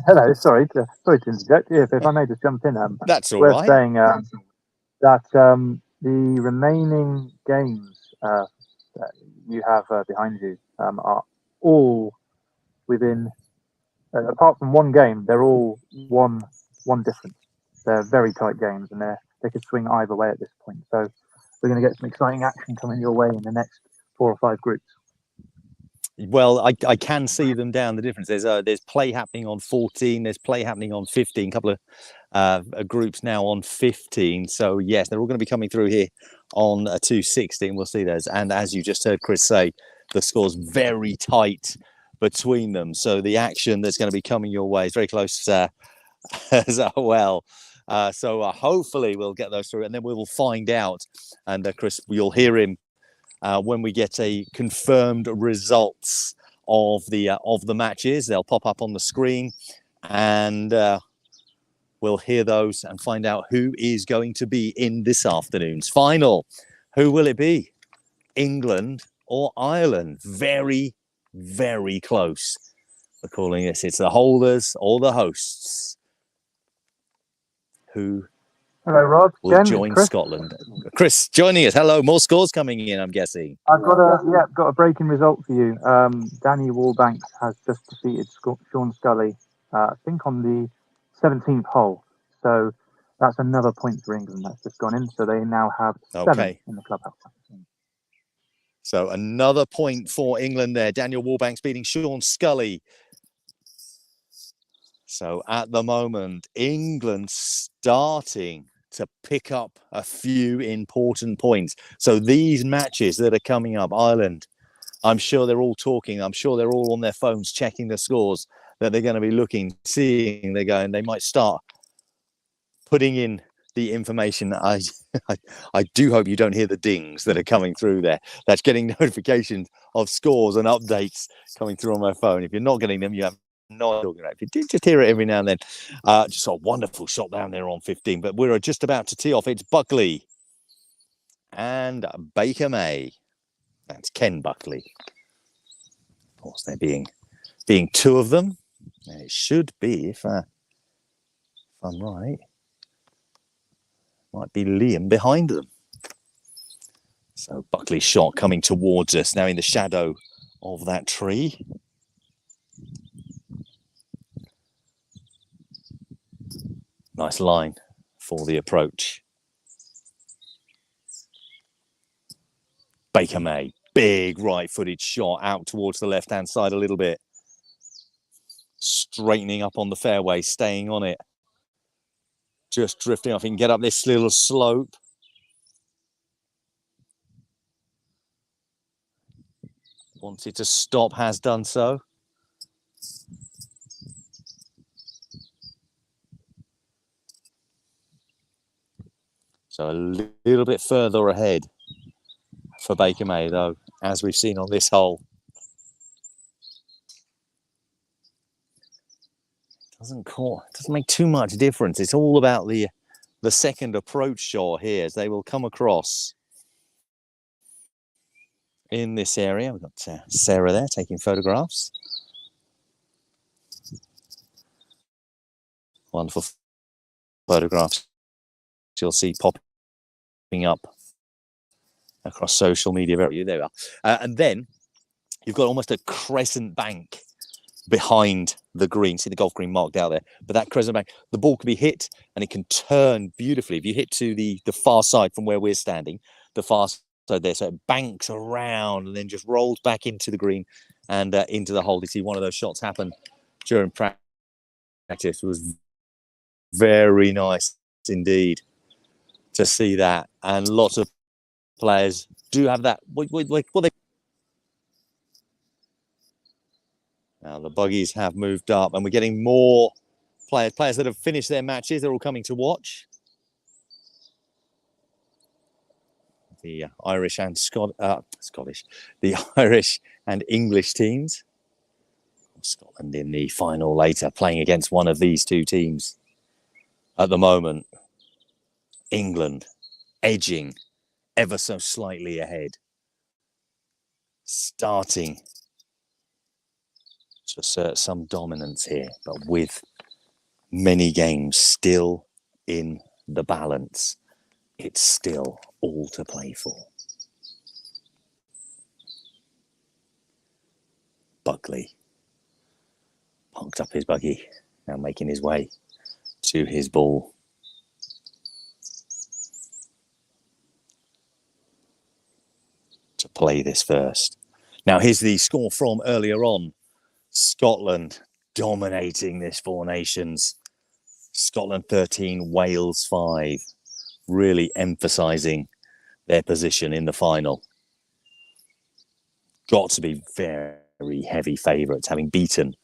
Hello, sorry to interject. If I may just jump in. That's all worth right. saying that the remaining games that you have behind you are all within, apart from one game, they're all one difference. They're very tight games, and they could swing either way at this point. So we're going to get some exciting action coming your way in the next 4 or 5 groups. Well, I can see them down the difference. There's play happening on 14. There's play happening on 15. A couple of groups now on 15. So yes, they're all going to be coming through here on 216. We'll see those. And as you just heard Chris say, the score's very tight between them. So the action that's going to be coming your way is very close as well. So hopefully we'll get those through, and then we will find out. And Chris, you'll hear him when we get a confirmed results of the matches. They'll pop up on the screen, and we'll hear those and find out who is going to be in this afternoon's final. Who will it be? England or Ireland? Very, very close. We're calling this. It's the holders or the hosts who Hello, Rob. will join Scotland. Chris joining us. Hello. More scores coming in, I'm guessing. I've got a breaking result for you. Danny Wallbanks has just defeated Sean Scully, I think on the 17th hole. So that's another point for England that's just gone in. So they now have 7 in the clubhouse. So another point for England there. Daniel Wallbanks beating Sean Scully. So at the moment, England starting to pick up a few important points. So these matches that are coming up, Ireland, I'm sure they're all talking. I'm sure they're all on their phones checking the scores that they're going to be looking, seeing. They're going, they might start putting in the information. I do hope you don't hear the dings that are coming through there. That's getting notifications of scores and updates coming through on my phone. If you're not getting them, you have no idea. If you did just hear it every now and then, just a wonderful shot down there on 15. But we're just about to tee off. It's Buckley and Baker May. That's Ken Buckley. Of course, there being 2 of them. It should be, if I'm right, might be Liam behind them. So Buckley's shot coming towards us now in the shadow of that tree. Nice line for the approach. Baker May, big right-footed shot out towards the left-hand side a little bit. Straightening up on the fairway, staying on it. Just drifting off. He can get up this little slope. Wanted to stop, has done so. So a little bit further ahead for Baker May, though, as we've seen on this hole. Doesn't make too much difference. It's all about the second approach shot here as they will come across in this area. We've got Sarah there taking photographs. Wonderful photographs you'll see popping up across social media. There we are. And then you've got almost a crescent bank behind the green. See the golf green marked out there, but that crescent bank, the ball can be hit and it can turn beautifully. If you hit to the far side from where we're standing, the far side there, so it banks around and then just rolls back into the green and into the hole. You see one of those shots happen during practice. It was very nice indeed to see that, and lots of players do have that. Now the buggies have moved up, and we're getting more players that have finished their matches. They're all coming to watch. The Irish and Scottish, the Irish and English teams. Scotland in the final later, playing against one of these 2 teams at the moment. England edging ever so slightly ahead. starting to assert some dominance here, but with many games still in the balance, it's still all to play for. Buckley parked up his buggy, now making his way to his ball. To play this first. Now here's the score from earlier on. Scotland dominating this Four Nations. Scotland 13, Wales 5. Really emphasising their position in the final. Got to be very heavy favourites, having beaten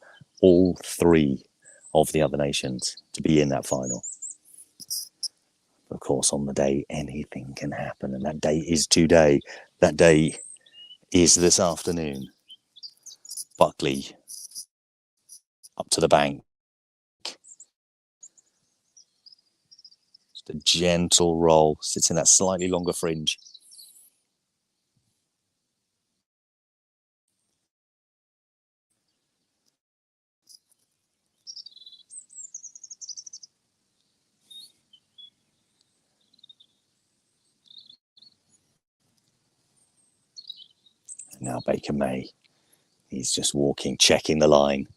all three of the other nations to be in that final. Of course, on the day, anything can happen, and that day is today. That day is this afternoon. Buckley up to the bank. Just a gentle roll, sits in that slightly longer fringe. And now Baker May, he's just walking, checking the line.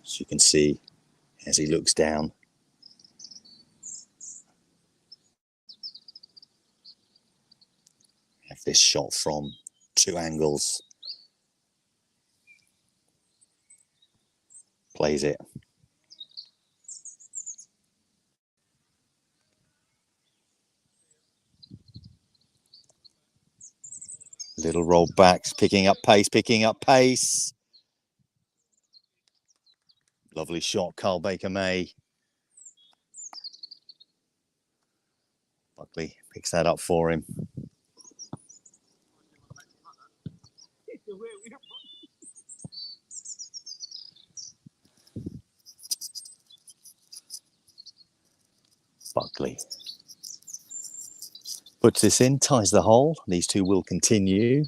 As you can see, as he looks down, have this shot from two angles. Plays it. Little roll back, picking up pace. Lovely shot, Carl Baker May. Buckley picks that up for him. Buckley puts this in, ties the hole. These two will continue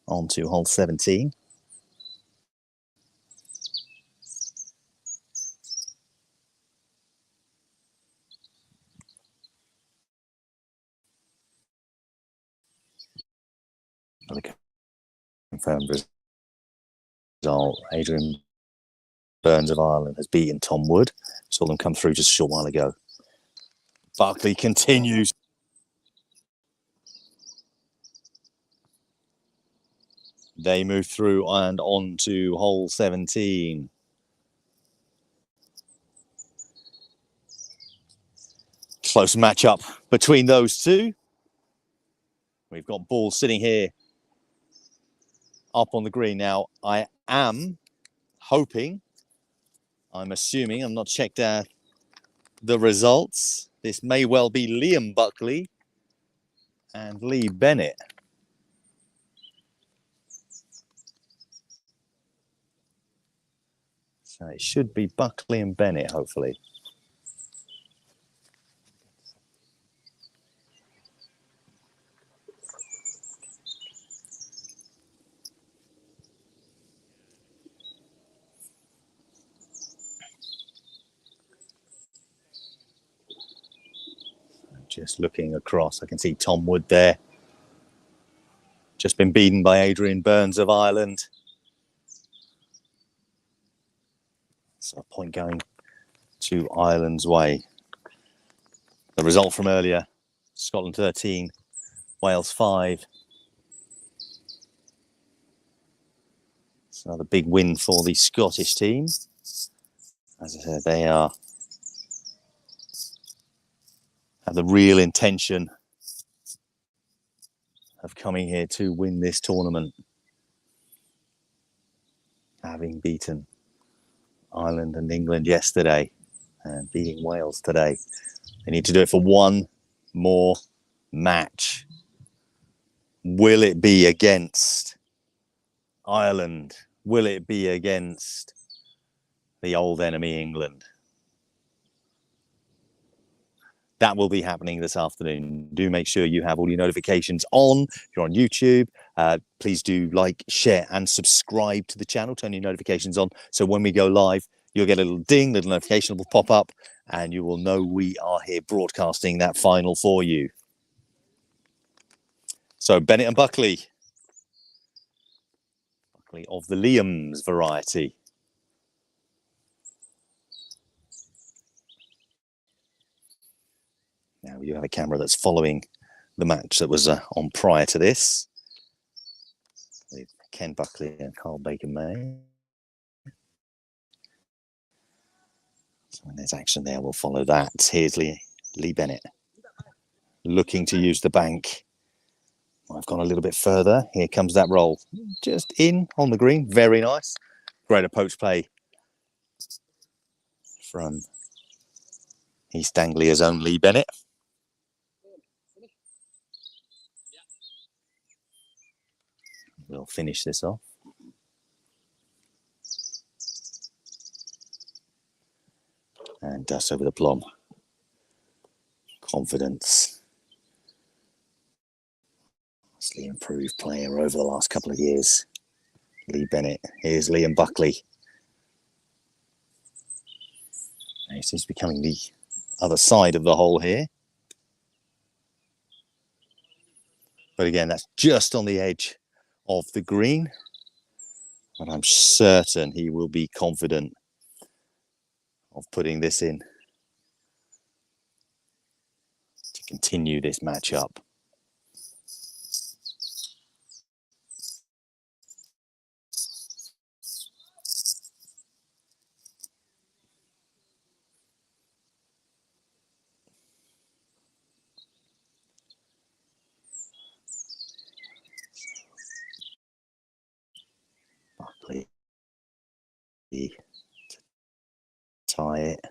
on to hole 17. Confirmed result. Adrian Burns of Ireland has beaten Tom Wood. Saw them come through just a short while ago. Buckley continues. They move through and on to hole 17. Close matchup between those two. We've got balls sitting here up on the green now. I am hoping, I'm assuming, I'm not checked out the results. This may well be Liam Buckley and Lee Bennett. So it should be Buckley and Bennett, hopefully. Just looking across, I can see Tom Wood there. Just been beaten by Adrian Burns of Ireland. So a point going to Ireland's way. The result from earlier, Scotland 13, Wales 5. It's another big win for the Scottish team. As I said, they have the real intention of coming here to win this tournament. Having beaten Ireland and England yesterday and beating Wales today. They need to do it for one more match. Will it be against Ireland? Will it be against the old enemy England? that will be happening this afternoon. Do make sure you have all your notifications on. If you're on YouTube, please do like, share, and subscribe to the channel. Turn your notifications on, so when we go live, you'll get a little ding, little notification will pop up, and you will know we are here broadcasting that final for you. So Bennett and Buckley of the Liam's variety. Now you have a camera that's following the match that was on prior to this, with Ken Buckley and Carl Baker-May. So when there's action there, we'll follow that. Here's Lee Bennett looking to use the bank. I've gone a little bit further. Here comes that roll. Just in on the green. Very nice. Great approach play from East Anglia's own Lee Bennett. We'll finish this off. And dust over the plum. Confidence. Vastly improved player over the last couple of years. Lee Bennett. Here's Liam Buckley. He seems to be coming the other side of the hole here. But again, that's just on the edge of the green. And I'm certain he will be confident of putting this in to continue this matchup. Buckley to tie it.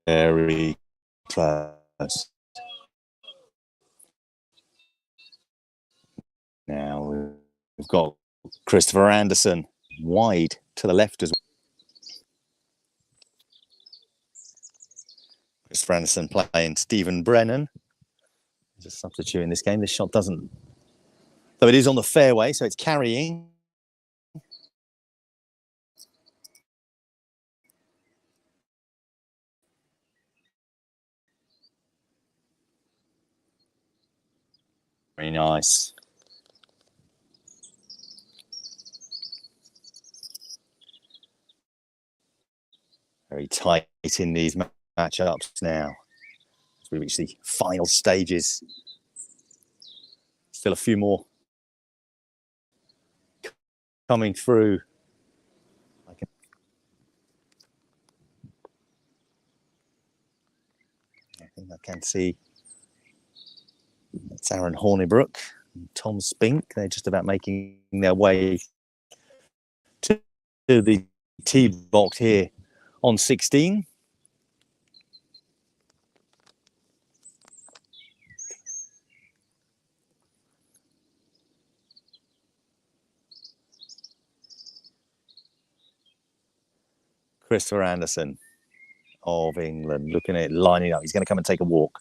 Very close. Now we've got Christopher Anderson wide to the left as well. Christopher Anderson playing Stephen Brennan. There's a substitute in this game. This shot doesn't, though it is on the fairway, so it's carrying. Very nice. Very tight in these matchups now as we reach the final stages. Still a few more coming through. I think I can see it's Aaron Hornibrook and Tom Spink. They're just about making their way to the tee box here on 16. Christopher Anderson of England looking at it, lining up. He's going to come and take a walk.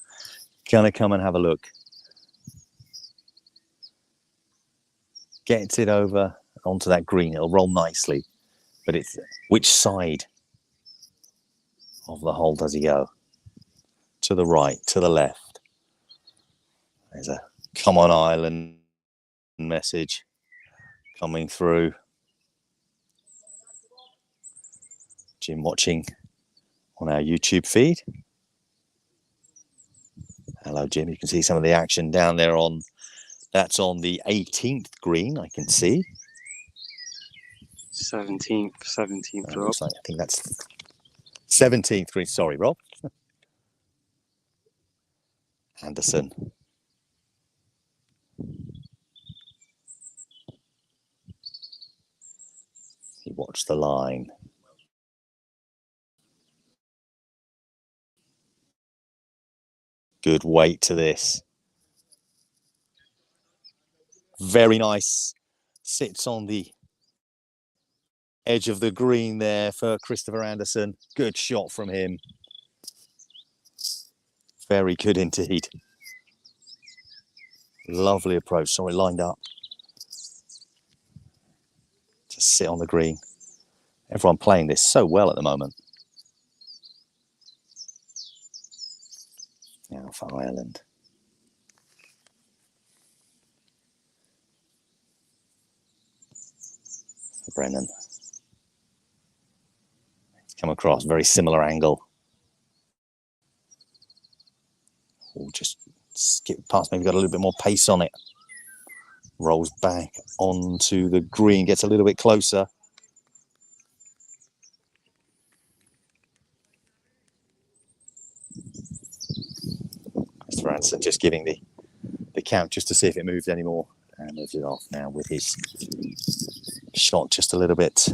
Going to come and have a look. Gets it over onto that green. It'll roll nicely. But it's which side of the hole does he go? To the right, to the left. There's a come on Ireland message coming through. Jim watching on our YouTube feed. Hello, Jim. You can see some of the action down there on, that's on the 18th green, I can see. 17th Rob. Like, I think that's 17th green. Sorry, Rob. Anderson. He watched the line. Good weight to this. Very nice. Sits on the edge of the green there for Christopher Anderson. Good shot from him. Very good indeed. Lovely approach. Saw it lined up. Just sit on the green. Everyone playing this so well at the moment. Now for Ireland. For Brennan. He's come across, very similar angle. Oh, just skip past, maybe got a little bit more pace on it. Rolls back onto the green, gets a little bit closer. Christopher Anderson just giving the count just to see if it moved anymore. And moves it off now with his shot just a little bit.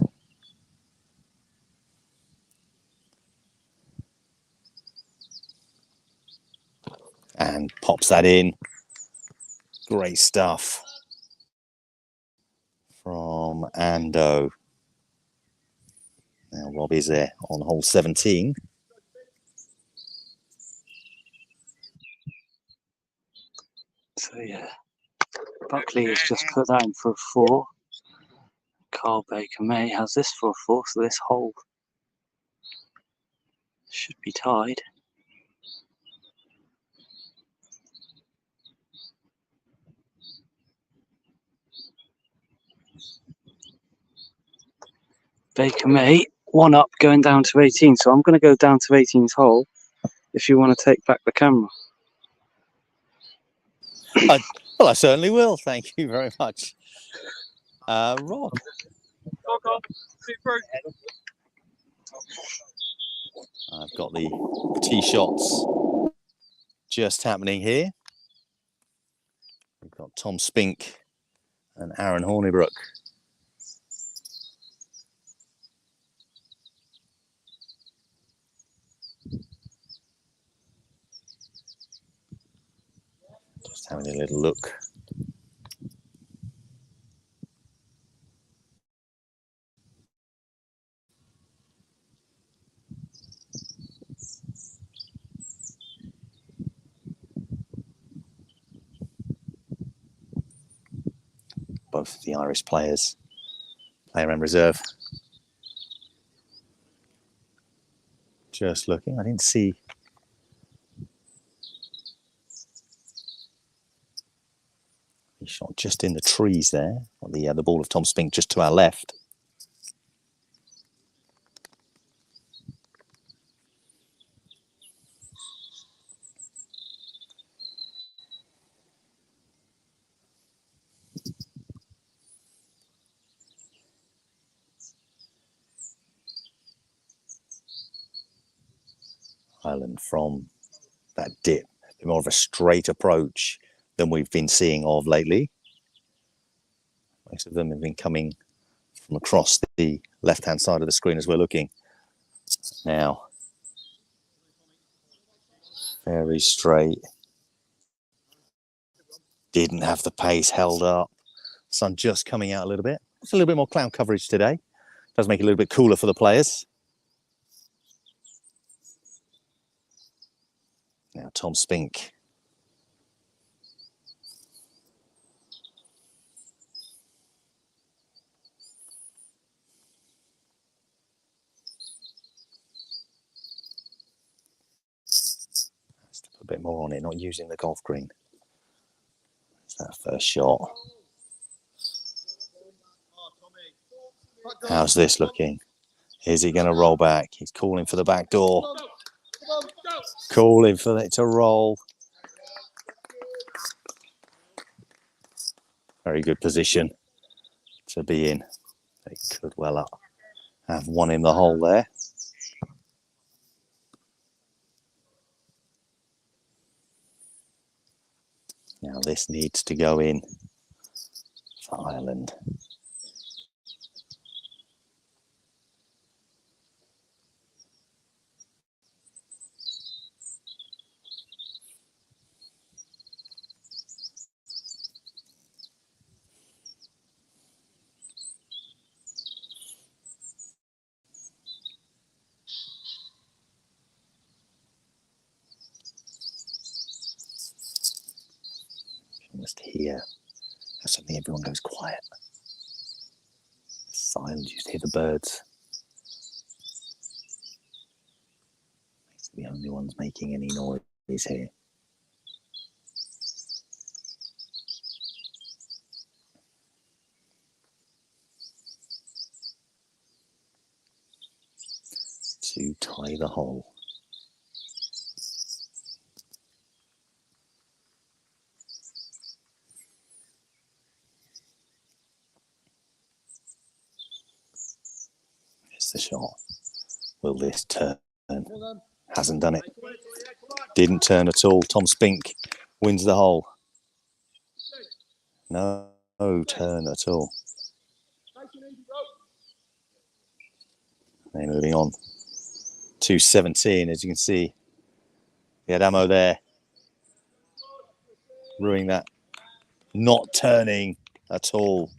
And pops that in. Great stuff from Ando. Now Robbie's there on hole 17. So yeah, Buckley has just put that in for a 4. Carl Baker May has this for a 4, so this hole should be tied. Baker May, 1 up, going down to 18. So I'm going to go down to 18's hole if you want to take back the camera. Well, I certainly will. Thank you very much. Rob. I've got the tee shots just happening here. We've got Tom Spink and Aaron Hornibrook. Just having a little look. Both of the Irish players, player and reserve. Just looking, I didn't see. He shot just in the trees there. The ball of Tom Spink just to our left. Ireland from that dip, a bit more of a straight approach than we've been seeing of lately. Most of them have been coming from across the left-hand side of the screen as we're looking. Now, very straight. Didn't have the pace held up. Sun just coming out a little bit. It's a little bit more cloud coverage today. Does make it a little bit cooler for the players. Now Tom Spink. Has to put a bit more on it, not using the golf green. That's that first shot. How's this looking? Is he going to roll back? He's calling for the back door. Calling for it to roll. Very good position to be in. They could well have won him the hole there. Now this needs to go in for Ireland. hear how suddenly everyone goes quiet. Silent, you just hear the birds. It's the only ones making any noise here. To tie the hole. It's the shot. Will this turn? Hasn't done it. Didn't turn at all. Tom Spink wins the hole. No turn at all. Then moving on to 17, as you can see. We had Ammo there. Ruining that. Not turning at all.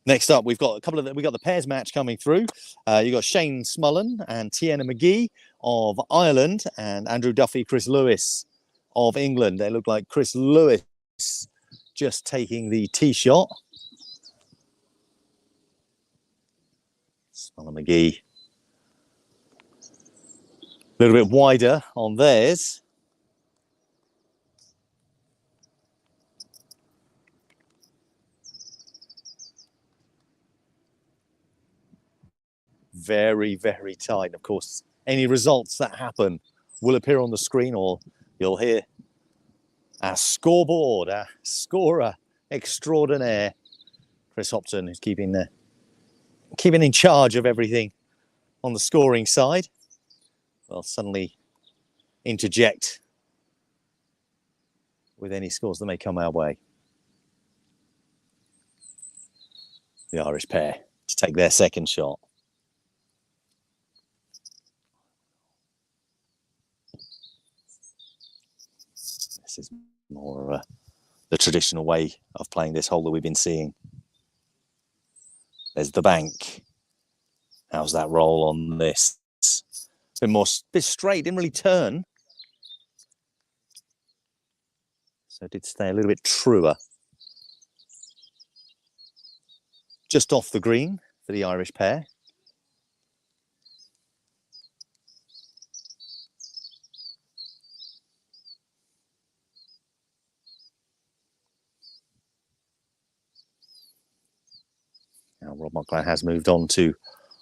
Next up, we've got we got the pairs match coming through. You've got Shane Smullen and Tiana McGee of Ireland and Andrew Duffy, Chris Lewis of England. They look like Chris Lewis just taking the tee shot. Smullen McGee a little bit wider on theirs. Very, very tight. Of course, any results that happen will appear on the screen, or you'll hear our scoreboard, our scorer extraordinaire, Chris Hopton, who's keeping in charge of everything on the scoring side. Well, suddenly interject with any scores that may come our way. The Irish pair to take their second shot. This is more the traditional way of playing this hole that we've been seeing. There's the bank. How's that roll on this? Bit straight, didn't really turn. So it did stay a little bit truer. Just off the green for the Irish pair. Now Rob Mockler has moved on to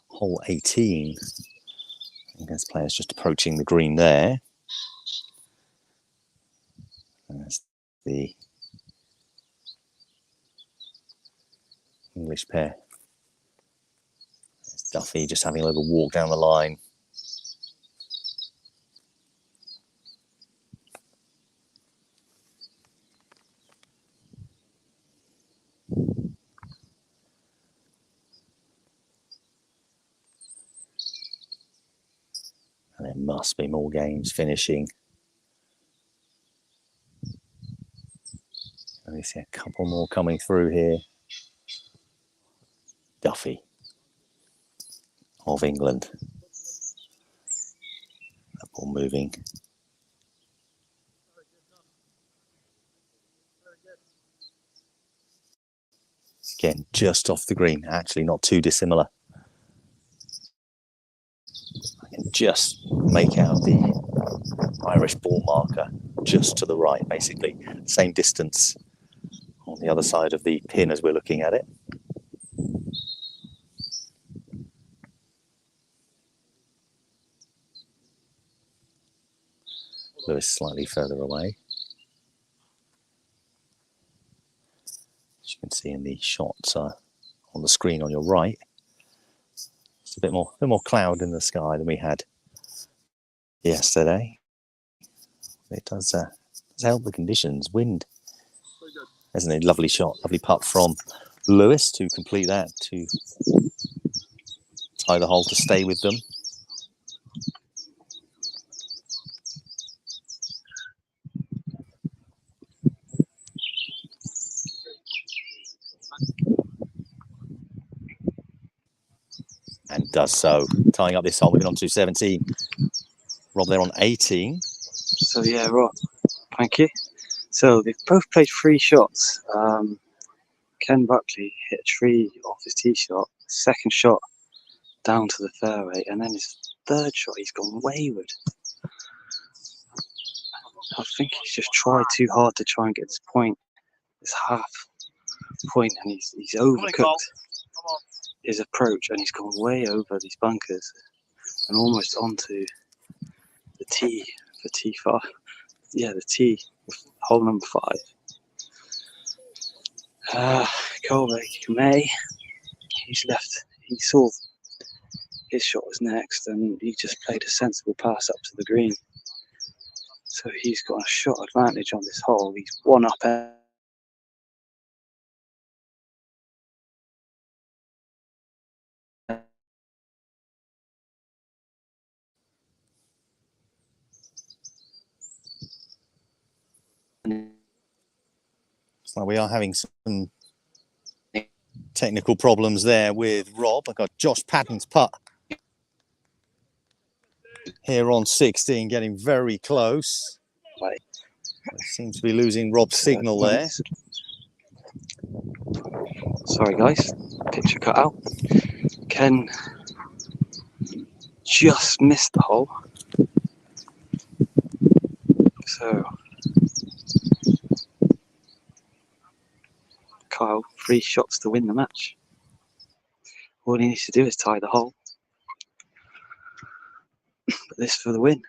hole 18. I think there's players just approaching the green there. There's the English pair. There's Duffy just having a little walk down the line. And there must be more games finishing. And we see a couple more coming through here. Duffy of England. That ball moving. Again, just off the green. Actually, not too dissimilar. I can just make out the Irish ball marker just to the right, basically. Same distance on the other side of the pin as we're looking at it. Lewis slightly further away. As you can see in the shots on the screen on your right, it's a bit more cloud in the sky than we had yesterday. It does help the conditions. Wind, isn't it? Lovely shot, lovely putt from Lewis to complete that, to tie the hole to stay with them. And does so, tying up this hole, moving on to 17. Rob there on 18. So yeah, Rob, thank you. So they've both played 3 shots. Ken Buckley hit a tree off his tee shot, second shot down to the fairway, and then his third shot he's gone wayward. I think he's just tried too hard to try and get this point, this half point, and he's overcooked his approach, and he's gone way over these bunkers and almost onto the tee for T5. Yeah, the tee, hole number 5. Colbeck May, he's left. He saw his shot was next, and he just played a sensible pass up to the green. So he's got a shot advantage on this hole. He's 1 up. So we are having some technical problems there with Rob. I've got Josh Patton's putt here on 16, getting very close. Seems to be losing Rob's signal there. Sorry guys, picture cut out. Ken just missed the hole. So Kyle, 3 shots to win the match. All he needs to do is tie the hole. But this for the win.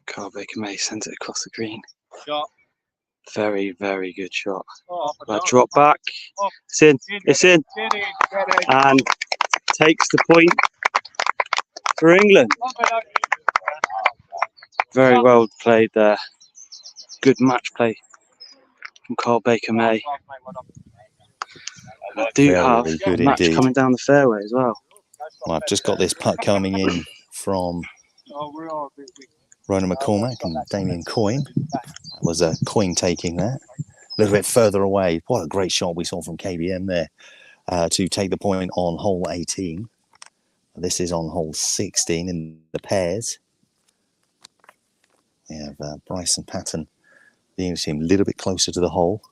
Carl Baker May sends it across the green. Shot. Very, very good shot. Oh, That drop back. It's in. It's in. And takes the point for England. Very well played there. Good match play from Carl Baker May. I do have a match coming down the fairway as well. Well, I've just got this putt coming in from Ronan McCormack and Damien Coyne. That was a coin taking there. A little bit further away. What a great shot we saw from KBM there to take the point on hole 18. This is on hole 16 in the pairs. We have Bryson Patton being a little bit closer to the hole.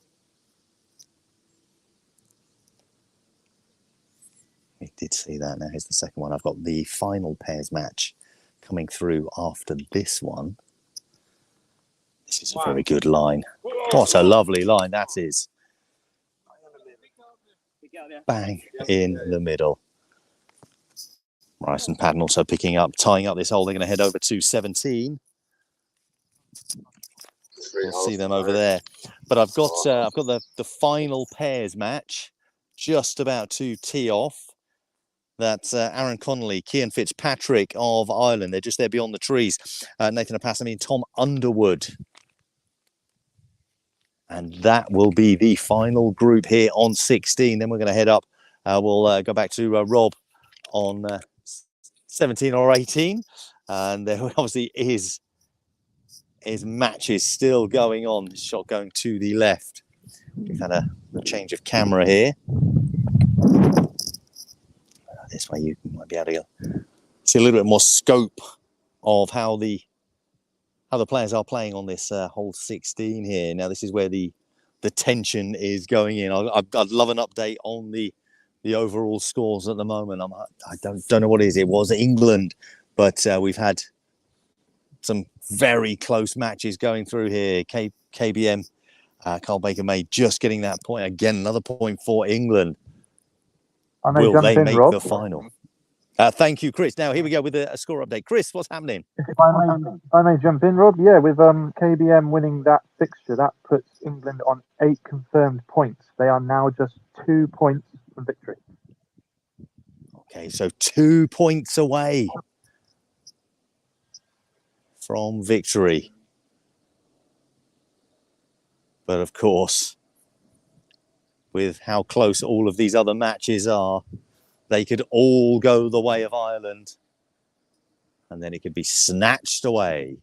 We did see that. Now here's the second one. I've got the final pairs match coming through after this one. This is a very good line. What a lovely line that is. Bang in the middle. Bryson Patton also picking up, tying up this hole. They're going to head over to 17. We'll see them over there. But I've got the final pairs match just about to tee off. That's Aaron Connolly, Cian Fitzpatrick of Ireland. They're just there beyond the trees. Nathan Apasami and Tom Underwood. And that will be the final group here on 16. Then we're going to head up. We'll go back to Rob on 17 or 18. And there obviously is matches still going on. This shot going to the left. We've had a change of camera here. This way you might be able to see a little bit more scope of how the players are playing on this hole 16 here. Now this is where the tension is going in. I'd love an update on the overall scores at the moment. I don't know what it is. It was England, but we've had some very close matches going through here. KBM, Carl Baker May just getting that point. Again, another point for England. Will they make the final? Thank you, Chris. Now, here we go with a score update. Chris, what's happening? If I may jump in, Rob. Yeah, with KBM winning that fixture, that puts England on 8 confirmed points. They are now just 2 points from victory. Okay, so 2 points away from victory. But of course, with how close all of these other matches are, they could all go the way of Ireland, and then it could be snatched away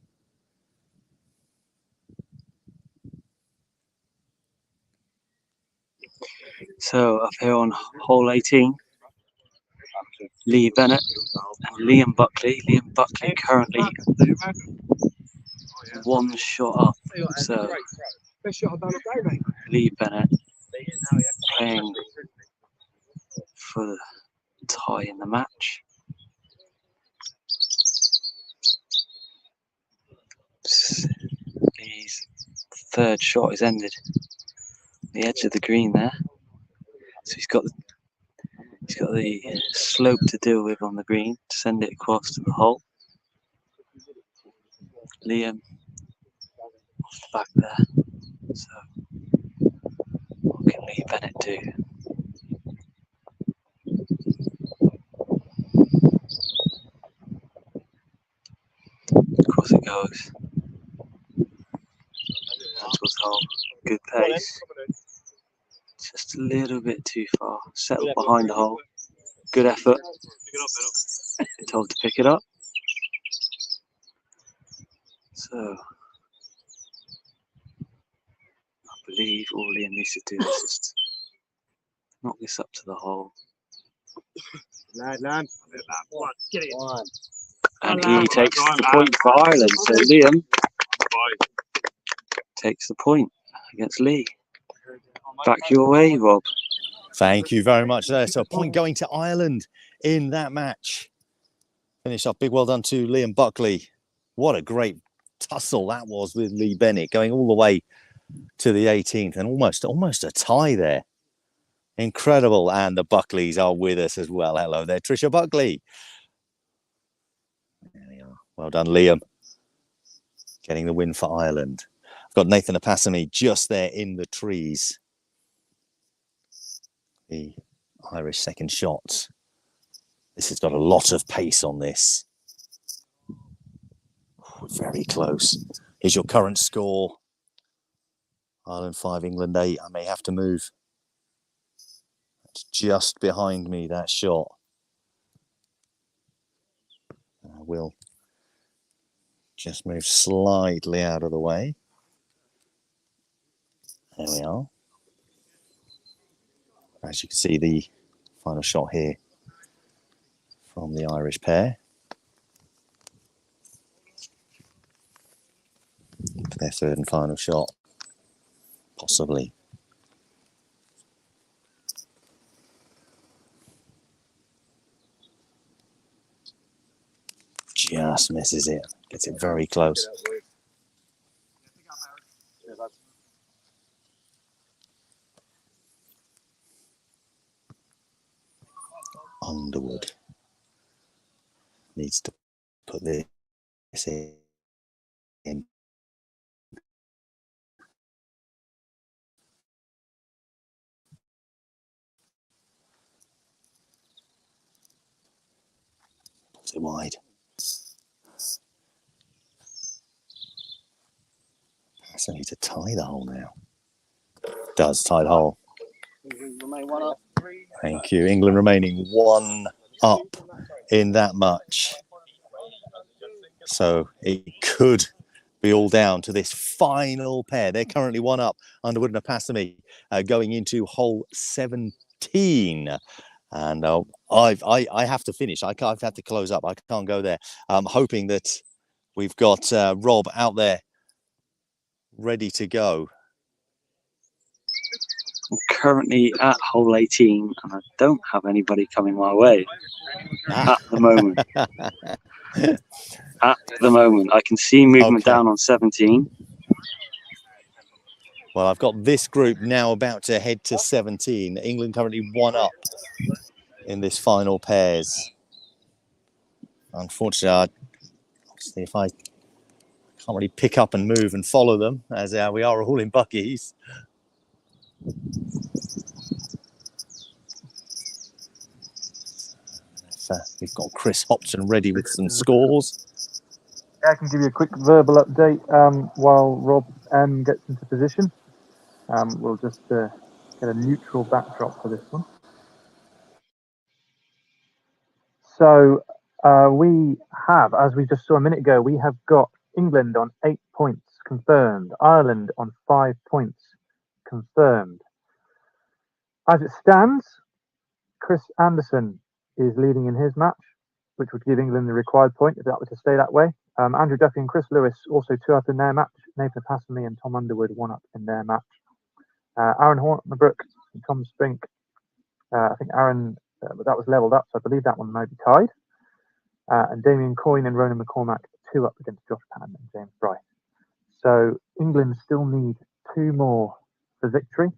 So up here on hole 18, Lee Bennett and Liam Buckley. Liam Buckley currently one shot up. So Lee Bennett playing for the tie in the match. His third shot is ended on the edge of the green there. So he's got the slope to deal with on the green to send it across to the hole. Liam off the back there. So what can Lee Bennett do? Across it goes. Towards the hole. Good pace. Just a little bit too far. Settled behind the hole. Good effort. Been told to pick it up. So I believe all Liam needs to do is just knock this up to the hole. And he takes the point for Ireland. So Liam takes the point against Lee. Back your way, Rob. Thank you very much there. So a point going to Ireland in that match. Finish off. Big well done to Liam Buckley. What a great tussle that was with Lee Bennett, going all the way to the 18th and almost a tie there. Incredible. And the Buckleys are with us as well. Hello there, Trisha Buckley. There we are. Well done, Liam. Getting the win for Ireland. I've got Nathan Apasami just there in the trees. The Irish second shot. This has got a lot of pace on this. Very close. Here's your current score. Ireland 5, England 8. I may have to move. It's just behind me, that shot. I will just move slightly out of the way. There we are. As you can see, the final shot here from the Irish pair. Their third and final shot, possibly. Just misses it. Gets it very close. Underwood needs to put this in. Puts it wide. So need to tie the hole now. Does tie the hole. Thank you. England remaining 1 up in that much. So it could be all down to this final pair. They're currently 1 up, Underwood and Apasami, going into hole 17. And I have to finish. I've had to close up. I can't go there. I'm hoping that we've got Rob out there ready to go. I'm currently at hole 18 and I don't have anybody coming my way at the moment. At the moment, I can see movement down on 17. Well, I've got this group now about to head to 17. England currently 1 up in this final pairs. Unfortunately, obviously, if I can't really pick up and move and follow them, as we are all in buckies. We've got Chris Hopton ready with some scores. I can give you a quick verbal update while Rob gets into position. We'll just get a neutral backdrop for this one. So we have, as we just saw a minute ago, we have got England on 8 points confirmed, Ireland on 5 points confirmed. As it stands, Chris Anderson is leading in his match, which would give England the required point if that were to stay that way. Andrew Duffy and Chris Lewis also 2 up in their match. Nathan Passamy and Tom Underwood 1 up in their match. Aaron Hornbrook and Tom Spink. I think Aaron, that was levelled up, so I believe that one might be tied. And Damien Coyne and Ronan McCormack 2 up against Josh Patton and James Bryce. So England still need 2 more for victory.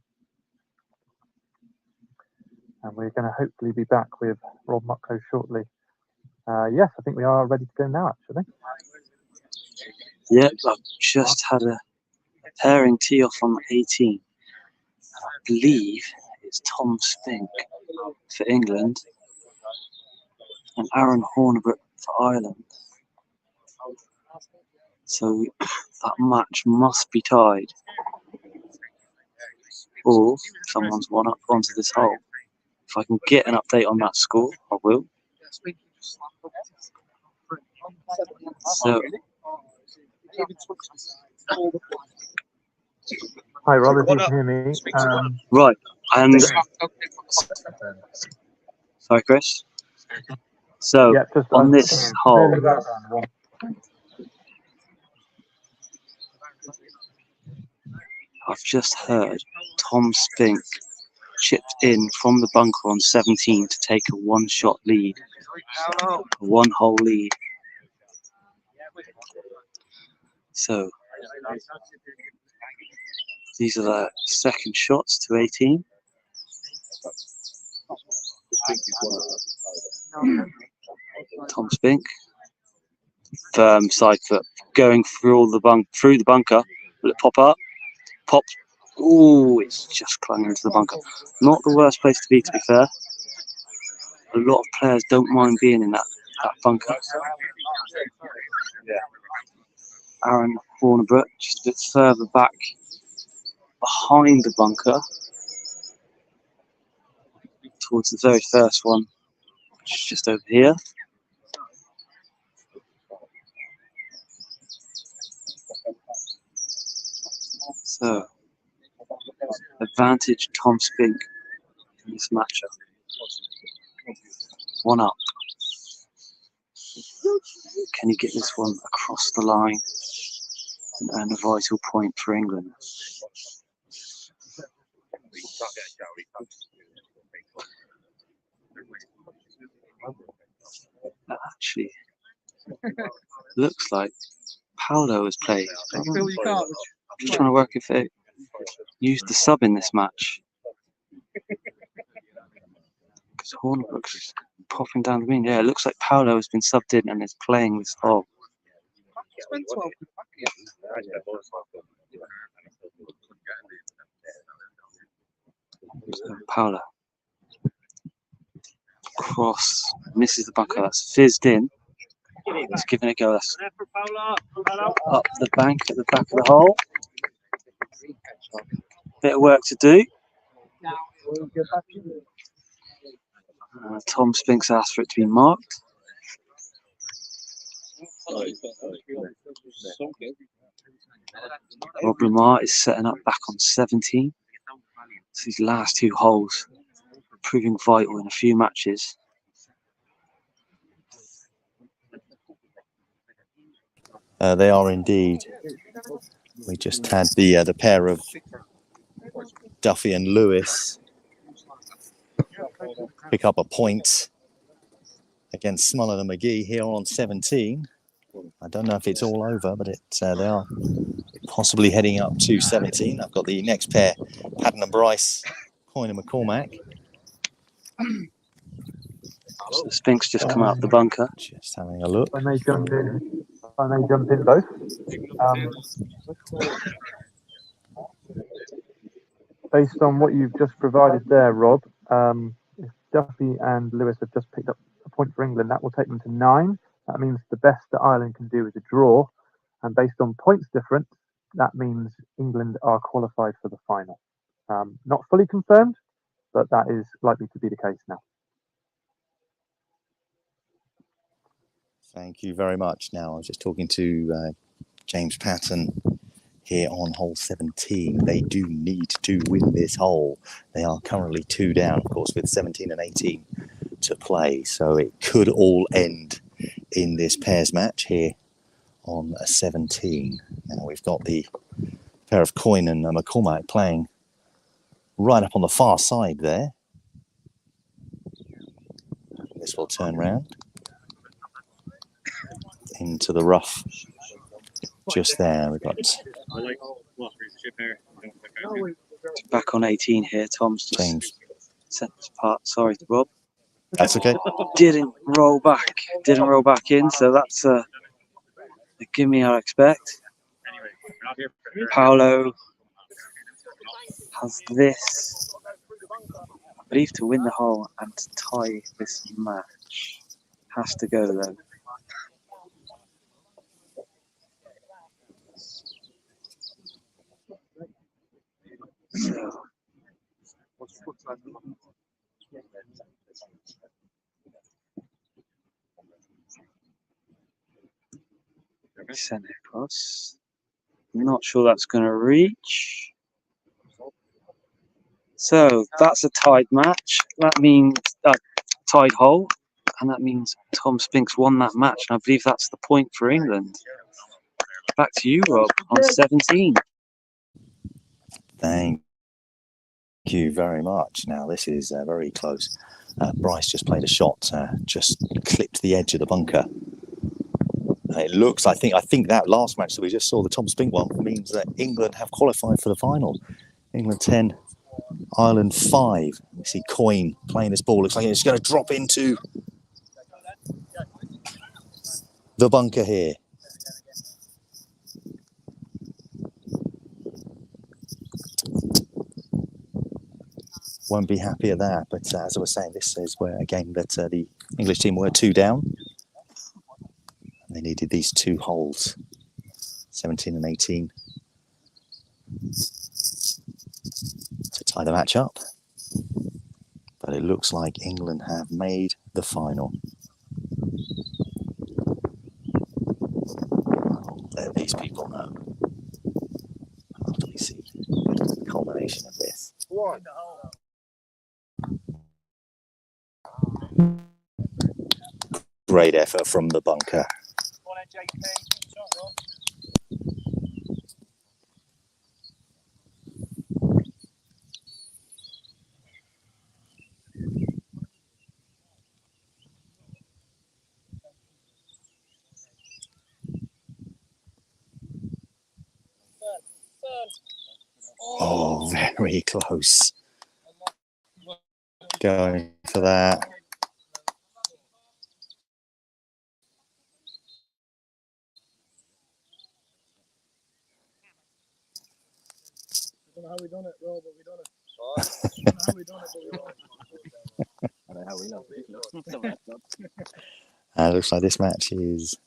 And we're going to hopefully be back with Rob Mucklow shortly. Yes, I think we are ready to go now, actually. Yep, I've just had a pairing tee off on 18. I believe it's Tom Spink for England and Aaron Hornbrook for Ireland. So that match must be tied. Or someone's 1 up onto this hole. If I can get an update on that score, I will. So, hi, Rob, if you can hear me. Right, and sorry, Chris. So yeah, just, on this hole, I've just heard Tom Spink chipped in from the bunker on 17 to take a 1-shot lead, a 1-hole lead. So these are the second shots to 18. Tom Spink, firm side foot, going through all the through the bunker. Will it pop up? Pop. Ooh, it's just clung into the bunker. Not the worst place to be fair. A lot of players don't mind being in that bunker. Aaron Hornbrook just a bit further back behind the bunker towards the very first one, which is just over here. So, advantage Tom Spink in this matchup. 1 up. Can he get this one across the line and earn a vital point for England? That actually looks like Paolo has played. I'm just trying to work if they used the sub in this match. Because Hornbrook's popping down the green. Yeah, it looks like Paolo has been subbed in and is playing this hole. So Paolo. Cross. Misses the bunker. That's fizzed in. He's giving it a go. That's up the bank at the back of the hole. Bit of work to do. Tom Spink's asked for it to be marked. Rob Lamar is setting up back on 17. So these last 2 holes proving vital in a few matches. They are indeed. We just had the pair of Duffy and Lewis pick up a point against Smullen and McGee here on 17. I don't know if it's all over, but they are possibly heading up to 17. I've got the next pair, Patton and Bryce, Coyne and McCormack. So Spink's just come out the bunker. Just having a look. I may jump in both. Based on what you've just provided there, Rob, if Duffy and Lewis have just picked up a point for England, that will take them to 9. That means the best that Ireland can do is a draw. And based on points difference, that means England are qualified for the final. Not fully confirmed, but that is likely to be the case now. Thank you very much. Now, I was just talking to James Patton here on hole 17. They do need to win this hole. They are currently 2 down, of course, with 17 and 18 to play. So it could all end in this pairs match here on 17. Now we've got the pair of Coyne and McCormack playing right up on the far side there. This will turn round into the rough just there. We've got Back on 18 here. Tom's just James. set this part. Sorry, Rob. That's okay. Didn't roll back in, so that's a gimme, I expect. Paolo has this, I believe, to win the hole and to tie this match. Has to go though. So, send it across. Not sure that's going to reach. So that's a tied match. That means tied hole, and that means Tom Spinks won that match. And I believe that's the point for England. Back to you, Rob, on 17. Thank you very much. Now this is very close. Bryce just played a shot, just clipped the edge of the bunker. It looks, I think that last match that we just saw, the Tom Spink one, means that England have qualified for the final. England 10, Ireland 5. We see Coyne playing this ball. Looks like it's going to drop into the bunker here. Won't be happy at that, but as I was saying, this is where again that the English team were 2 down. They needed these 2 holes, 17 and 18, to tie the match up. But it looks like England have made the final. I'll let these people know after we see the culmination of this. Great effort from the bunker. Oh, very close. Going for that. I don't know how we done it, Rob, but we done it. I don't know how we done it, but we done it. I don't know how we know. It looks like this match is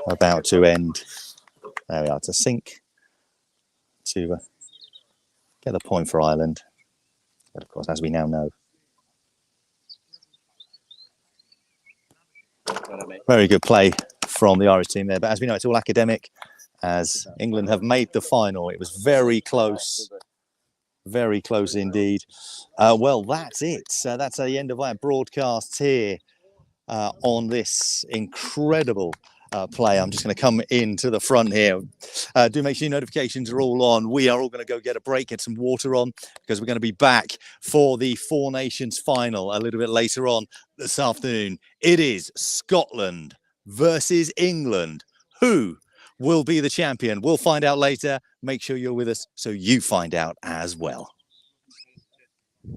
about to end. There we are, to sink, to get the point for Ireland. But of course, as we now know, very good play from the Irish team there. But as we know, it's all academic, as England have made the final. It was very close indeed. Well, that's it. That's the end of our broadcast here on this incredible play. I'm just going to come into the front here. Do make sure your notifications are all on. We are all going to go get a break, get some water on, because we're going to be back for the Four Nations final a little bit later on this afternoon. It is Scotland versus England. Who will be the champion? We'll find out later. Make sure you're with us so you find out as well.